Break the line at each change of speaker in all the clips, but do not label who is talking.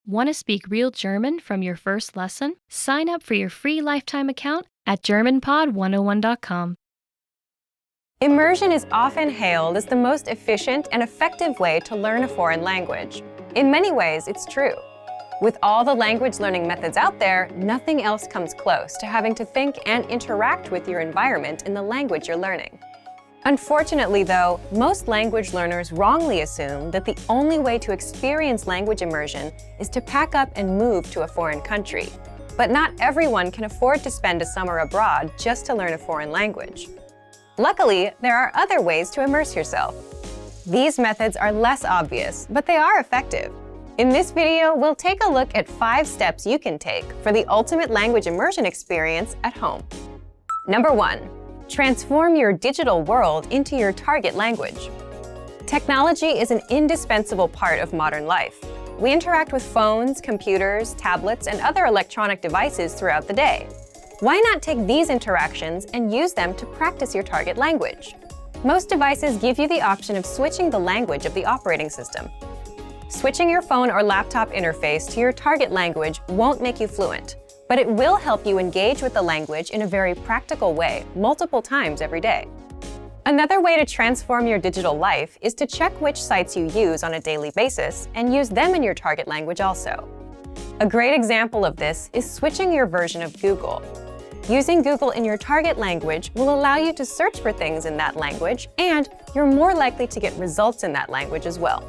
Want to speak real German from your first lesson? Sign up for your free lifetime account at GermanPod101.com.
Immersion is often hailed as the most efficient and effective way to learn a foreign language. In many ways, it's true. With all the language learning methods out there, nothing else comes close to having to think and interact with your environment in the language you're learning. Unfortunately, though, most language learners wrongly assume that the only way to experience language immersion is to pack up and move to a foreign country. But not everyone can afford to spend a summer abroad just to learn a foreign language. Luckily, there are other ways to immerse yourself. These methods are less obvious, but they are effective. In this video, we'll take a look at 5 steps you can take for the ultimate language immersion experience at home. Number 1. Transform your digital world into your target language. Technology is an indispensable part of modern life. We interact with phones, computers, tablets, and other electronic devices throughout the day. Why not take these interactions and use them to practice your target language? Most devices give you the option of switching the language of the operating system. Switching your phone or laptop interface to your target language won't make you fluent, but it will help you engage with the language in a very practical way multiple times every day. Another way to transform your digital life is to check which sites you use on a daily basis and use them in your target language also. A great example of this is switching your version of Google. Using Google in your target language will allow you to search for things in that language, and you're more likely to get results in that language as well.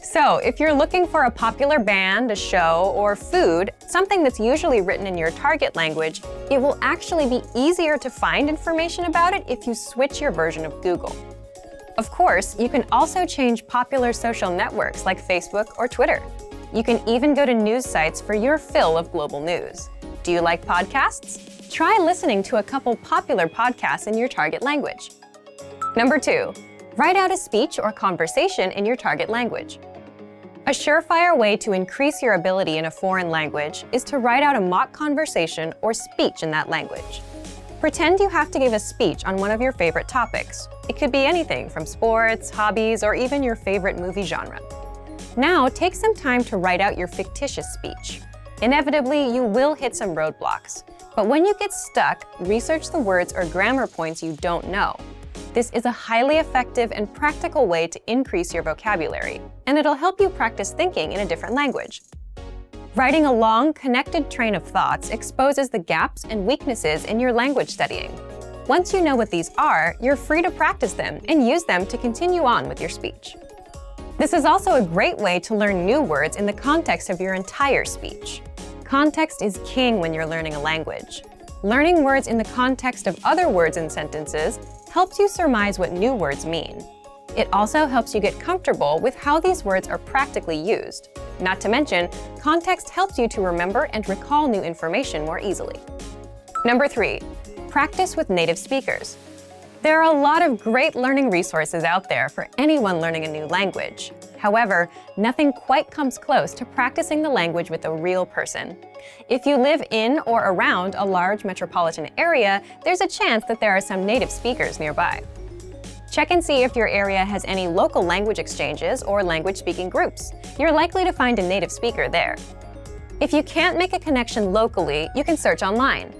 So, if you're looking for a popular band, a show, or food, something that's usually written in your target language, it will actually be easier to find information about it if you switch your version of Google. Of course, you can also change popular social networks like Facebook or Twitter. You can even go to news sites for your fill of global news. Do you like podcasts? Try listening to a couple popular podcasts in your target language. Number 2. Write out a speech or conversation in your target language. A surefire way to increase your ability in a foreign language is to write out a mock conversation or speech in that language. Pretend you have to give a speech on one of your favorite topics. It could be anything from sports, hobbies, or even your favorite movie genre. Now, take some time to write out your fictitious speech. Inevitably, you will hit some roadblocks. But when you get stuck, research the words or grammar points you don't know. This is a highly effective and practical way to increase your vocabulary, and it'll help you practice thinking in a different language. Writing a long, connected train of thoughts exposes the gaps and weaknesses in your language studying. Once you know what these are, you're free to practice them and use them to continue on with your speech. This is also a great way to learn new words in the context of your entire speech. Context is king when you're learning a language. Learning words in the context of other words and sentences helps you surmise what new words mean. It also helps you get comfortable with how these words are practically used. Not to mention, context helps you to remember and recall new information more easily. Number 3. Practice with native speakers. There are a lot of great learning resources out there for anyone learning a new language. However, nothing quite comes close to practicing the language with a real person. If you live in or around a large metropolitan area, there's a chance that there are some native speakers nearby. Check and see if your area has any local language exchanges or language-speaking groups. You're likely to find a native speaker there. If you can't make a connection locally, you can search online.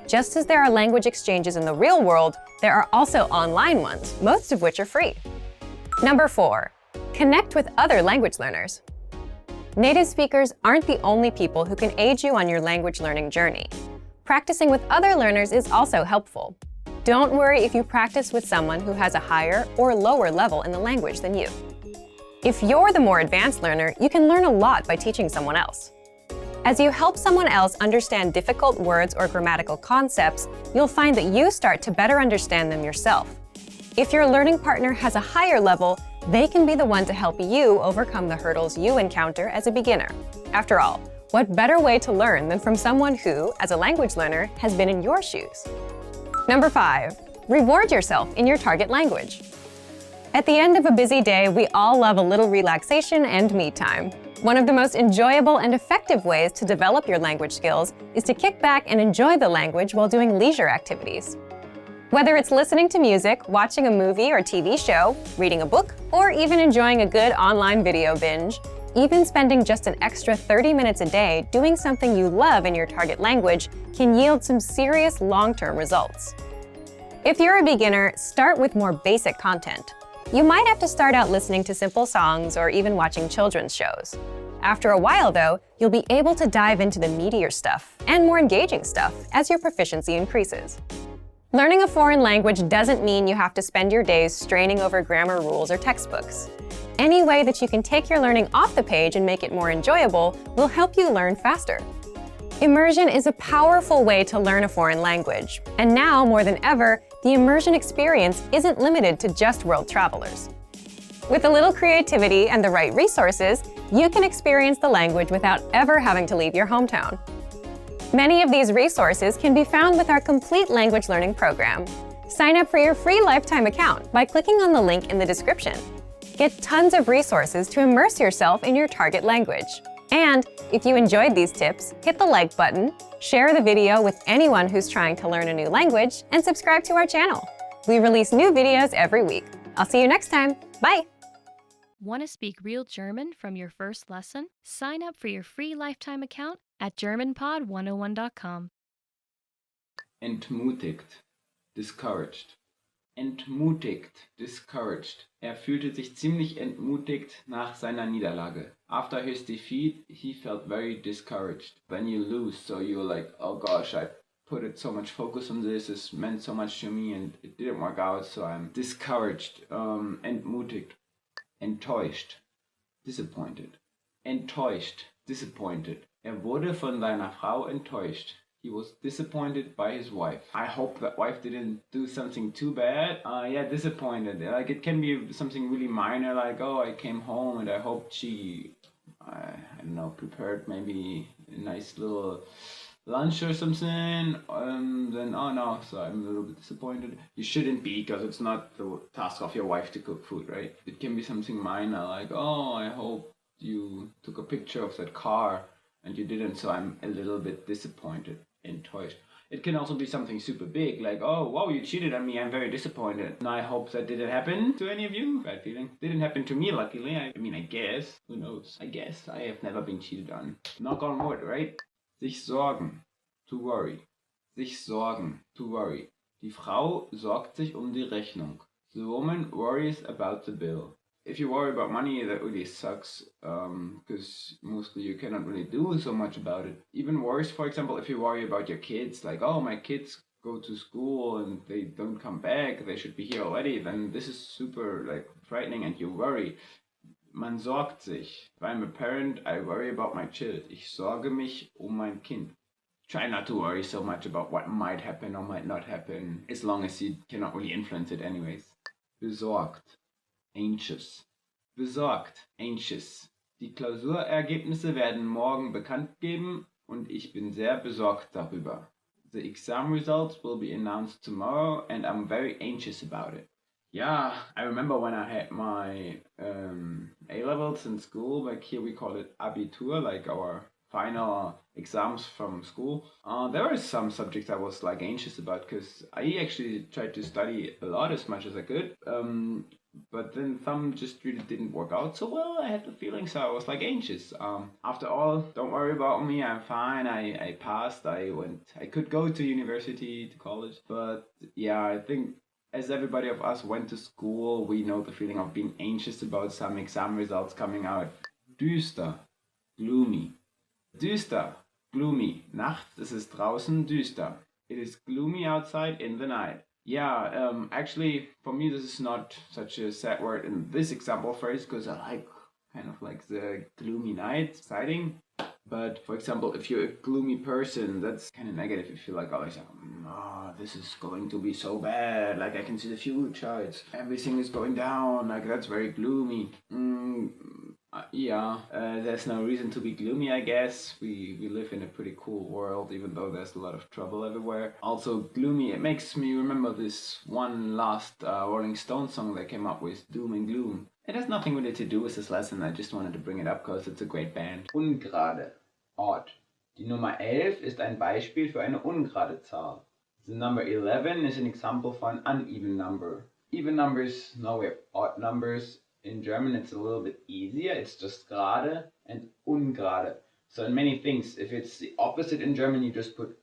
Just as there are language exchanges in the real world, there are also online ones, most of which are free. Number 4. Connect with other language learners. Native speakers aren't the only people who can aid you on your language learning journey. Practicing with other learners is also helpful. Don't worry if you practice with someone who has a higher or lower level in the language than you. If you're the more advanced learner, you can learn a lot by teaching someone else. As you help someone else understand difficult words or grammatical concepts, you'll find that you start to better understand them yourself. If your learning partner has a higher level, they can be the one to help you overcome the hurdles you encounter as a beginner. After all, what better way to learn than from someone who, as a language learner, has been in your shoes? Number 5. Reward yourself in your target language. At the end of a busy day, we all love a little relaxation and me time. One of the most enjoyable and effective ways to develop your language skills is to kick back and enjoy the language while doing leisure activities. Whether it's listening to music, watching a movie or TV show, reading a book, or even enjoying a good online video binge, Even spending just an extra 30 minutes a day doing something you love in your target language can yield some serious long-term results. If you're a beginner, start with more basic content. You might have to start out listening to simple songs or even watching children's shows. After a while, though, you'll be able to dive into the meatier stuff and more engaging stuff as your proficiency increases. Learning a foreign language doesn't mean you have to spend your days straining over grammar rules or textbooks. Any way that you can take your learning off the page and make it more enjoyable will help you learn faster. Immersion is a powerful way to learn a foreign language, and now more than ever, the immersion experience isn't limited to just world travelers. With a little creativity and the right resources, you can experience the language without ever having to leave your hometown. Many of these resources can be found with our complete language learning program. Sign up for your free lifetime account by clicking on the link in the description. Get tons of resources to immerse yourself in your target language. And if you enjoyed these tips, hit the like button, share the video with anyone who's trying to learn a new language, and subscribe to our channel. We release new videos every week. I'll see you next time. Bye!
Want to speak real German from your first lesson? Sign up for your free lifetime account at GermanPod101.com.
Entmutigt, discouraged. Entmutigt, discouraged. Er fühlte sich ziemlich entmutigt nach seiner Niederlage. After his defeat, he felt very discouraged. When you lose, so you're like, oh gosh, I put it so much focus on this, it meant so much to me and it didn't work out, so I'm discouraged. Entmutigt. Enttäuscht, disappointed. Enttäuscht, disappointed. Er wurde von seiner Frau enttäuscht. He was disappointed by his wife. I hope that wife didn't do something too bad. Yeah, disappointed. Like it can be something really minor, like, oh, I came home and I hoped she, I don't know, prepared maybe a nice little lunch or something, then oh no, so I'm a little bit disappointed. You shouldn't be, because it's not the task of your wife to cook food, right? It can be something minor, like, oh, I hope you took a picture of that car and you didn't, so I'm a little bit disappointed, enttäuscht. It can also be something super big, like, oh, wow, you cheated on me, I'm very disappointed. And I hope that didn't happen to any of you. Bad feeling. Didn't happen to me, luckily. I mean, I guess. Who knows? I guess. I have never been cheated on. Knock on wood, right? Sich sorgen, to worry. Sich sorgen, to worry. Die Frau sorgt sich die Rechnung. The woman worries about the bill. If you worry about money, that really sucks, because mostly you cannot really do so much about it. Even worse, for example, if you worry about your kids, like, oh, my kids go to school and they don't come back, they should be here already, then this is super, like, frightening and you worry. Man sorgt sich. If I'm a parent, I worry about my child. Ich sorge mich mein Kind. Try not to worry so much about what might happen or might not happen, as long as you cannot really influence it anyways. Besorgt. Anxious. Besorgt. Anxious. Die Klausurergebnisse werden morgen bekannt geben und ich bin sehr besorgt darüber. The exam results will be announced tomorrow and I'm very anxious about it. Yeah, I remember when I had my A-levels in school, like here we call it Abitur, like our final exams from school. There were some subjects I was like anxious about because I actually tried to study a lot as much as I could. But then some just really didn't work out so well. I had the feeling, so I was like anxious. After all, don't worry about me, I'm fine. I passed, I could go to university, to college. But yeah, I think as everybody of us went to school, we know the feeling of being anxious about some exam results coming out. Düster, gloomy. Düster, gloomy. Nachts ist es draußen düster. It is gloomy outside in the night. Yeah, actually, for me, this is not such a sad word in this example phrase, because I like kind of like the gloomy night, exciting. But for example, if you're a gloomy person, that's kind of negative. If you're like always like, oh, this is going to be so bad. Like I can see the future. Everything is going down. Like that's very gloomy. There's no reason to be gloomy, I guess. We live in a pretty cool world, even though there's a lot of trouble everywhere. Also, gloomy, it makes me remember this one last Rolling Stones song they came up with, Doom and Gloom. It has nothing really to do with this lesson, I just wanted to bring it up because it's a great band. Ungerade, Ort. Die Nummer 11 ist ein Beispiel für eine ungerade Zahl. The number 11 is an example for an uneven number. Even numbers, now we have odd numbers. In German, it's a little bit easier. It's just gerade and ungerade. So in many things, if it's the opposite in German, you just put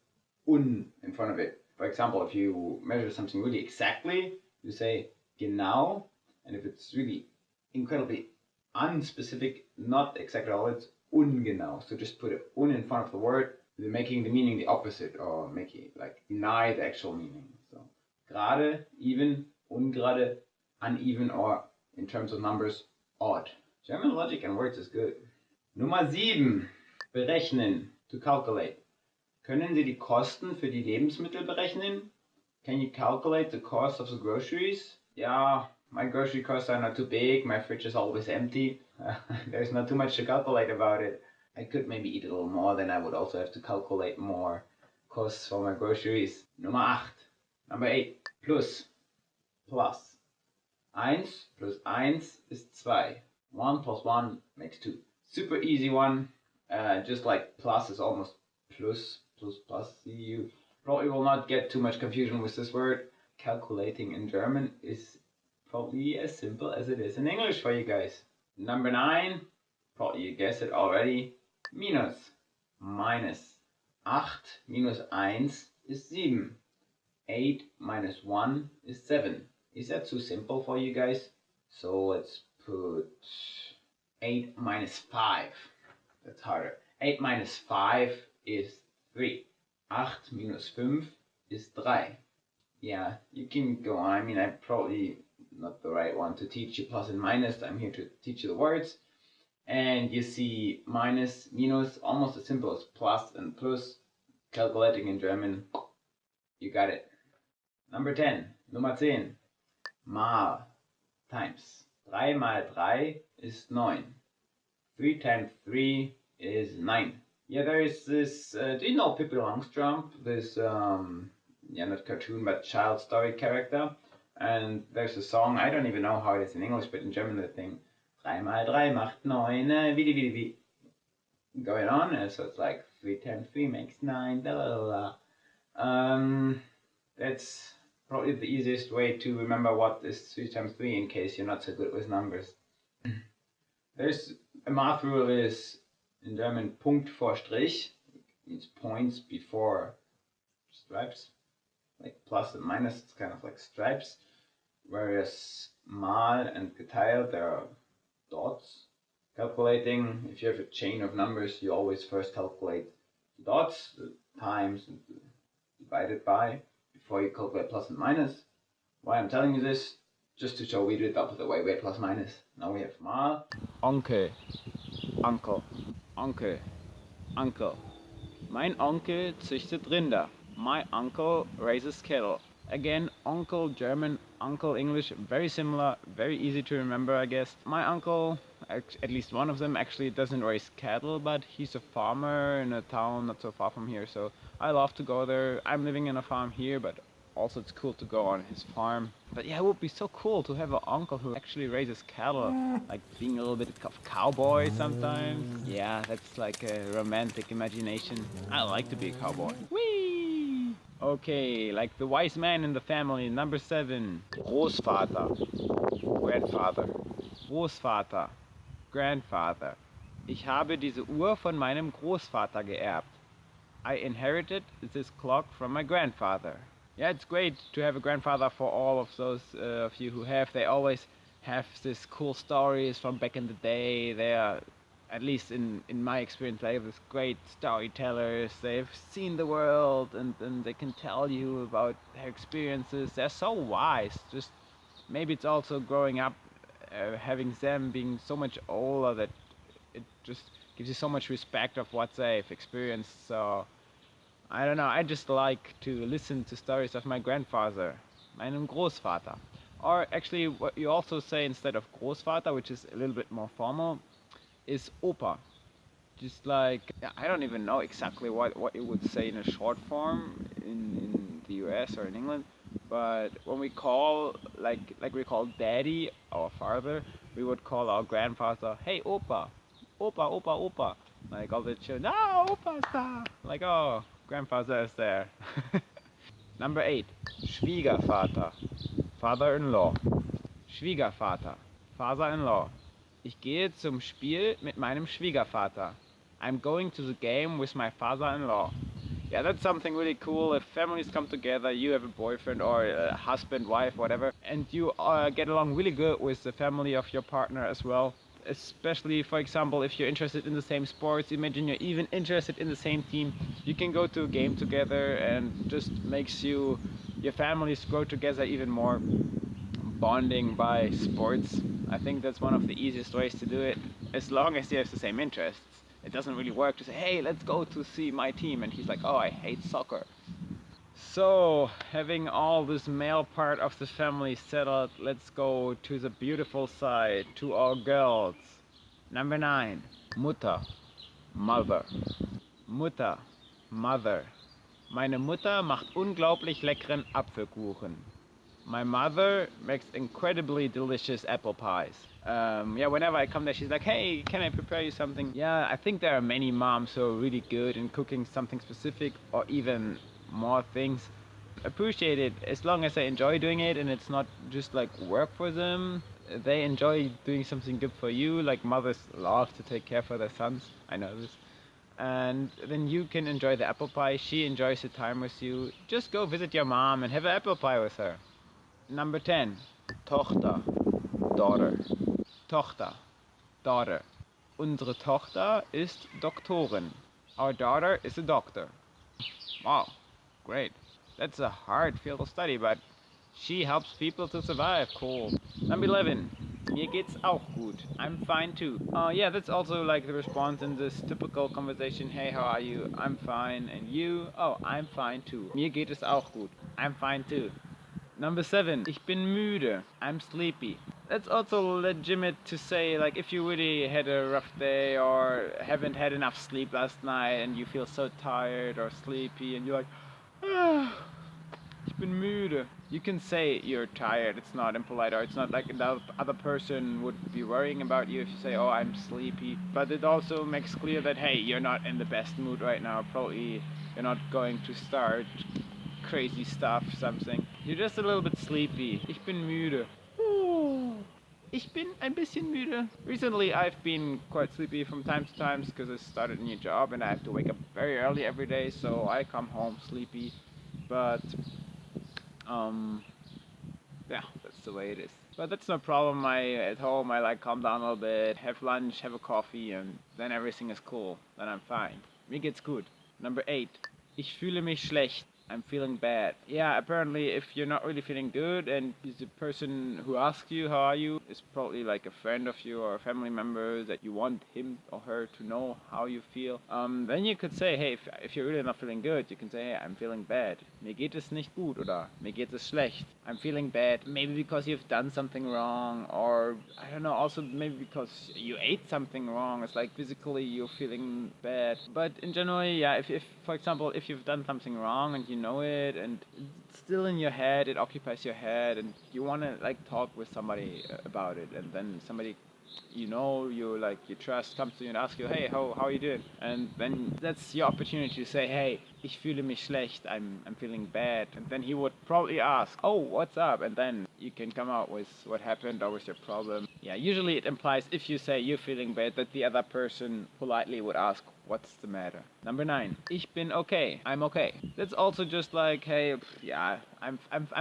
un in front of it. For example, if you measure something really exactly, you say genau. And if it's really incredibly unspecific, not exactly all, it's ungenau. So just put un in front of the word, making the meaning the opposite, or making it like deny the actual meaning. So gerade, even, ungerade, uneven, or in terms of numbers, odd. German logic and words is good. Nummer 7. Berechnen. To calculate. Können Sie die Kosten für die Lebensmittel berechnen? Can you calculate the cost of the groceries? Yeah, my grocery costs are not too big. My fridge is always empty. There's not too much to calculate about it. I could maybe eat a little more, then I would also have to calculate more costs for my groceries. Nummer 8. Number 8. Plus. Plus. 1 plus 1 is 2. 1 plus 1 makes 2. Super easy one. Just like plus is almost plus, plus, plus. You probably will not get too much confusion with this word. Calculating in German is probably as simple as it is in English for you guys. Number 9, probably you guessed it already. Minus. Minus. 8 minus 1 is 7. 8 minus 1 is 7. Is that too simple for you guys? So let's put 8 minus 5. That's harder. 8 minus 5 is 3. 8 minus 5 is 3. Yeah, you can go on. I mean, I'm probably not the right one to teach you plus and minus. I'm here to teach you the words. And you see minus, minus, almost as simple as plus and plus. Calculating in German, you got it. Number 10, Nummer 10. Mal, times. 3 mal 3 is 9. 3 times 3 is 9. Yeah, there is this, do you know Pippi Longstrump? This, not cartoon, but child story character. And there's a song, I don't even know how it is in English, but in German the thing, 3 mal 3 macht 9, wie. Going on, and so it's like 3 times 3 makes 9, da la la la. That's probably the easiest way to remember what is 3 times 3 in case you're not so good with numbers. There's a math rule is in German Punkt vor Strich, means points before stripes, like plus and minus, it's kind of like stripes, whereas mal and geteilt, there are dots. Calculating, if you have a chain of numbers, you always first calculate the dots, the times, and divided by, before you calculate plus and minus. Why I'm telling you this? Just to show we did it opposite way, we had plus minus. Now we have mal. Onkel, uncle, onkel, uncle. Mein Onkel züchtet Rinder. My uncle raises cattle. Again, uncle German, uncle English, very similar, very easy to remember, I guess. My uncle, at least one of them, actually doesn't raise cattle, but he's a farmer in a town not so far from here, so I love to go there. I'm living in a farm here, but also it's cool to go on his farm. But yeah, it would be so cool to have an uncle who actually raises cattle, like being a little bit of cowboy sometimes. Yeah, that's like a romantic imagination. I like to be a cowboy. Whee! Okay, like the wise man in the family, number 7. Großvater, grandfather. Großvater, grandfather. Ich habe diese Uhr von meinem Großvater geerbt. I inherited this clock from my grandfather. Yeah, it's great to have a grandfather for all of those of you who have. They always have these cool stories from back in the day. They are, at least in my experience, they have these great storytellers. They've seen the world and they can tell you about their experiences. They're so wise. Just maybe it's also growing up, having them being so much older that it just gives you so much respect of what they've experienced. So I don't know, I just like to listen to stories of my grandfather, meinem Großvater. Or actually, what you also say instead of Großvater, which is a little bit more formal, is Opa. Just like, I don't even know exactly what you would say in a short form in the US or in England, but when we call, like we call daddy, our father, we would call our grandfather, hey Opa, Opa, Opa, Opa. Like all the children, no, Opa's there. Like, oh, grandfather is there. Number 8, Schwiegervater, father-in-law. Schwiegervater, Father-in-law. Ich gehe zum Spiel mit meinem Schwiegervater. I'm going to the game with my father-in-law. Yeah, that's something really cool. If families come together, you have a boyfriend or a husband, wife, whatever, and you get along really good with the family of your partner as well. Especially, for example, if you're interested in the same sports, imagine you're even interested in the same team, you can go to a game together and just makes your families grow together even more. Bonding by sports, I think that's one of the easiest ways to do it, as long as you have the same interests. It doesn't really work to say, hey, let's go to see my team, and he's like, oh, I hate soccer. So, having all this male part of the family settled, let's go to the beautiful side, to our girls. Number 9, Mutter, mother. Mutter, mother. Meine Mutter macht unglaublich leckeren Apfelkuchen. My mother makes incredibly delicious apple pies. Yeah, whenever I come there, she's like, hey, can I prepare you something? Yeah, I think there are many moms who are really good in cooking something specific or even more things. Appreciate it as long as they enjoy doing it and it's not just like work for them. They enjoy doing something good for you, like mothers love to take care for their sons. I know this. And then you can enjoy the apple pie. She enjoys the time with you. Just go visit your mom and have an apple pie with her. Number 10, Tochter, daughter. Tochter, daughter. Unsere Tochter ist Doktorin. Our daughter is a doctor. Wow, great. That's a hard field of study, but she helps people to survive. Cool. Number 11, mir geht's auch gut. I'm fine too. Yeah, that's also like the response in this typical conversation. Hey, how are you? I'm fine. And you? Oh, I'm fine too. Mir geht es auch gut. I'm fine too. Number 7, ich bin müde. I'm sleepy. That's also legitimate to say, like, if you really had a rough day or haven't had enough sleep last night and you feel so tired or sleepy and you're like, ah, ich bin müde. You can say you're tired. It's not impolite, or it's not like the other person would be worrying about you if you say, oh, I'm sleepy. But it also makes clear that, hey, you're not in the best mood right now. Probably you're not going to start crazy stuff, something. You're just a little bit sleepy. Ich bin müde. Ich bin ein bisschen müde. Recently, I've been quite sleepy from time to time because I started a new job and I have to wake up very early every day, so I come home sleepy. But, yeah, that's the way it is. But that's no problem. At home, I like calm down a little bit, have lunch, have a coffee, and then everything is cool. Then I'm fine. Mir geht's gut. Number 8. Ich fühle mich schlecht. I'm feeling bad. Yeah, apparently if you're not really feeling good and the person who asks you how are you is probably like a friend of you or a family member that you want him or her to know how you feel, then you could say, hey, if you're really not feeling good, you can say, hey, I'm feeling bad. Mir geht es nicht gut oder mir geht es schlecht. I'm feeling bad. Maybe because you've done something wrong, or I don't know, also maybe because you ate something wrong. It's like physically you're feeling bad. But in general, yeah, if for example, if you've done something wrong and you know it and it's still in your head, it occupies your head and you want to like talk with somebody about it, and then somebody you trust comes to you and asks you, hey, how are you doing? And then that's your opportunity to say, hey, ich fühle mich schlecht, I'm feeling bad. And then he would probably ask, oh, what's up? And then you can come out with what happened or with your problem. Yeah, usually it implies if you say you're feeling bad that the other person politely would ask, what's the matter? Number 9, ich bin okay, I'm okay. That's also just like, hey, yeah, I'm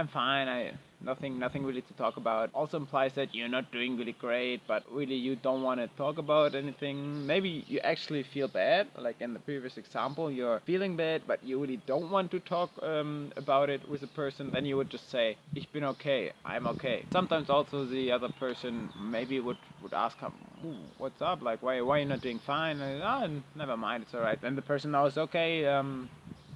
fine, nothing really to talk about. Also implies that you're not doing really great, but really you don't want to talk about anything. Maybe you actually feel bad, like in the previous example, you're feeling bad, but you really don't want to talk about it with a person. Then you would just say, ich bin okay, I'm okay. Sometimes also the other person maybe would ask, what's up? Like, why are you not doing fine? Never mind, it's alright. Then the person knows, okay,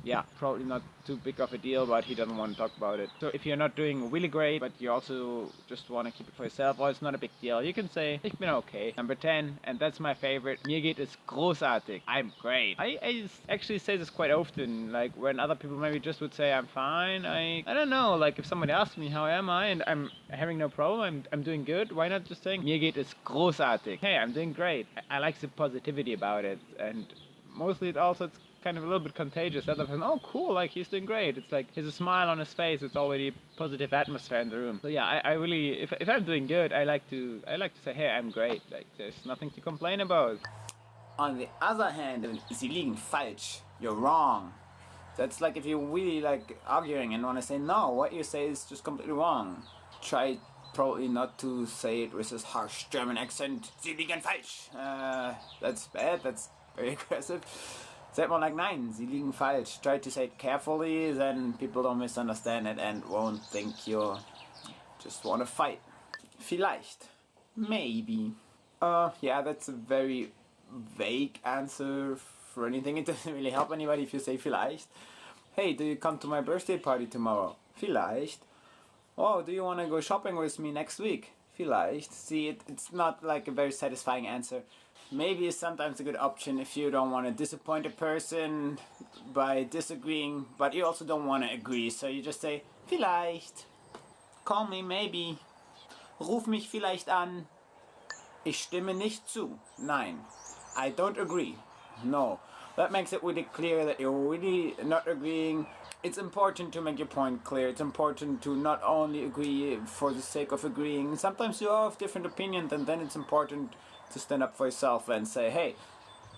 yeah, probably not too big of a deal, but he doesn't want to talk about it. So if you're not doing really great, but you also just want to keep it for yourself, well, it's not a big deal. You can say, ich bin okay. Number 10, and that's my favorite, mir geht es großartig. I'm great. I actually say this quite often, like when other people maybe just would say I'm fine. I don't know, like if somebody asks me how am I and I'm having no problem, I'm doing good, why not just saying, mir geht es großartig. Hey, I'm doing great. I like the positivity about it, and mostly it's
kind of a little bit contagious. That person, oh cool, like he's doing great. It's like he's a smile on his face. It's already positive atmosphere in the room. So yeah, I really, if I'm doing good, I like to say, hey, I'm great. Like there's nothing to complain about.
On the other hand, Sie liegen falsch. You're wrong. That's like if you're really like arguing and want to say no, what you say is just completely wrong. Try probably not to say it with this harsh German accent. Sie liegen falsch. That's bad. That's very aggressive. Say it more like nein, Sie liegen falsch. Try to say it carefully, then people don't misunderstand it and won't think you just want to fight. Vielleicht. Maybe. Yeah, that's a very vague answer for anything. It doesn't really help anybody if you say vielleicht. Hey, do you come to my birthday party tomorrow? Vielleicht. Oh, do you want to go shopping with me next week? Vielleicht. See, it's not like a very satisfying answer. Maybe it's sometimes a good option if you don't want to disappoint a person by disagreeing, but you also don't want to agree, so you just say vielleicht. Call me maybe. Ruf mich vielleicht an. Ich stimme nicht zu. Nein. I don't agree. No. That makes it really clear that you're really not agreeing. It's important to make your point clear. It's important to not only agree for the sake of agreeing. Sometimes you have different opinions, and then it's important to stand up for yourself and say, hey,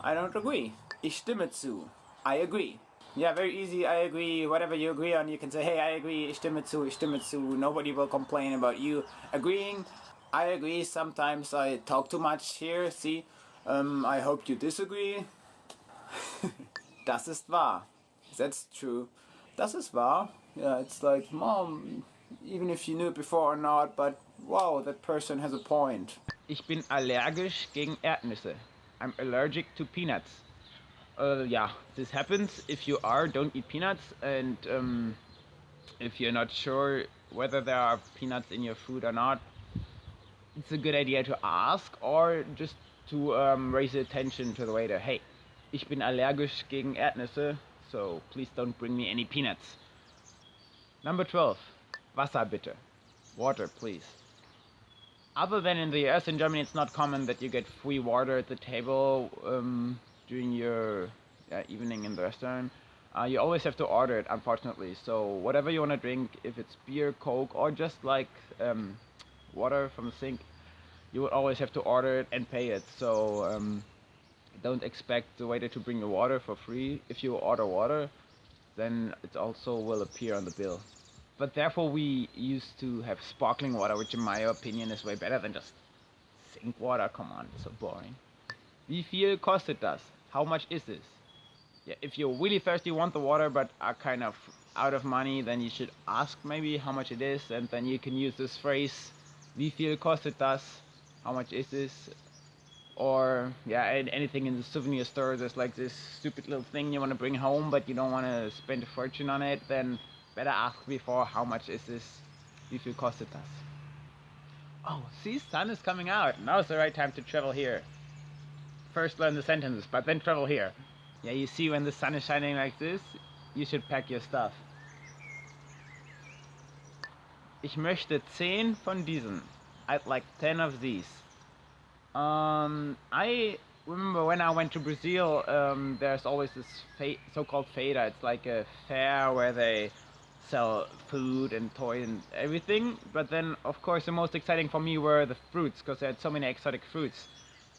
I don't agree. Ich stimme zu. I agree. Yeah, very easy. I agree. Whatever you agree on, you can say, hey, I agree. Ich stimme zu. Ich stimme zu. Nobody will complain about you agreeing. I agree. Sometimes I talk too much here. See, I hope you disagree. Das ist wahr. That's true. Das ist wahr. Yeah, it's like, mom, even if you knew it before or not, but wow, that person has a point.
Ich bin allergisch gegen Erdnüsse. I'm allergic to peanuts. Yeah, this happens. If you don't eat peanuts, and if you're not sure whether there are peanuts in your food or not, it's a good idea to ask or just to raise attention to the waiter. Hey, ich bin allergisch gegen Erdnüsse, so please don't bring me any peanuts. Number 12. Wasser bitte. Water, please. Other than in the US, in Germany, it's not common that you get free water at the table during your evening in the restaurant. You always have to order it, unfortunately. So whatever you want to drink, if it's beer, Coke, or just like water from the sink, you would always have to order it and pay it. So don't expect the waiter to bring you water for free. If you order water, then it also will appear on the bill. But therefore we used to have sparkling water, which in my opinion is way better than just sink water. Come on, it's so boring. Wie viel kostet das? How much is this? Yeah, if you're really thirsty, want the water, but are kind of out of money, then you should ask maybe how much it is, and then you can use this phrase, wie viel kostet das? How much is this? Or yeah, anything in the souvenir store, there's like this stupid little thing you want to bring home, but you don't want to spend a fortune on it, then better ask before, how much is this? Wie viel kostet das? Oh, see, sun is coming out. Now's the right time to travel here. First learn the sentences, but then travel here. Yeah, you see, when the sun is shining like this, you should pack your stuff. Ich möchte 10 von diesen. I'd like 10 of these. I remember when I went to Brazil, there's always this so-called feira. It's like a fair where they sell food and toys and everything. But then, of course, the most exciting for me were the fruits, because they had so many exotic fruits.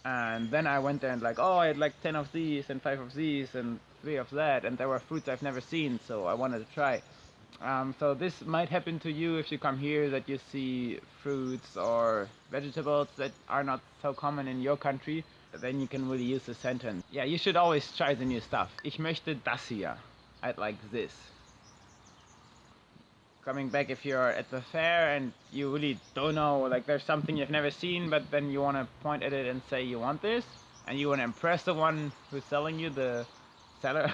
And then I went there and like, oh, I had like 10 of these and 5 of these and 3 of that. And there were fruits I've never seen, so I wanted to try. So this might happen to you if you come here, that you see fruits or vegetables that are not so common in your country. Then you can really use the sentence. Yeah, you should always try the new stuff. Ich möchte das hier. I'd like this. Coming back, if you're at the fair and you really don't know, like there's something you've never seen, but then you want to point at it and say you want this, and you want to impress the one who's selling you, the seller,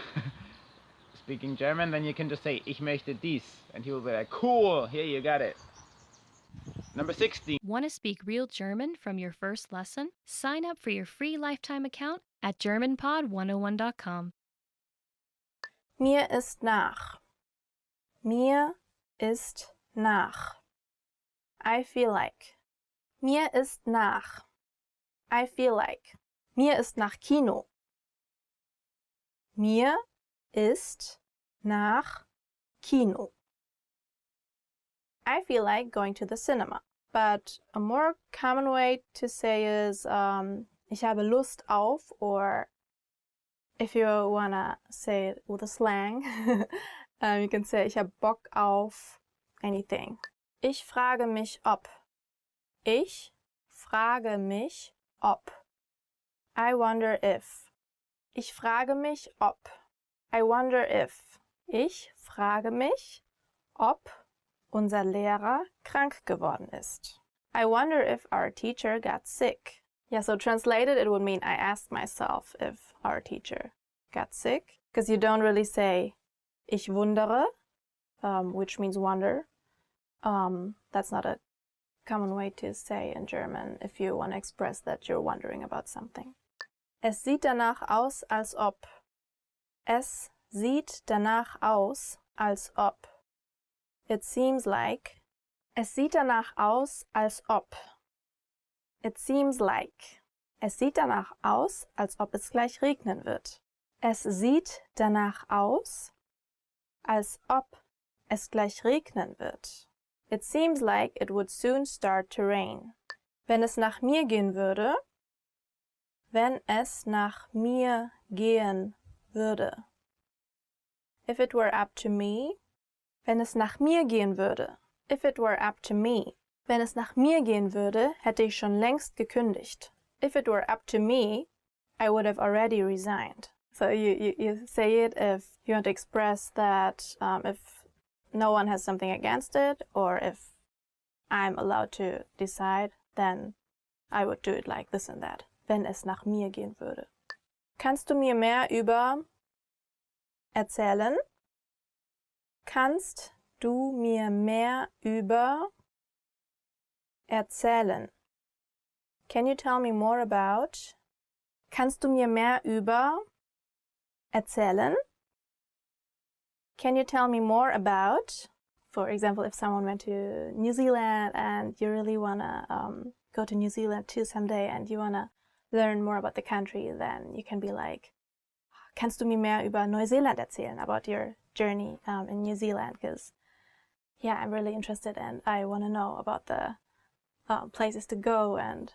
speaking German, then you can just say, ich möchte dies, and he will be like, cool, here you got it. Number 16.
Want to speak real German from your first lesson? Sign up for your free lifetime account at GermanPod101.com.
Mir ist nach. Mir ist nach. I feel like. Mir ist nach. I feel like. Mir ist nach Kino. Mir ist nach Kino. I feel like going to the cinema. But a more common way to say is ich habe Lust auf, or if you wanna say it with a slang, you can say ich habe Bock auf anything. Ich frage mich ob. Ich frage mich ob. I wonder if. Ich frage mich ob. I wonder if. Ich frage mich, ob unser Lehrer krank geworden ist. I wonder if our teacher got sick. Yeah, so translated it would mean I asked myself if our teacher got sick. Because you don't really say ich wundere, which means wonder. That's not a common way to say in German if you want to express that you're wondering about something. Es sieht danach aus, als ob. Es sieht danach aus, als ob. It seems like. Es sieht danach aus, als ob. It seems like. Es sieht danach aus, als ob es gleich regnen wird. Es sieht danach aus, als ob es gleich regnen wird. It seems like it would soon start to rain. Wenn es nach mir gehen würde. Wenn es nach mir gehen würde. If it were up to me. Wenn es nach mir gehen würde. If it were up to me. Wenn es nach mir gehen würde, hätte ich schon längst gekündigt. If it were up to me, I would have already resigned. So you say it if you want to express that if no one has something against it, or if I'm allowed to decide, then I would do it like this and that. Wenn es nach mir gehen würde. Kannst du mir mehr über erzählen? Kannst du mir mehr über erzählen? Can you tell me more about? Kannst du mir mehr über erzählen? Can you tell me more about? For example, if someone went to New Zealand and you really want to go to New Zealand too someday and you want to learn more about the country, then you can be like, kannst du mir mehr über Neuseeland erzählen, about your journey in New Zealand? Because, yeah, I'm really interested and I want to know about the places to go and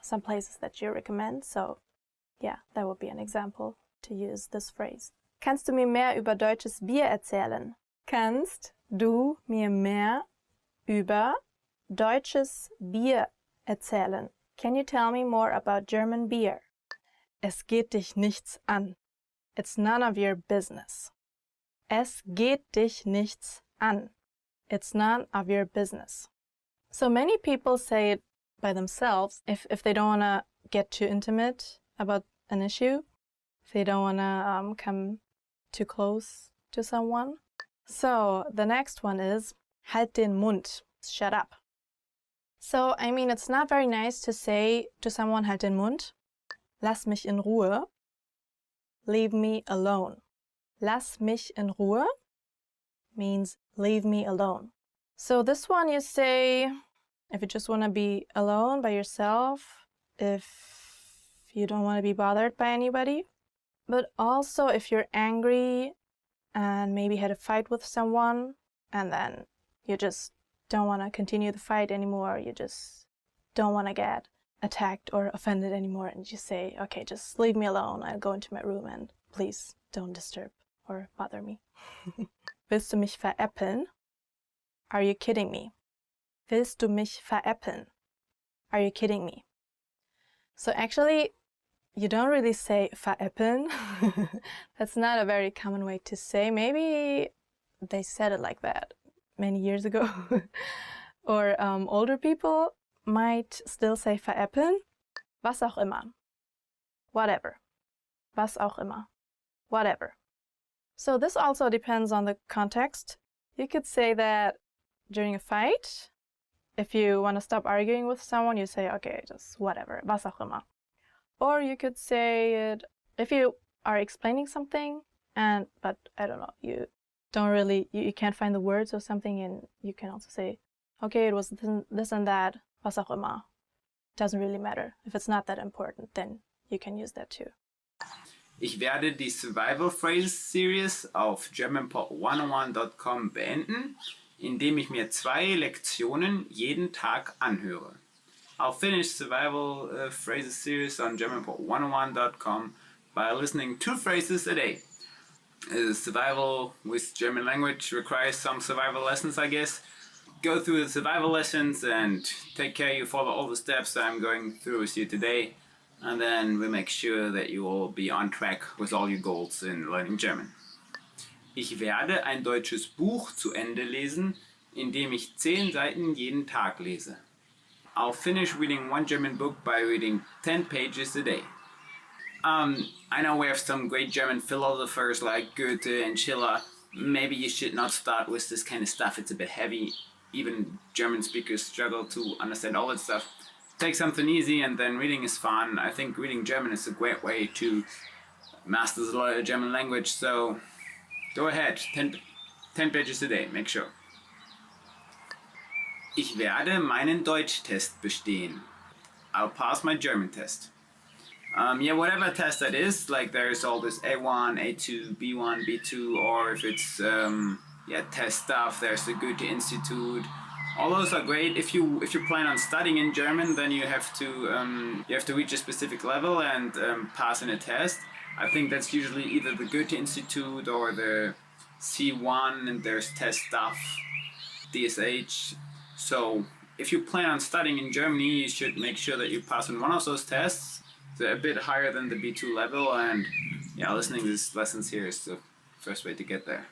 some places that you recommend. So, yeah, that would be an example to use this phrase. Kannst du mir mehr über deutsches Bier erzählen? Kannst du mir mehr über deutsches Bier erzählen? Can you tell me more about German beer? Es geht dich nichts an. It's none of your business. Es geht dich nichts an. It's none of your business. So many people say it by themselves if they don't want to get too intimate about an issue, if they don't want to come too close to someone. So the next one is halt den Mund, shut up. So, I mean, it's not very nice to say to someone halt den Mund. Lass mich in Ruhe. Leave me alone. Lass mich in Ruhe means leave me alone. So this one you say if you just want to be alone by yourself, if you don't want to be bothered by anybody, but also if you're angry and maybe had a fight with someone and then you just don't want to continue the fight anymore, you just don't want to get attacked or offended anymore, and you say, okay, just leave me alone, I'll go into my room and please don't disturb or bother me. Willst du mich veräppeln? Are you kidding me? Willst du mich veräppeln? Are you kidding me? So actually, you don't really say veräppeln. That's not a very common way to say. Maybe they said it like that many years ago. Or older people might still say veräppeln. Was auch immer. Whatever. Was auch immer. Whatever. So this also depends on the context. You could say that during a fight. If you want to stop arguing with someone, you say, okay, just whatever. Was auch immer. Or you could say it if you are explaining something, but I don't know, you don't really, you can't find the words or something, and you can also say, okay, it was this and that, was auch immer. Doesn't really matter. If it's not that important, then you can use that too.
Ich werde die Survival Phrases Series auf germanpod101.com beenden, indem ich mir 2 Lektionen jeden Tag anhöre. I'll finish Survival Phrases Series on germanpod101.com by listening 2 phrases a day. Survival with German language requires some survival lessons, I guess. Go through the survival lessons and take care you follow all the steps I'm going through with you today. And then we make sure that you will be on track with all your goals in learning German. Ich werde ein deutsches Buch zu Ende lesen, indem ich 10 Seiten jeden Tag lese. I'll finish reading one German book by reading 10 pages a day. I know we have some great German philosophers like Goethe and Schiller. Maybe you should not start with this kind of stuff. It's a bit heavy. Even German speakers struggle to understand all that stuff. Take something easy, and then reading is fun. I think reading German is a great way to master the German language, so go ahead, 10 pages a day, make sure. Ich werde meinen Deutschtest bestehen. I'll pass my German test. Whatever test that is, like there's all this A1, A2, B1, B2, or if it's test stuff, there's the Goethe Institute. All those are great. If you plan on studying in German, then you have to reach a specific level and pass in a test. I think that's usually either the Goethe Institute or the C1, and there's test stuff, DSH. So if you plan on studying in Germany, you should make sure that you pass on one of those tests. They're a bit higher than the B2 level, and listening to these lessons here is the first way to get there.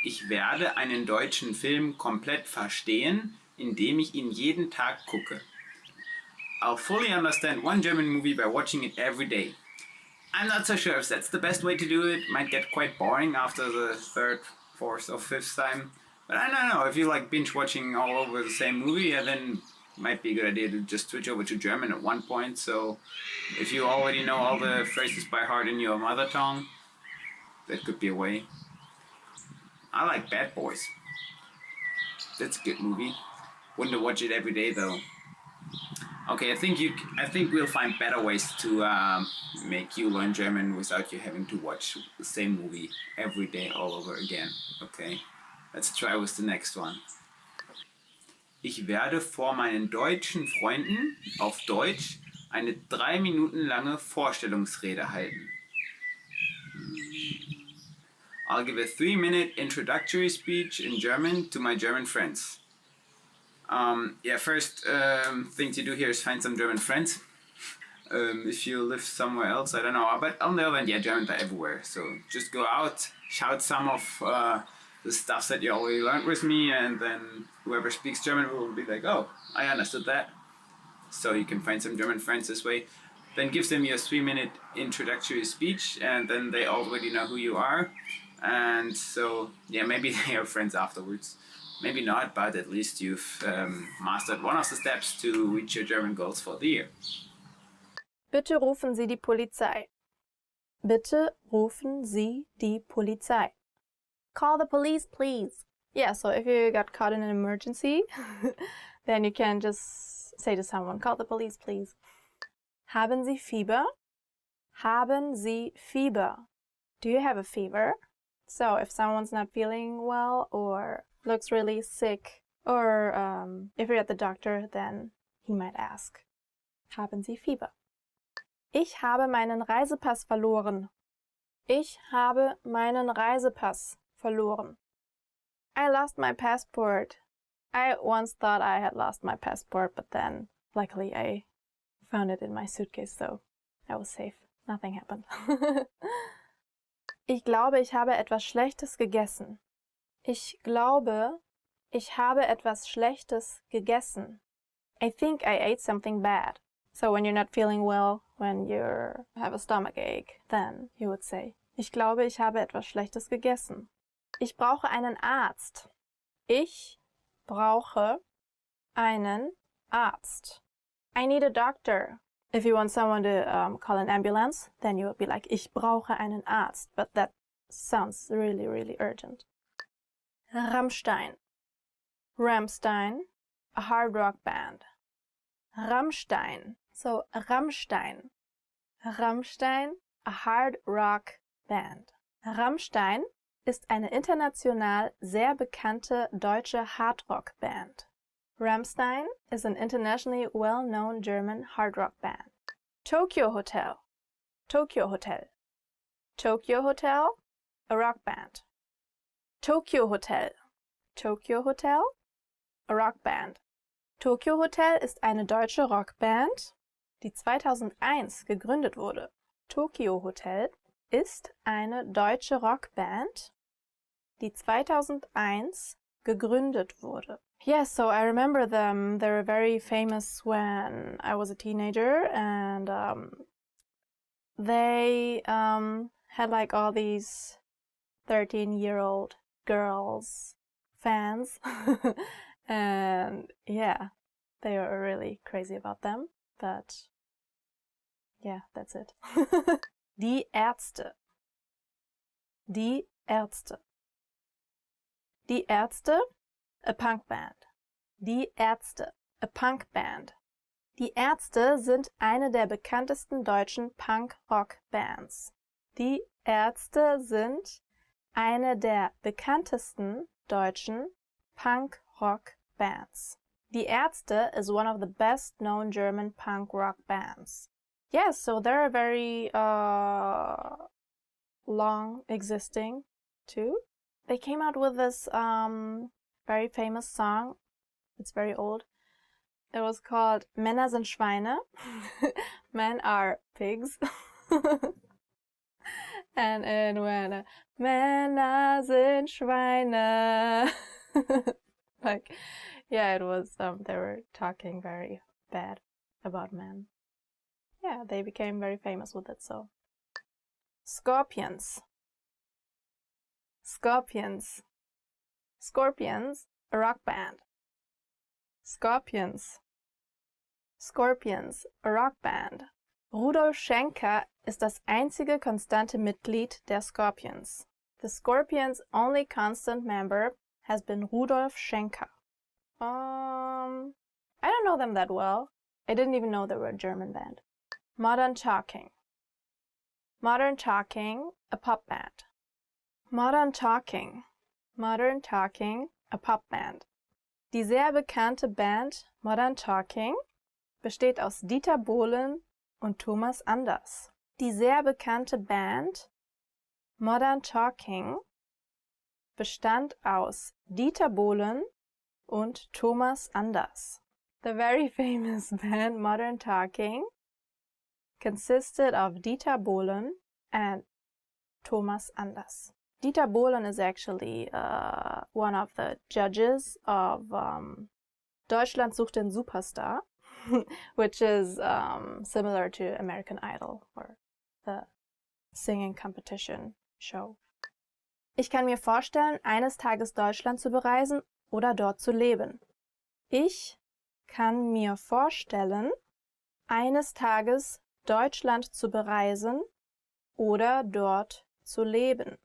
Ich werde einen deutschen Film komplett verstehen, indem ich ihn jeden Tag gucke. I'll fully understand one German movie by watching it every day. I'm not so sure if that's the best way to do it. Might get quite boring after the 3rd, 4th or 5th time. But I don't know, if you like binge watching all over the same movie, then it might be a good idea to just switch over to German at one point. So if you already know all the phrases by heart in your mother tongue, that could be a way. I like Bad Boys. That's a good movie. Wouldn't watch it every day though. Okay, I think we'll find better ways to make you learn German without you having to watch the same movie every day all over again. Okay, let's try with the next one. Ich werde vor meinen deutschen Freunden auf Deutsch eine 3 Minuten lange Vorstellungsrede halten. I'll give a 3-minute introductory speech in German to my German friends. First thing to do here is find some German friends. If you live somewhere else, I don't know. But on the other hand, Germans are everywhere. So just go out, shout some of the stuff that you already learned with me, and then whoever speaks German will be like, oh, I understood that. So you can find some German friends this way. Then give them your 3-minute introductory speech, and then they already know who you are. And so, maybe they are friends afterwards. Maybe not, but at least you've mastered one of the steps to reach your German goals for the year.
Bitte rufen Sie die Polizei. Bitte rufen Sie die Polizei. Call the police, please. Yeah, so if you got caught in an emergency, then you can just say to someone, call the police, please. Haben Sie Fieber? Haben Sie Fieber? Do you have a fever? So if someone's not feeling well or looks really sick, or if you're at the doctor, then he might ask, haben Sie Fieber? Ich habe meinen Reisepass verloren. Ich habe meinen Reisepass verloren. I lost my passport. I once thought I had lost my passport, but then luckily I found it in my suitcase, so I was safe. Nothing happened. Ich glaube, ich habe etwas Schlechtes gegessen. Ich glaube, ich habe etwas Schlechtes gegessen. I think I ate something bad. So when you're not feeling well, when you have a stomach ache, then you would say, ich glaube, ich habe etwas Schlechtes gegessen. Ich brauche einen Arzt. Ich brauche einen Arzt. I need a doctor. If you want someone to call an ambulance, then you would be like, ich brauche einen Arzt. But that sounds really, really urgent. Rammstein. Rammstein, a hard rock band. Rammstein. So Rammstein. Rammstein, a hard rock band. Rammstein ist eine international sehr bekannte deutsche Hardrock-Band. Rammstein is an internationally well-known German hard rock band. Tokyo Hotel. Tokyo Hotel. Tokyo Hotel, a rock band. Tokyo Hotel. Tokyo Hotel, a rock band. Tokyo Hotel ist eine deutsche Rockband, die 2001 gegründet wurde. Tokyo Hotel ist eine deutsche Rockband, die 2001 gegründet wurde. Yes, so I remember them. They were very famous when I was a teenager, and they had like all these 13-year-old girls fans, and yeah, they were really crazy about them, but yeah, that's it. Die Ärzte. Die Ärzte. Die Ärzte, a punk band. Die Ärzte, a punk band. Die Ärzte sind eine der bekanntesten deutschen Punk-Rock-Bands. Die Ärzte sind eine der bekanntesten deutschen Punk-Rock-Bands. Die Ärzte is one of the best-known German punk-rock bands. Yes, so they're very long existing too. They came out with this very famous song. It's very old. It was called Männer sind Schweine. Men are pigs. And it went Männer sind Schweine. Like, yeah, it was, they were talking very bad about men. Yeah, they became very famous with it, so. Scorpions. Scorpions. Scorpions, a rock band. Scorpions. Scorpions, a rock band. Rudolf Schenker ist das einzige konstante Mitglied der Scorpions. The Scorpions' only constant member has been Rudolf Schenker. I don't know them that well. I didn't even know they were a German band. Modern Talking. Modern Talking, a pop band. Modern Talking. Modern Talking, a pop band. Die sehr bekannte Band Modern Talking besteht aus Dieter Bohlen und Thomas Anders. Die sehr bekannte Band Modern Talking bestand aus Dieter Bohlen und Thomas Anders. The very famous band Modern Talking consisted of Dieter Bohlen and Thomas Anders. Dieter Bohlen is actually one of the judges of Deutschland sucht den Superstar, which is similar to American Idol or the singing competition show. Ich kann mir vorstellen, eines Tages Deutschland zu bereisen oder dort zu leben. Ich kann mir vorstellen, eines Tages Deutschland zu bereisen oder dort zu leben.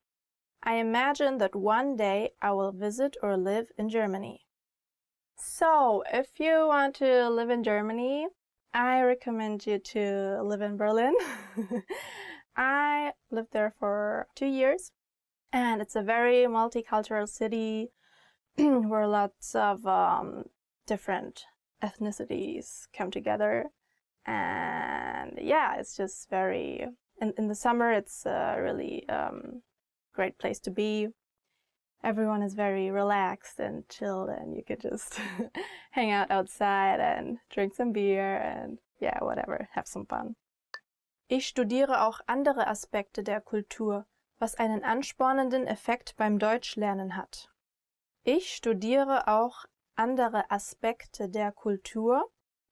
I imagine that one day I will visit or live in Germany. So, if you want to live in Germany, I recommend you to live in Berlin. I lived there for 2 years, and it's a very multicultural city where lots of different ethnicities come together. And yeah, it's just very... In the summer, it's a really great place to be. Everyone is very relaxed and chilled, and you could just hang out outside and drink some beer and yeah, whatever, have some fun. Ich studiere auch andere Aspekte der Kultur, was einen anspornenden Effekt beim Deutschlernen hat. Ich studiere auch andere Aspekte der Kultur,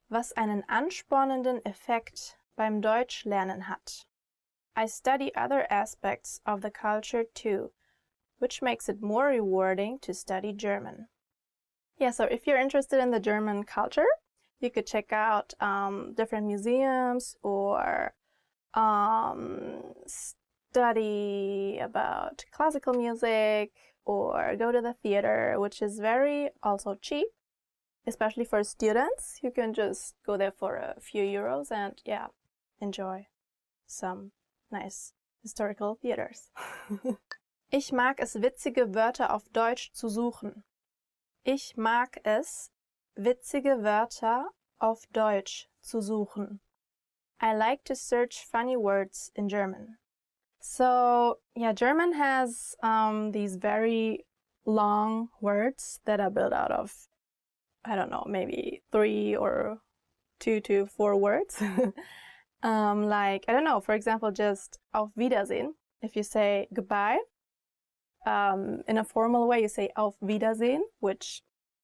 was einen anspornenden Effekt beim Deutschlernen hat. I study other aspects of the culture too, which makes it more rewarding to study German. Yeah, so if you're interested in the German culture, you could check out different museums or study about classical music or go to the theater, which is very also cheap, especially for students. You can just go there for a few euros and yeah, enjoy. some nice historical theaters. Ich mag es, witzige Wörter auf Deutsch zu suchen. Ich mag es, witzige Wörter auf Deutsch zu suchen. I like to search funny words in German. So, yeah, German has these very long words that are built out of, I don't know, maybe 3 or 2 to 4 words. Like, I don't know, for example, just auf Wiedersehen. If you say goodbye, in a formal way, you say auf Wiedersehen, which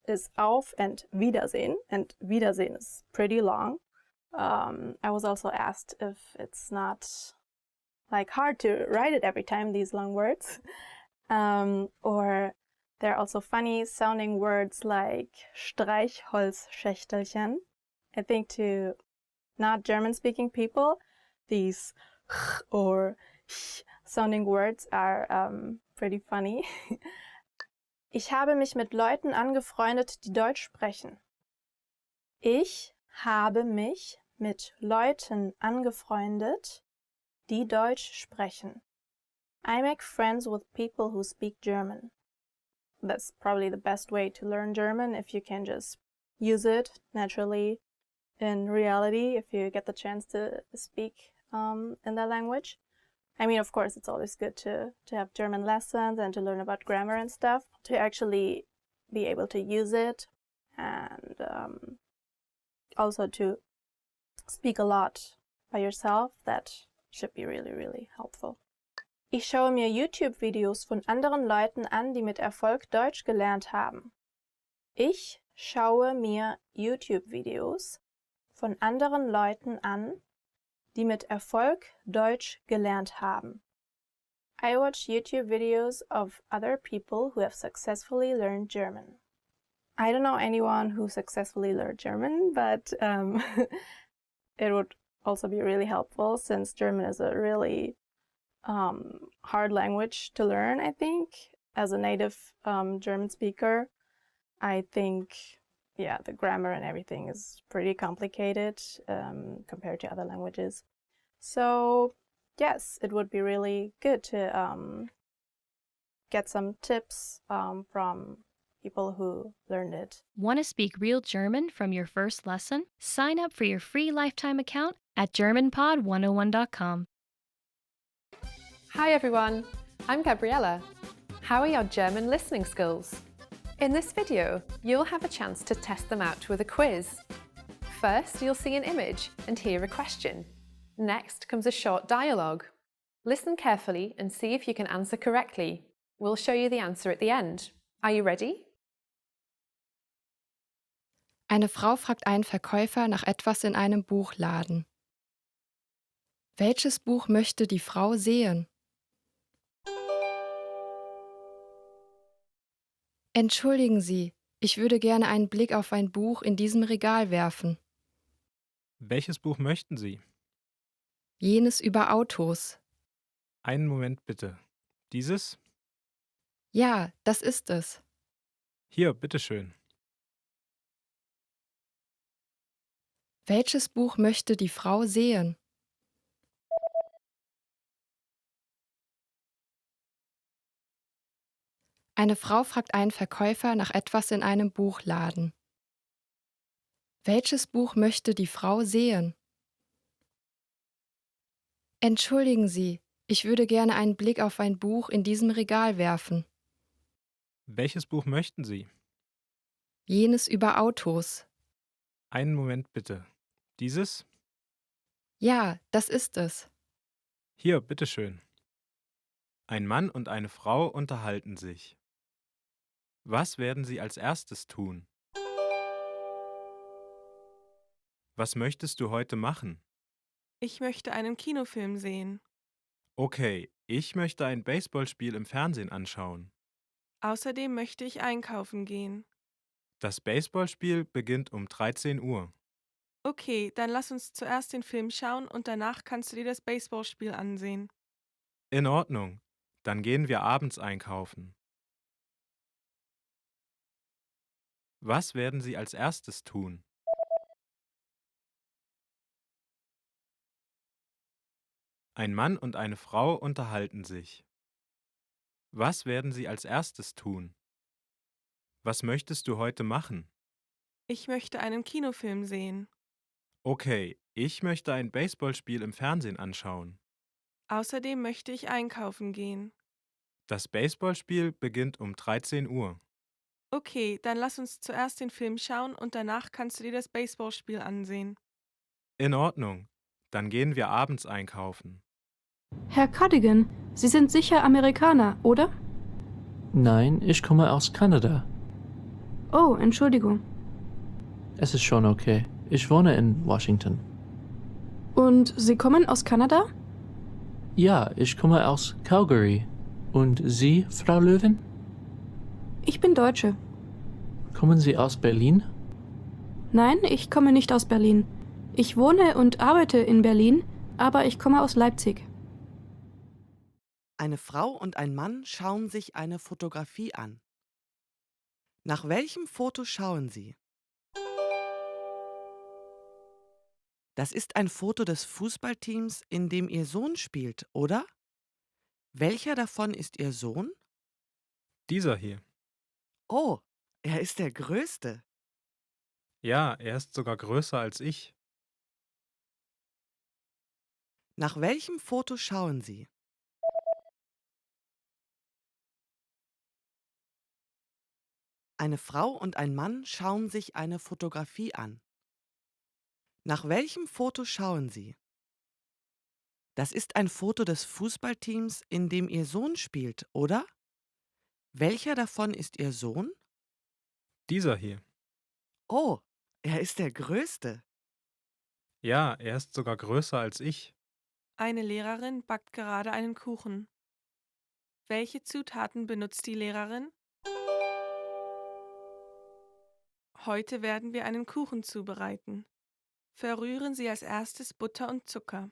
is auf and Wiedersehen Wiedersehen is pretty long. I was also asked if it's not like hard to write it every time, these long words. Or there are also funny sounding words like Streichholzschächtelchen. I think to not German speaking people, these or sounding words are pretty funny. Ich habe mich mit Leuten angefreundet, die Deutsch sprechen. Ich habe mich mit Leuten angefreundet, die Deutsch sprechen. I make friends with people who speak German. That's probably the best way to learn German, if you can just use it naturally in reality, if you get the chance to speak in that language. I mean, of course, it's always good to have German lessons and to learn about grammar and stuff, to actually be able to use it and also to speak a lot by yourself. That should be really, really helpful. Ich schaue mir YouTube-Videos von anderen Leuten an, die mit Erfolg Deutsch gelernt haben. Ich schaue mir YouTube-Videos von anderen Leuten an, die mit Erfolg Deutsch gelernt haben. I watch YouTube videos of other people who have successfully learned German. I don't know anyone who successfully learned German, but it would also be really helpful since German is a really hard language to learn, I think. As a native German speaker, I think, yeah, the grammar and everything is pretty complicated compared to other languages. So, yes, it would be really good to get some tips from people who learned it.
Want to speak real German from your first lesson? Sign up for your free lifetime account at GermanPod101.com.
Hi everyone, I'm Gabriella. How are your German listening skills? In this video, you'll have a chance to test them out with a quiz. First, you'll see an image and hear a question. Next comes a short dialogue. Listen carefully and see if you can answer correctly. We'll show you the answer at the end. Are you ready?
Eine Frau fragt einen Verkäufer nach etwas in einem Buchladen. Welches Buch möchte die Frau sehen? Entschuldigen Sie, ich würde gerne einen Blick auf ein Buch in diesem Regal werfen.
Welches Buch möchten Sie?
Jenes über Autos.
Einen Moment bitte. Dieses?
Ja, das ist es.
Hier, bitteschön.
Welches Buch möchte die Frau sehen? Eine Frau fragt einen Verkäufer nach etwas in einem Buchladen. Welches Buch möchte die Frau sehen? Entschuldigen Sie, ich würde gerne einen Blick auf ein Buch in diesem Regal werfen.
Welches Buch möchten Sie?
Jenes über Autos.
Einen Moment bitte. Dieses?
Ja, das ist es.
Hier, bitteschön. Ein Mann und eine Frau unterhalten sich. Was werden Sie als erstes tun? Was möchtest du heute machen?
Ich möchte einen Kinofilm sehen.
Okay, ich möchte ein Baseballspiel im Fernsehen anschauen.
Außerdem möchte ich einkaufen gehen.
Das Baseballspiel beginnt um 13 Uhr.
Okay, dann lass uns zuerst den Film schauen und danach kannst du dir das Baseballspiel ansehen.
In Ordnung, dann gehen wir abends einkaufen. Was werden Sie als erstes tun? Ein Mann und eine Frau unterhalten sich. Was werden sie als erstes tun? Was möchtest du heute machen?
Ich möchte einen Kinofilm sehen.
Okay, ich möchte ein Baseballspiel im Fernsehen anschauen.
Außerdem möchte ich einkaufen gehen.
Das Baseballspiel beginnt um 13 Uhr.
Okay, dann lass uns zuerst den Film schauen und danach kannst du dir das Baseballspiel ansehen.
In Ordnung. Dann gehen wir abends einkaufen.
Herr Cardigan, Sie sind sicher Amerikaner, oder?
Nein, ich komme aus Kanada.
Oh, Entschuldigung.
Es ist schon okay. Ich wohne in Washington.
Und Sie kommen aus Kanada?
Ja, ich komme aus Calgary. Und Sie, Frau Löwen?
Ich bin Deutsche.
Kommen Sie aus Berlin?
Nein, ich komme nicht aus Berlin. Ich wohne und arbeite in Berlin, aber ich komme aus Leipzig.
Eine Frau und ein Mann schauen sich eine Fotografie an. Nach welchem Foto schauen Sie? Das ist ein Foto des Fußballteams, in dem Ihr Sohn spielt, oder? Welcher davon ist Ihr Sohn?
Dieser hier.
Oh, er ist der Größte.
Ja, er ist sogar größer als ich.
Nach welchem Foto schauen Sie? Eine Frau und ein Mann schauen sich eine Fotografie an. Nach welchem Foto schauen Sie? Das ist ein Foto des Fußballteams, in dem Ihr Sohn spielt, oder? Welcher davon ist Ihr Sohn?
Dieser hier.
Oh, er ist der Größte.
Ja, er ist sogar größer als ich.
Eine Lehrerin backt gerade einen Kuchen. Welche Zutaten benutzt die Lehrerin? Heute werden wir einen Kuchen zubereiten. Verrühren Sie als erstes Butter und Zucker.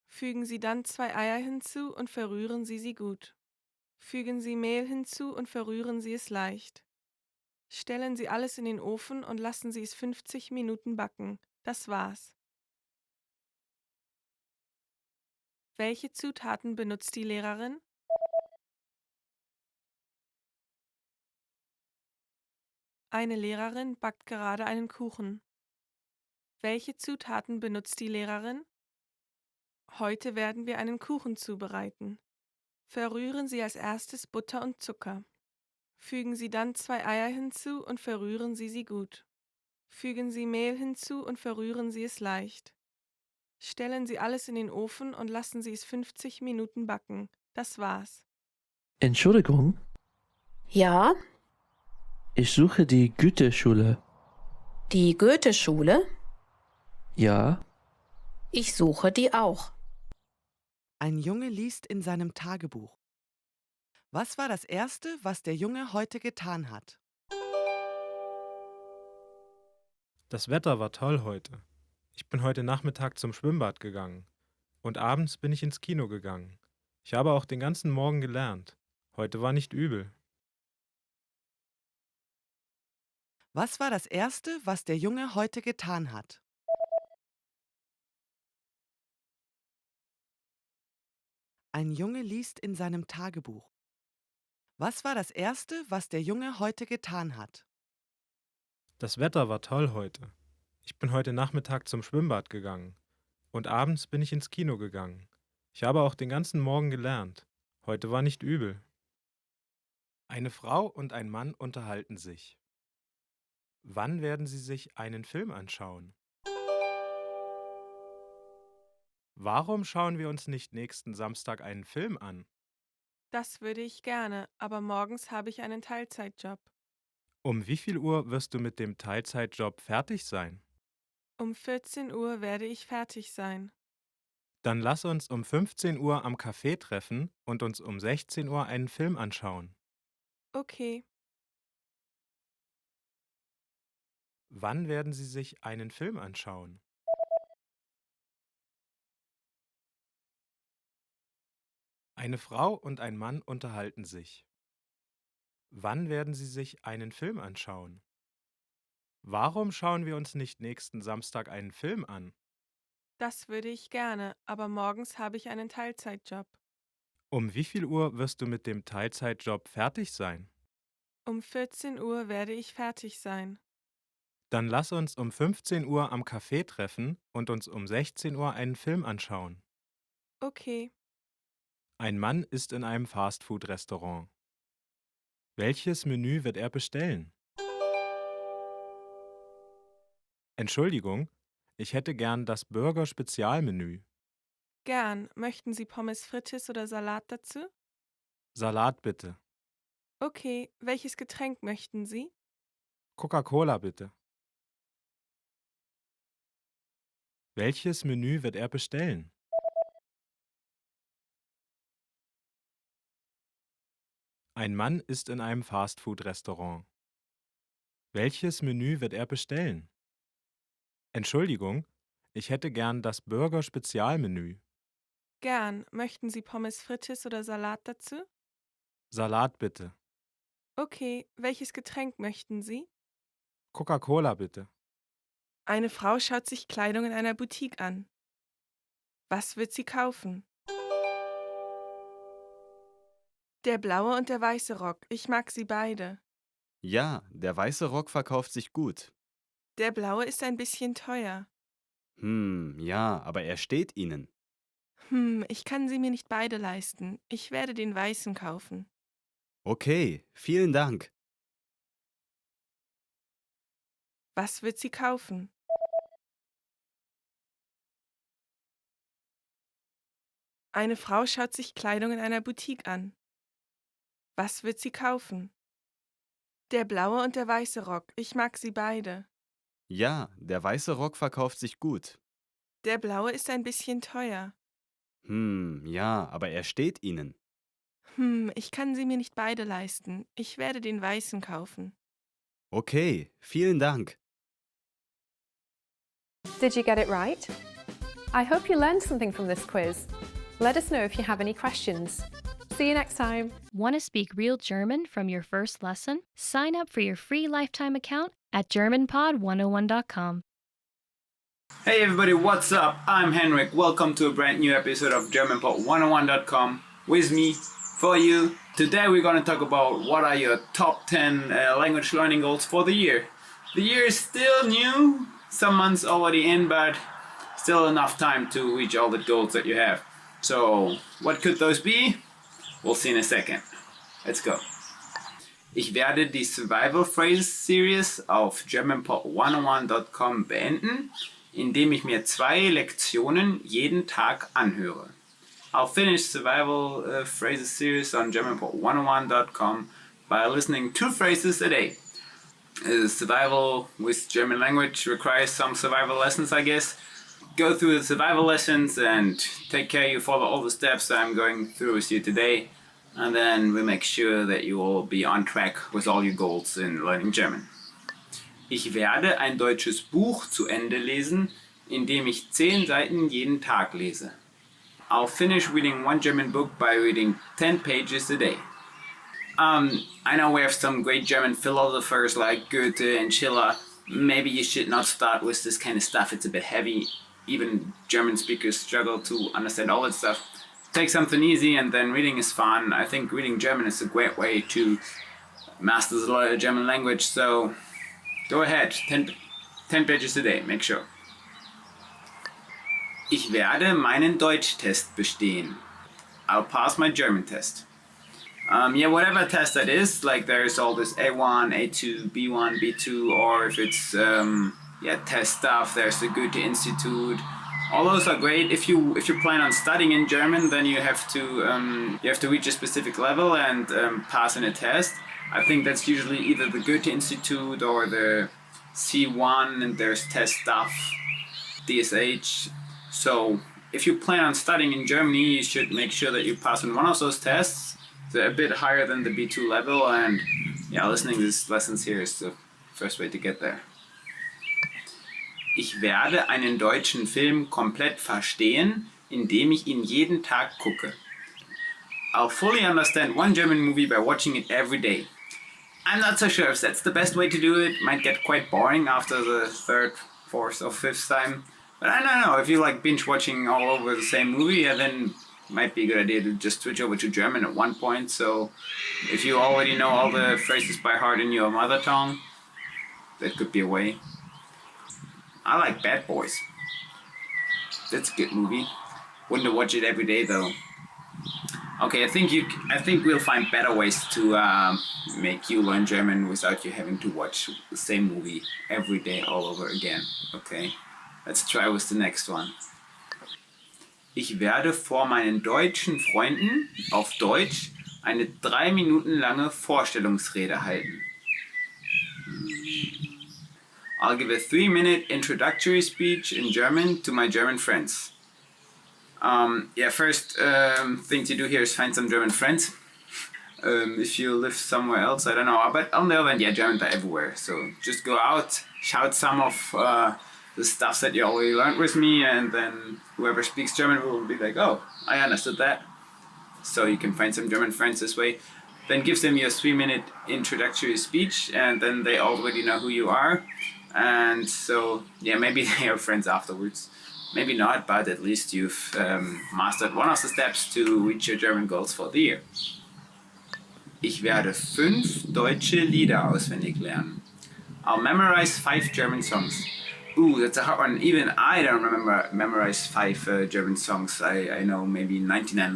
Fügen Sie dann 2 Eier hinzu und verrühren Sie sie gut. Fügen Sie Mehl hinzu und verrühren Sie es leicht. Stellen Sie alles in den Ofen und lassen Sie es 50 Minuten backen. Das war's. Welche Zutaten benutzt die Lehrerin? Eine Lehrerin backt gerade einen Kuchen. Welche Zutaten benutzt die Lehrerin? Heute werden wir einen Kuchen zubereiten. Verrühren Sie als erstes Butter und Zucker. Fügen Sie dann 2 Eier hinzu und verrühren Sie sie gut. Fügen Sie Mehl hinzu und verrühren Sie es leicht. Stellen Sie alles in den Ofen und lassen Sie es 50 Minuten backen. Das war's.
Entschuldigung,
Ja,
ich suche die Goethe-Schule.
die Goethe-Schule?
Ja,
Ich suche die auch.
Ein Junge liest in seinem Tagebuch. Was war das Erste, was der Junge heute getan hat?
Das Wetter war toll heute. Ich bin heute Nachmittag zum Schwimmbad gegangen. Und abends bin ich ins Kino gegangen. Ich habe auch den ganzen Morgen gelernt. Heute war nicht übel.
Was war das Erste, was der Junge heute getan hat? Ein Junge liest in seinem Tagebuch. Was war das Erste, was der Junge heute getan hat?
Das Wetter war toll heute. Ich bin heute Nachmittag zum Schwimmbad gegangen. Und abends bin ich ins Kino gegangen. Ich habe auch den ganzen Morgen gelernt. Heute war nicht übel. Eine Frau und ein Mann unterhalten sich. Wann werden sie sich einen Film anschauen? Warum schauen wir uns nicht nächsten Samstag einen Film an?
Das würde ich gerne, aber morgens habe ich einen Teilzeitjob.
Um wie viel Uhr wirst du mit dem Teilzeitjob fertig sein?
Um 14 Uhr werde ich fertig sein.
Dann lass uns um 15 Uhr am Café treffen und uns um 16 Uhr einen Film anschauen.
Okay.
Wann werden Sie sich einen Film anschauen? Eine Frau und ein Mann unterhalten sich. Wann werden Sie sich einen Film anschauen? Warum schauen wir uns nicht nächsten Samstag einen Film an?
Das würde ich gerne, aber morgens habe ich einen Teilzeitjob.
Um wie viel Uhr wirst du mit dem Teilzeitjob fertig sein?
Um 14 Uhr werde ich fertig sein.
Dann lass uns um 15 Uhr am Café treffen und uns um 16 Uhr einen Film anschauen.
Okay.
Ein Mann ist in einem Fastfood-Restaurant. Welches Menü wird er bestellen? Entschuldigung, ich hätte gern das Burger-Spezialmenü.
Gern. Möchten Sie Pommes frites oder Salat dazu?
Salat bitte.
Okay. Welches Getränk möchten Sie?
Coca-Cola bitte. Welches Menü wird er bestellen? Ein Mann ist in einem Fastfood-Restaurant. Welches Menü wird er bestellen? Entschuldigung, ich hätte gern das Burger-Spezialmenü.
Gern. Möchten Sie Pommes frites oder Salat dazu?
Salat bitte.
Okay. Welches Getränk möchten Sie?
Coca-Cola bitte.
Eine Frau schaut sich Kleidung in einer Boutique an. Was wird sie kaufen? Der blaue und der weiße Rock. Ich mag sie beide.
Ja, der weiße Rock verkauft sich gut.
Der blaue ist ein bisschen teuer.
Ja, aber er steht Ihnen.
Ich kann sie mir nicht beide leisten. Ich werde den weißen kaufen.
Okay, vielen Dank.
Was wird sie kaufen? Eine Frau schaut sich Kleidung in einer Boutique an. Was wird sie kaufen? Der blaue und der weiße Rock. Ich mag sie beide.
Ja, der weiße Rock verkauft sich gut.
Der blaue ist ein bisschen teuer.
Ja, aber er steht Ihnen.
Ich kann sie mir nicht beide leisten. Ich werde den weißen kaufen.
Okay, vielen Dank.
Did you get it right? I hope you learned something from this quiz. Let us know if you have any questions. See you next time.
Want to speak real German from your first lesson? Sign up for your free lifetime account at GermanPod101.com.
Hey everybody, what's up? I'm Henrik. Welcome to a brand new episode of GermanPod101.com with me, for you. Today we're going to talk about what are your top 10 language learning goals for the year. The year is still new, some months already in, but still enough time to reach all the goals that you have. So, what could those be? We'll see in a second. Let's go. Ich werde die Survival Phrases Series auf GermanPod101.com beenden, indem ich mir 2 Lektionen jeden Tag anhöre. I'll finish Survival Phrases Series on GermanPod101.com by listening 2 phrases a day. Survival with German language requires some survival lessons, I guess. Go through the survival lessons and take care you follow all the steps that I'm going through with you today. And then we make sure that you will be on track with all your goals in learning German. Ich werde ein deutsches Buch zu Ende lesen, indem ich 10 Seiten jeden Tag lese. I'll finish reading one German book by reading 10 pages a day. I know we have some great German philosophers like Goethe and Schiller. Maybe you should not start with this kind of stuff, it's a bit heavy. Even German speakers struggle to understand all that stuff. Take something easy and then reading is fun. I think reading German is a great way to master the German language, so go ahead, 10 pages a day, make sure. Ich werde meinen Deutschtest bestehen. I'll pass my German test. Whatever test that is, like there's all this A1, A2, B1, B2, or if it's test stuff, there's the Goethe Institute. All those are great. If you plan on studying in German, then you have to reach a specific level and pass in a test. I think that's usually either the Goethe Institute or the C1, and there's test stuff, DSH. So if you plan on studying in Germany, you should make sure that you pass in one of those tests. They're a bit higher than the B2 level, and listening to these lessons here is the first way to get there. Ich werde einen deutschen Film komplett verstehen, indem ich ihn jeden Tag gucke. I'll fully understand one German movie by watching it every day. I'm not so sure if that's the best way to do it. Might get quite boring after the 3rd, 4th or 5th time.
But I don't know, if you like binge watching all over the same movie, yeah, then might be a good idea to just switch over to German at one point. So if you already know all the phrases by heart in your mother tongue, that could be a way. I like Bad Boys. That's a good movie. Wouldn't watch it every day though. Okay, I think we'll find better ways to make you learn German without you having to watch the same movie every day all over again. Okay, let's try with the next one. Ich werde vor meinen deutschen Freunden auf Deutsch eine 3 Minuten lange Vorstellungsrede halten. I'll give a 3-minute introductory speech in German to my German friends. First thing to do here is find some German friends. If you live somewhere else, I don't know. But on the other hand, Germans are everywhere. So just go out, shout some of the stuff that you already learned with me, and then whoever speaks German will be like, oh, I understood that. So you can find some German friends this way. Then give them your 3-minute introductory speech, and then they already know who you are. And so, maybe they are friends afterwards. Maybe not, but at least you've mastered one of the steps to reach your German goals for the year. Ich werde 5 deutsche Lieder auswendig lernen. I'll memorize 5 German songs. Ooh, that's a hard one. Even I don't memorize 5 German songs. I know maybe 99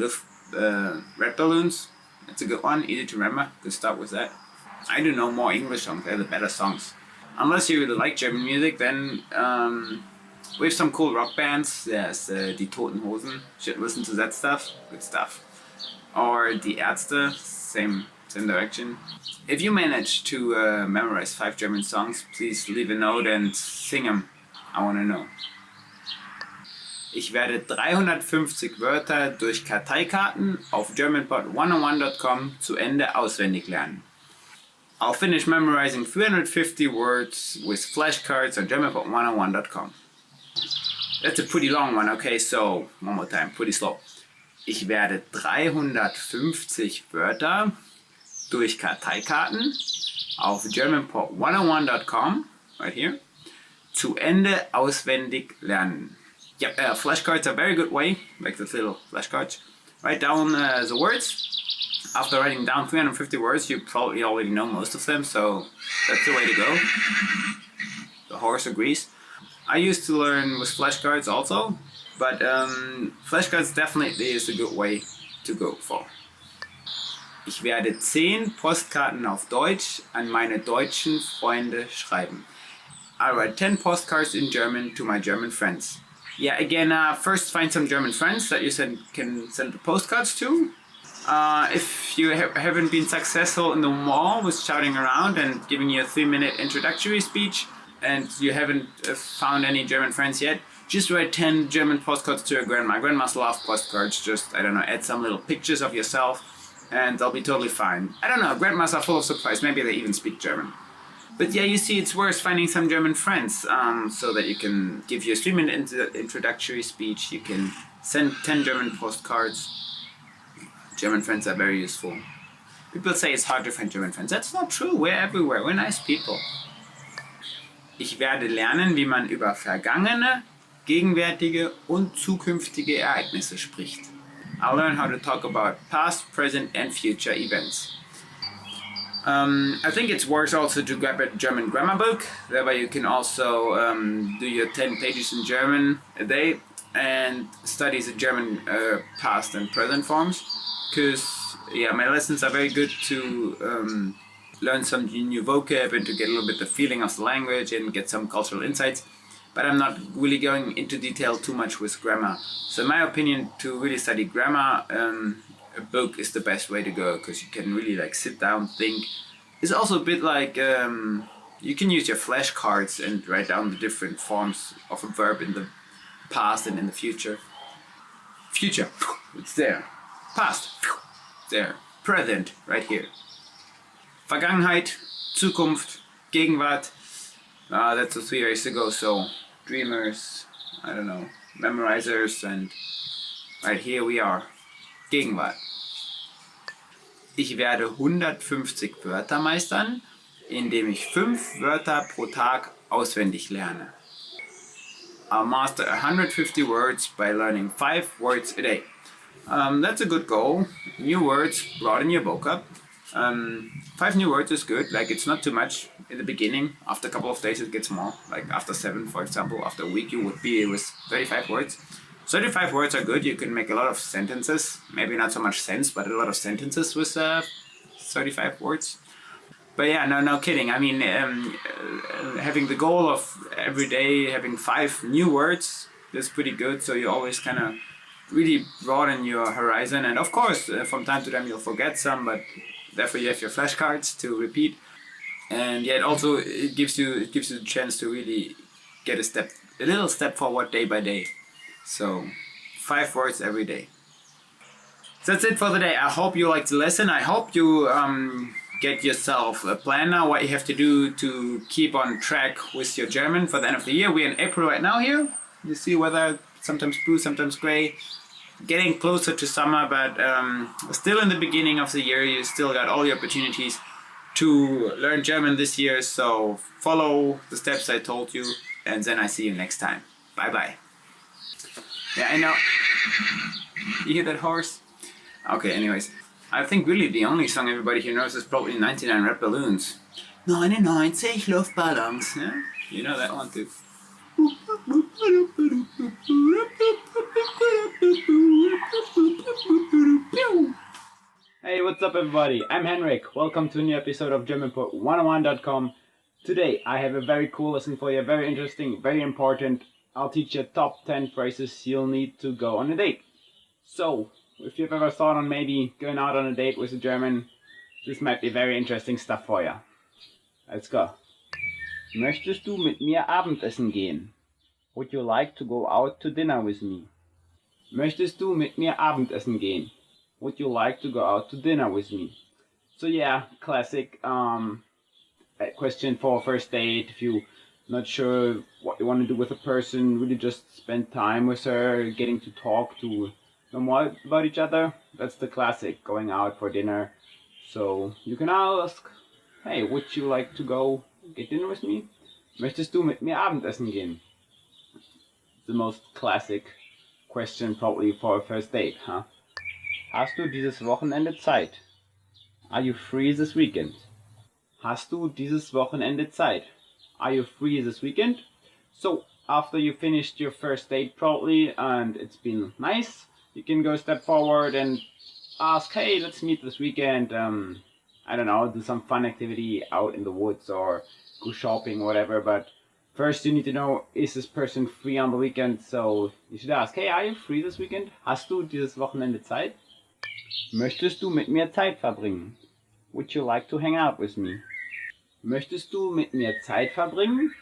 Red Balloons. That's a good one, easy to remember. Could start with that. I do know more English songs. They're the better songs. Unless you really like German music, then we have some cool rock bands. There's Die Toten Hosen. Should listen to that stuff. Good stuff. Or Die Ärzte. Same direction. If you manage to memorize 5 German songs, please leave a note and sing them. I want to know. Ich werde 350 Wörter durch Karteikarten auf germanpod101.com zu Ende auswendig lernen. I'll finish memorizing 350 words with flashcards on germanpod101.com. That's a pretty long one, okay, so one more time, pretty slow. Ich werde 350 Wörter durch Karteikarten auf germanpod101.com, right here, zu Ende auswendig lernen. Yep, flashcards are a very good way, like the little flashcards. Write down the words. After writing down 350 words, you probably already know most of them, so that's the way to go. The horse agrees. I used to learn with flashcards also, but flashcards definitely is a good way to go for. Ich werde 10 Postkarten auf Deutsch an meine deutschen Freunde schreiben. I'll write 10 postcards in German to my German friends. Yeah, again, first find some German friends that you can send the postcards to. If you haven't been successful in the mall with shouting around and giving you a 3-minute introductory speech, and you haven't found any German friends yet, just write 10 German postcards to your grandma. Grandmas love postcards. Just, I don't know, add some little pictures of yourself, and they'll be totally fine. I don't know, grandmas are full of surprise. Maybe they even speak German. But yeah, you see, it's worth finding some German friends so that you can give you a 3-minute introductory speech. You can send 10 German postcards. German friends are very useful. People say it's hard to find German friends. That's not true. We're everywhere. We're nice people. Ich werde lernen, wie man über vergangene, gegenwärtige und zukünftige Ereignisse spricht. I'll learn how to talk about past, present and future events. I think it's worth also to grab a German grammar book. That way you can also do your 10 pages in German a day and study the German past and present forms. Because, my lessons are very good to learn some new vocab and to get a little bit the feeling of the language and get some cultural insights. But I'm not really going into detail too much with grammar. So in my opinion, to really study grammar, a book is the best way to go because you can really sit down, think. It's also a bit like you can use your flashcards and write down the different forms of a verb in the past and in the future. Future, it's there. Past, there. Present, right here. Vergangenheit, Zukunft, Gegenwart. That's the 3 years ago, so dreamers, I don't know, memorizers, and right here we are. Gegenwart. Ich werde 150 Wörter meistern, indem ich 5 Wörter pro Tag auswendig lerne. I'll master 150 words by learning 5 words a day. That's a good goal. New words, broaden your vocab. 5 new words is good, like it's not too much in the beginning. After a couple of days it gets more, like after 7 for example, after a week you would be with 35 words. 35 words are good, you can make a lot of sentences, maybe not so much sense, but a lot of sentences with 35 words. But yeah, no kidding. I mean, having the goal of every day having 5 new words is pretty good, so you always kind of really broaden your horizon. And of course, from time to time you'll forget some, but therefore you have your flashcards to repeat. And yet also it gives you the chance to really get a little step forward day by day. So 5 words every day. So that's it for the day. I hope you liked the lesson. I hope you get yourself a plan now, what you have to do to keep on track with your German for the end of the year. We're in April right now here. You see weather, sometimes blue, sometimes gray. Getting closer to summer, but still in the beginning of the year. You still got all the opportunities to learn German this year. So follow the steps I told you, and then I see you next time. Bye bye. Yeah, I know. You hear that horse? Okay, anyways. I think really the only song everybody here knows is probably 99 Red Balloons. 99 Luftballons. Yeah? You know that one too.
Hey, what's up everybody? I'm Henrik. Welcome to a new episode of GermanPod101.com. Today I have a very cool lesson for you, very interesting, very important. I'll teach you top 10 phrases you'll need to go on a date. So, if you've ever thought on maybe going out on a date with a German, this might be very interesting stuff for you. Let's go. Möchtest du mit mir Abendessen gehen? Would you like to go out to dinner with me? Möchtest du mit mir Abendessen gehen? Would you like to go out to dinner with me? So yeah, classic question for a first date. If you're not sure what you want to do with a person, really just spend time with her, getting to talk, to know more about each other. That's the classic, going out for dinner. So you can ask, hey, would you like to go get dinner with me? Möchtest du mit mir Abendessen gehen? The most classic question probably for a first date, huh? Hast du dieses Wochenende Zeit? Are you free this weekend? Hast du dieses Wochenende Zeit? Are you free this weekend? So after you finished your first date probably and it's been nice, you can go a step forward and ask, hey, let's meet this weekend. I don't know, do some fun activity out in the woods or go shopping, whatever. But first you need to know, is this person free on the weekend? So you should ask, hey, are you free this weekend? Hast du dieses Wochenende Zeit? Möchtest du mit mir Zeit verbringen? Would you like to hang out with me? Möchtest du mit mir Zeit verbringen?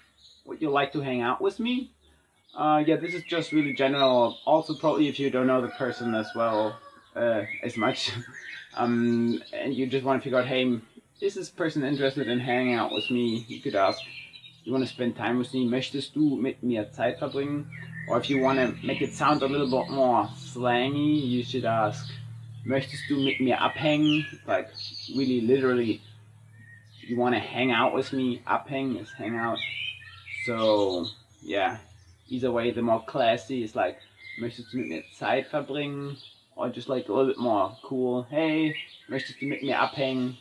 Would you like to hang out with me? Yeah, this is just really general. Also, probably if you don't know the person as well, as much, and you just want to figure out, hey, is this person interested in hanging out with me? You could ask, you want to spend time with me? Möchtest du mit mir Zeit verbringen? Or if you want to make it sound a little bit more slangy, you should ask, möchtest du mit mir abhängen? Like, really, literally, you want to hang out with me? Abhängen is hang out. So, yeah, either way, the more classy is like, möchtest du mit mir Zeit verbringen? Or just like a little bit more cool, hey, möchtest du mit mir abhängen?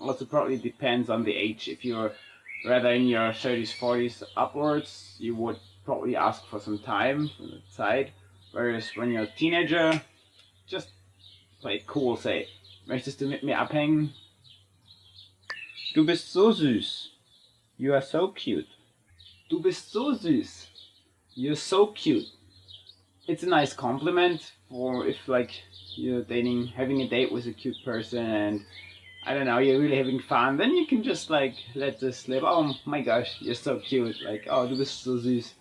Also probably depends on the age. If you're rather in your 30s, 40s upwards, you would probably ask for some time, for the Zeit. Whereas when you're a teenager, just play it cool, say, möchtest du mit mir abhängen? Du bist so süß. You are so cute. Du bist so süß. You're so cute. It's a nice compliment for if like you're dating, having a date with a cute person and I don't know, you're really having fun, then you can just like let this slip. Oh my gosh, you're so cute. Like, oh, du bist so süß.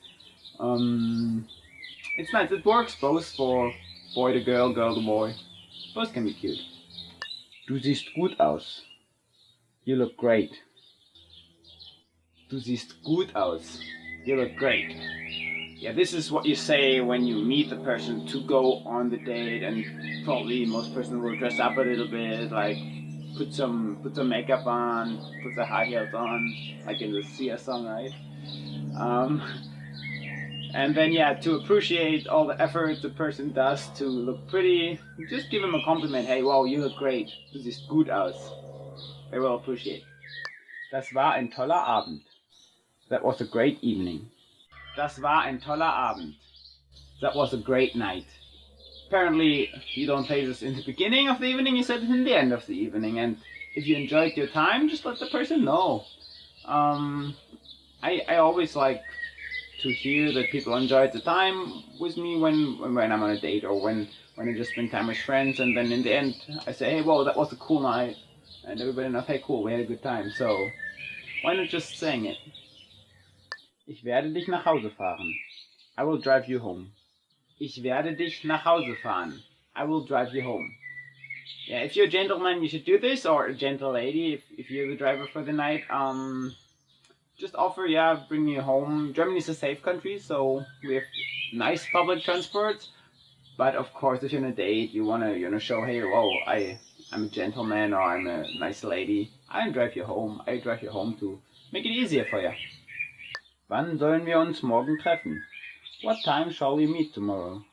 It's nice. It works both for boy to girl, girl to boy. Both can be cute. Du siehst gut aus. You look great. Du siehst gut aus. You look great. Yeah, this is what you say when you meet the person to go on the date, and probably most person will dress up a little bit, like put some makeup on, put the high heels on, like in the Sia song, right?
And then, yeah, to appreciate all the effort the person does to look pretty, just give him a compliment. Hey, wow, you look great. Du siehst gut aus. They will appreciate. Das war ein toller Abend. That was a great evening. Das war ein toller Abend. That was a great night. Apparently, you don't say this in the beginning of the evening, you said it in the end of the evening. And if you enjoyed your time, just let the person know. I always like to hear that people enjoyed the time with me when I'm on a date, or when I just spend time with friends, and then in the end I say, hey, whoa, that was a cool night, and everybody knows, hey, cool, we had a good time. So why not just saying it? Ich werde dich nach Hause fahren. I will drive you home. Ich werde dich nach Hause fahren. I will drive you home. Yeah, if you're a gentleman, you should do this, or a gentle lady, if you're the driver for the night. Just offer, yeah, bring you home. Germany is a safe country, so we have nice public transport. But of course, if you're on a date, you wanna show, hey, whoa, I'm a gentleman, or I'm a nice lady. I'll drive you home. I drive you home to make it easier for you. Wann sollen wir uns morgen treffen? What time shall we meet tomorrow?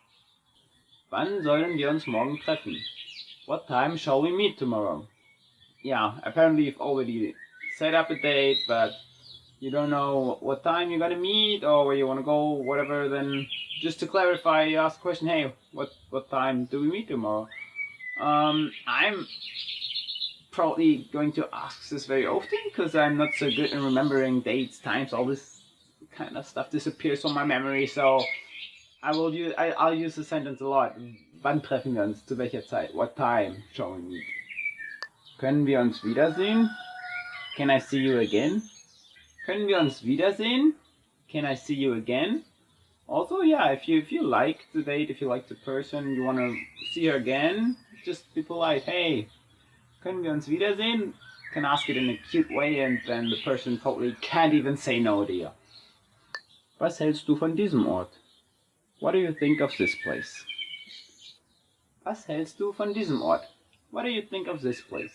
Wann sollen wir uns morgen treffen? What time shall we meet tomorrow? Yeah, apparently you've already set up a date, but you don't know what time you're gonna meet or where you wanna go, whatever, then just to clarify, you ask the question, hey, what time do we meet tomorrow? I'm probably going to ask this very often, because I'm not so good in remembering dates, times, all this kind of stuff disappears from my memory, so I'll use the sentence a lot. Wann treffen wir uns? Zu welcher Zeit? What time shall we meet? Können wir uns wiedersehen? Can I see you again? Können wir uns wiedersehen? Can I see you again? Also, yeah, if you like the date, if you like the person, you want to see her again, just be polite. Hey, können wir uns wiedersehen? You can ask it in a cute way, and then the person probably can't even say no to you. Was hältst du von diesem Ort? What do you think of this place? Was hältst du von diesem Ort? What do you think of this place?